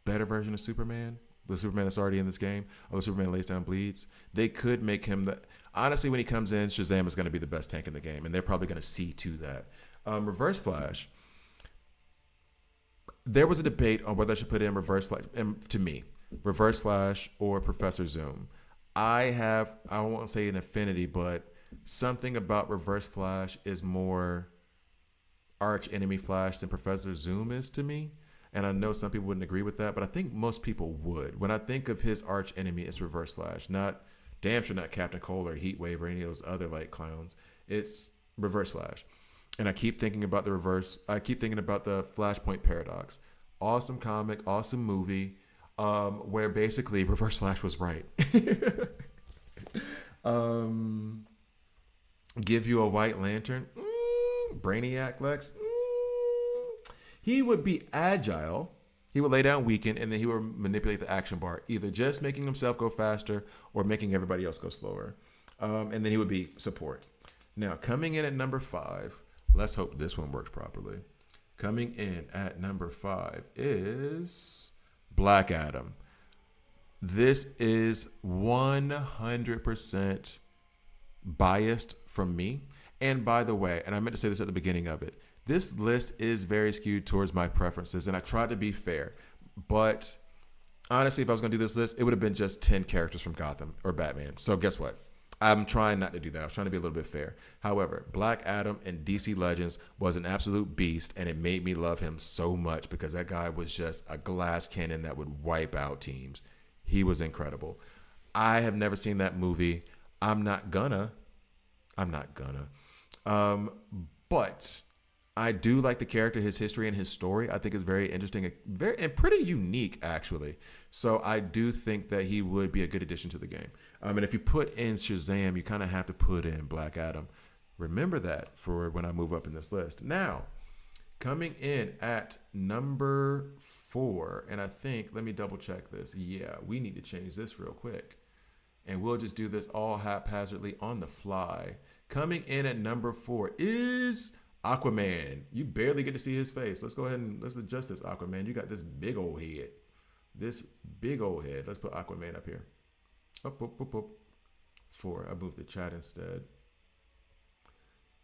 better version of Superman, the Superman that's already in this game, or the Superman lays down bleeds, they could make him the... Honestly, when he comes in, Shazam is going to be the best tank in the game, and they're probably going to see to that. Reverse Flash, there was a debate on whether I should put in Reverse Flash, and to me, Reverse Flash or Professor Zoom. I won't say an affinity, but something about Reverse Flash is more arch enemy Flash than Professor Zoom is to me. And I know some people wouldn't agree with that, but I think most people would. When I think of his arch enemy, it's Reverse Flash, not damn sure not Captain Cold or Heatwave or any of those other like clowns. It's Reverse Flash. And I keep thinking about the reverse. I keep thinking about the Flashpoint Paradox. Awesome comic, awesome movie, where basically Reverse Flash was right. um, give you a White Lantern, Brainiac Lex. He would be agile. He would lay down weaken, and then he would manipulate the action bar, either just making himself go faster or making everybody else go slower. And then he would be support. Now, coming in at number 5, let's hope this one works properly. Coming in at number 5 is Black Adam. This is 100% biased from me. And by the way, and I meant to say this at the beginning of it, this list is very skewed towards my preferences, and I tried to be fair. But honestly, if I was going to do this list, it would have been just 10 characters from Gotham or Batman. So guess what? I'm trying not to do that. I was trying to be a little bit fair. However, Black Adam in DC Legends was an absolute beast, and it made me love him so much because that guy was just a glass cannon that would wipe out teams. He was incredible. I have never seen that movie. I'm not gonna. But I do like the character, his history, and his story. I think is very interesting, and pretty unique, actually. So I do think that he would be a good addition to the game. And if you put in Shazam, you kind of have to put in Black Adam. Remember that for when I move up in this list. Now, coming in at number 4, and I think, let me double check this. Yeah, we need to change this real quick. And we'll just do this all haphazardly on the fly. Coming in at number 4 is Aquaman. You barely get to see his face. Let's go ahead and let's adjust this, Aquaman. You got this big old head. Let's put Aquaman up here. Up. 4. I moved the chat instead.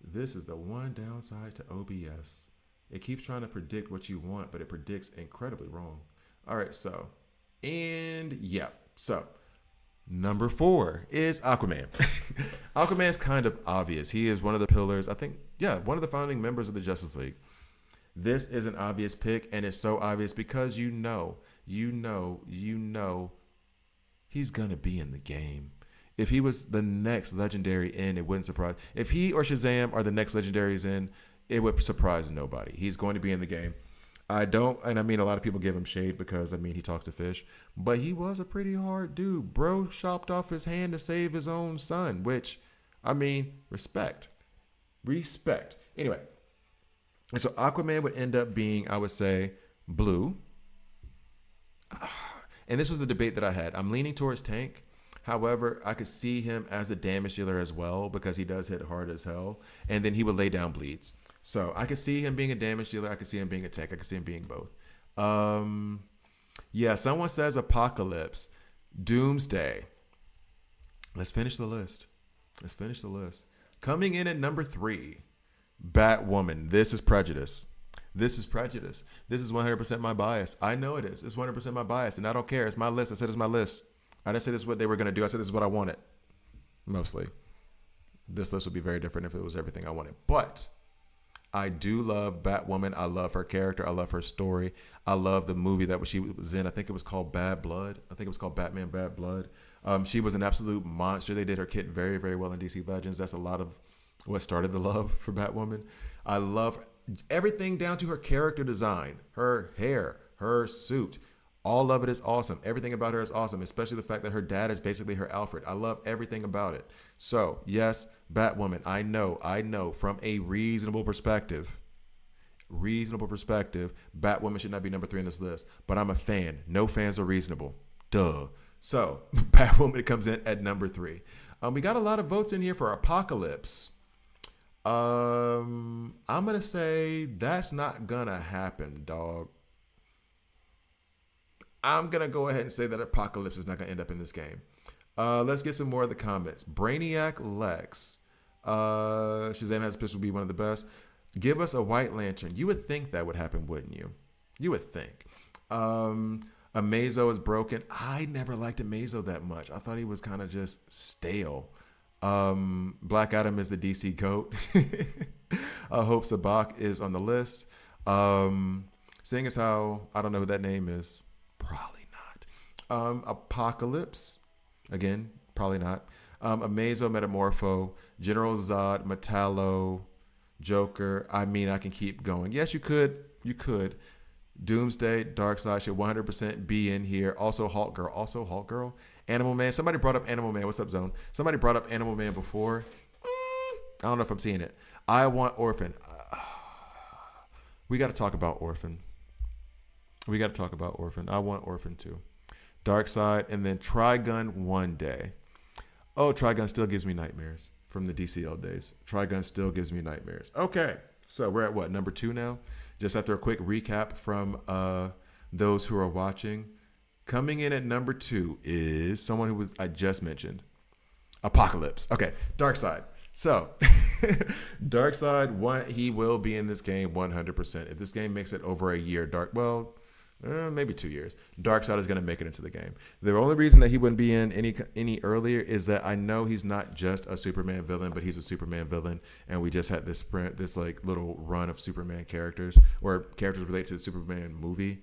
This is the one downside to OBS. It keeps trying to predict what you want, but it predicts incredibly wrong. All right, so number 4 is Aquaman. Aquaman's kind of obvious. He is one of the pillars, I think, one of the founding members of the Justice League. This is an obvious pick, and it's so obvious because you know, he's gonna be in the game. If he was the next legendary in, it wouldn't surprise. If he or Shazam are the next legendaries in, it would surprise nobody. He's going to be in the game. I mean, a lot of people give him shade because, he talks to fish, but he was a pretty hard dude. Bro chopped off his hand to save his own son, which, respect. Anyway, and so Aquaman would end up being, I would say, blue. And this was the debate that I had. I'm leaning towards Tank. However, I could see him as a damage dealer as well because he does hit hard as hell. And then he would lay down bleeds. So I could see him being a damage dealer. I could see him being a tank. I could see him being both. Someone says Apocalypse. Doomsday. Let's finish the list. Coming in at number 3, Batwoman. This is prejudice. This is 100% my bias. I know it is. It's 100% my bias, and I don't care. It's my list. I said it's my list. I didn't say this is what they were going to do. I said this is what I wanted. Mostly. This list would be very different if it was everything I wanted. But I do love Batwoman. I love her character. I love her story. I love the movie that she was in. I think it was called Bad Blood. I think it was called Batman Bad Blood. She was an absolute monster. They did her kit very, very well in DC Legends. That's a lot of what started the love for Batwoman. I love everything down to her character design, her hair, her suit. All of it is awesome. Everything about her is awesome, especially the fact that her dad is basically her Alfred. I love everything about it. So, yes, Batwoman, I know from a reasonable perspective, Batwoman should not be number 3 on this list, but I'm a fan. No fans are reasonable. Duh. So, Batwoman comes in at number 3. We got a lot of votes in here for Apocalypse. I'm going to say that's not going to happen, dog. I'm going to go ahead and say that Apocalypse is not going to end up in this game. Let's get some more of the comments. Brainiac Lex. Shazam has a pistol be one of the best. Give us a White Lantern. You would think that would happen, wouldn't you? You would think. Amazo is broken. I never liked Amazo that much. I thought he was kind of just stale. Black Adam is the DC GOAT. Hope Sabak is on the list. Seeing as how I don't know who that name is, probably not. Apocalypse, again, probably not. Amazo, Metamorpho, General Zod, Metallo, Joker. I mean, I can keep going. Yes, you could. You could. Doomsday, Darkseid should 100% be in here. Also Hulk Girl. Animal Man. Somebody brought up Animal Man. What's up, Zone? Somebody brought up Animal Man before. I don't know if I'm seeing it. I want Orphan. We got to talk about Orphan. I want Orphan too. Darkseid, and then Trigun one day. Oh, Trigun still gives me nightmares from the DCL days. Trigun still gives me nightmares. Okay, so we're at what, number 2 now? Just after a quick recap from those who are watching. Coming in at number 2 is someone who I just mentioned. Apocalypse. Okay, Darkseid. So, Darkseid, he will be in this game 100%. If this game makes it over a year, maybe 2 years, Darkseid is going to make it into the game. The only reason that he wouldn't be in any earlier is that I know he's not just a Superman villain, but he's a Superman villain, and we just had this like little run of Superman characters or characters related to the Superman movie.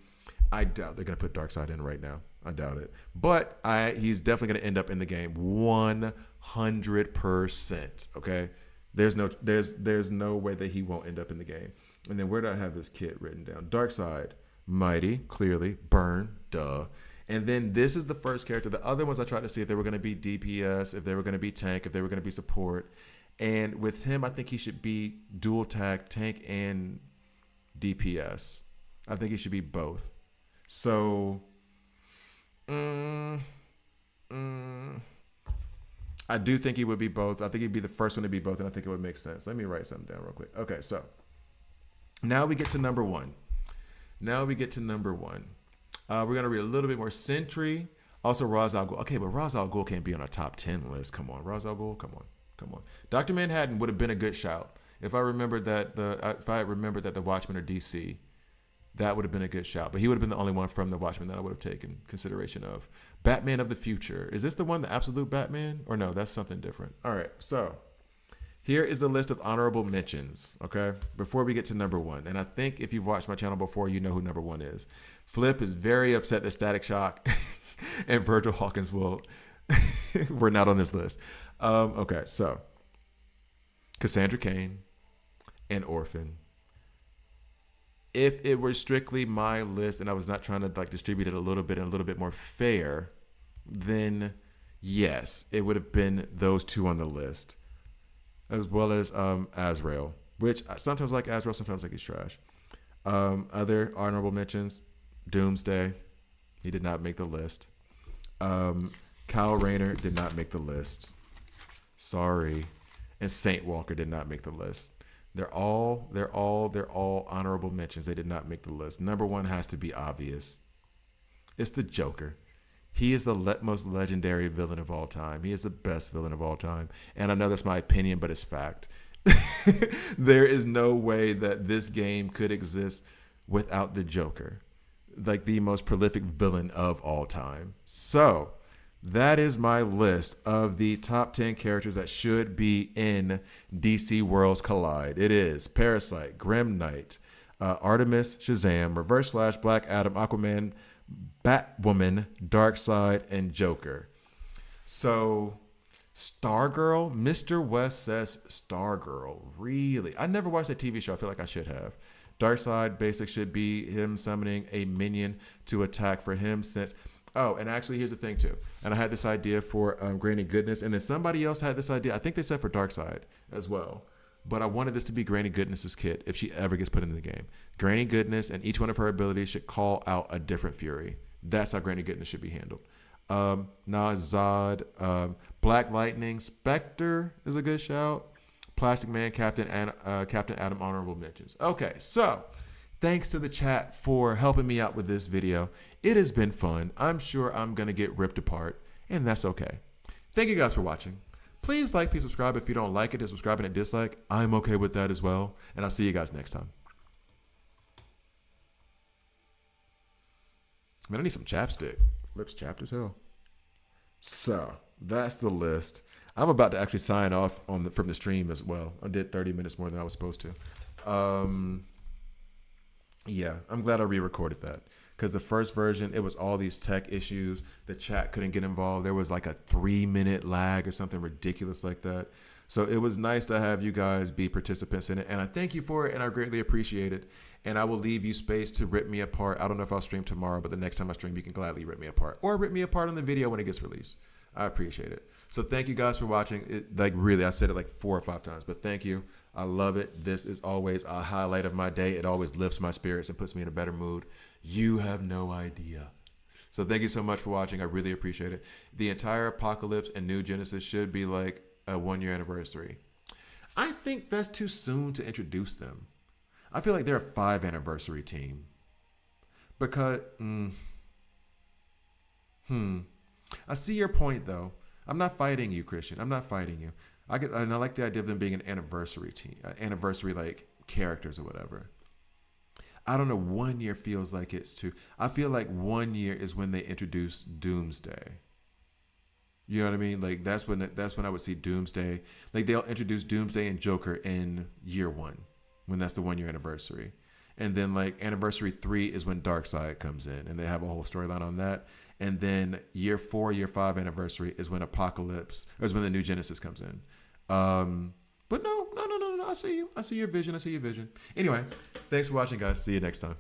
I doubt they're going to put Darkseid in right now. I doubt it. But he's definitely going to end up in the game 100%. Okay? There's no way that he won't end up in the game. And then where do I have this kit written down? Darkseid, Mighty, clearly, Burn, duh. And then this is the first character. The other ones I tried to see if they were going to be DPS, if they were going to be tank, if they were going to be support. And with him, I think he should be dual tank and DPS. I think he should be both. So, I do think he would be both. I think he'd be the first one to be both, and I think it would make sense. Let me write something down real quick. Okay, so now we get to number 1. We're going to read a little bit more Sentry. Also, Ra's al Ghul. Okay, but Ra's al Ghul can't be on our top 10 list. Come on, Ra's al Ghul. Come on. Dr. Manhattan would have been a good shout. If I remembered that the Watchmen are DC, that would have been a good shout. But he would have been the only one from the Watchmen that I would have taken consideration of. Batman of the Future. Is this the one, the absolute Batman? Or no, that's something different. All right, so here is the list of honorable mentions, okay? Before we get to number 1. And I think if you've watched my channel before, you know who number 1 is. Flip is very upset that Static Shock and Virgil Hawkins were not on this list. Okay, so Cassandra Cain and Orphan. If it were strictly my list and I was not trying to like distribute it a little bit more fair, then yes, it would have been those 2 on the list. As well as Azrael, which I sometimes like Azrael, sometimes like he's trash. Other honorable mentions, Doomsday, he did not make the list. Kyle Rayner did not make the list. Sorry. And Saint Walker did not make the list. They're all honorable mentions. They did not make the list. Number 1 has to be obvious. It's the Joker. He is the most legendary villain of all time. He is the best villain of all time. And I know that's my opinion, but it's fact. There is no way that this game could exist without the Joker, like the most prolific villain of all time. So that is my list of the top 10 characters that should be in DC Worlds Collide. It is Parasite, Grim Knight, Artemis, Shazam, Reverse Flash, Black Adam, Aquaman, Batwoman, Darkseid, and Joker. So Stargirl, Mr. West says Stargirl. Really? I never watched that TV show. I feel like I should have. Darkseid basic should be him summoning a minion to attack for him since... Oh, and actually, here's the thing, too. And I had this idea for Granny Goodness, and then somebody else had this idea. I think they said for Darkseid as well. But I wanted this to be Granny Goodness's kit if she ever gets put into the game. Granny Goodness and each one of her abilities should call out a different Fury. That's how Granny Goodness should be handled. Zod, Black Lightning, Spectre is a good shout. Plastic Man, Captain Atom, honorable mentions. Okay, so thanks to the chat for helping me out with this video. It has been fun. I'm sure I'm going to get ripped apart, and that's okay. Thank you guys for watching. Please like, please subscribe. If you don't like it, hit subscribe and a dislike. I'm okay with that as well. And I'll see you guys next time. Man, I need some chapstick. Lips chapped as hell. So that's the list. I'm about to actually sign off from the stream as well. I did 30 minutes more than I was supposed to. Yeah, I'm glad I re-recorded that because the first version, it was all these tech issues. The chat couldn't get involved. There was like a 3-minute lag or something ridiculous like that. So it was nice to have you guys be participants in it. And I thank you for it, and I greatly appreciate it. And I will leave you space to rip me apart. I don't know if I'll stream tomorrow, but the next time I stream, you can gladly rip me apart. Or rip me apart on the video when it gets released. I appreciate it. So thank you guys for watching. Really, I've said it like 4 or 5 times, but thank you. I love it. This is always a highlight of my day. It always lifts my spirits and puts me in a better mood. You have no idea. So thank you so much for watching. I really appreciate it. The entire Apocalypse and New Genesis should be like a 1-year anniversary. I think that's too soon to introduce them. I feel like they're a 5 anniversary team. Because, I see your point though. I'm not fighting you, Christian. I'm not fighting you. And I like the idea of them being an anniversary team, anniversary like characters or whatever. I don't know. 1 year feels like it's too. I feel like 1 year is when they introduce Doomsday. You know what I mean? Like that's when I would see Doomsday. Like they'll introduce Doomsday and Joker in year 1, when that's the 1 year anniversary, and then like anniversary 3 is when Darkseid comes in, and they have a whole storyline on that. And then year 4, year 5 anniversary is when Apocalypse, or is when the New Genesis comes in. But no. I see you. I see your vision. Anyway, thanks for watching, guys. See you next time.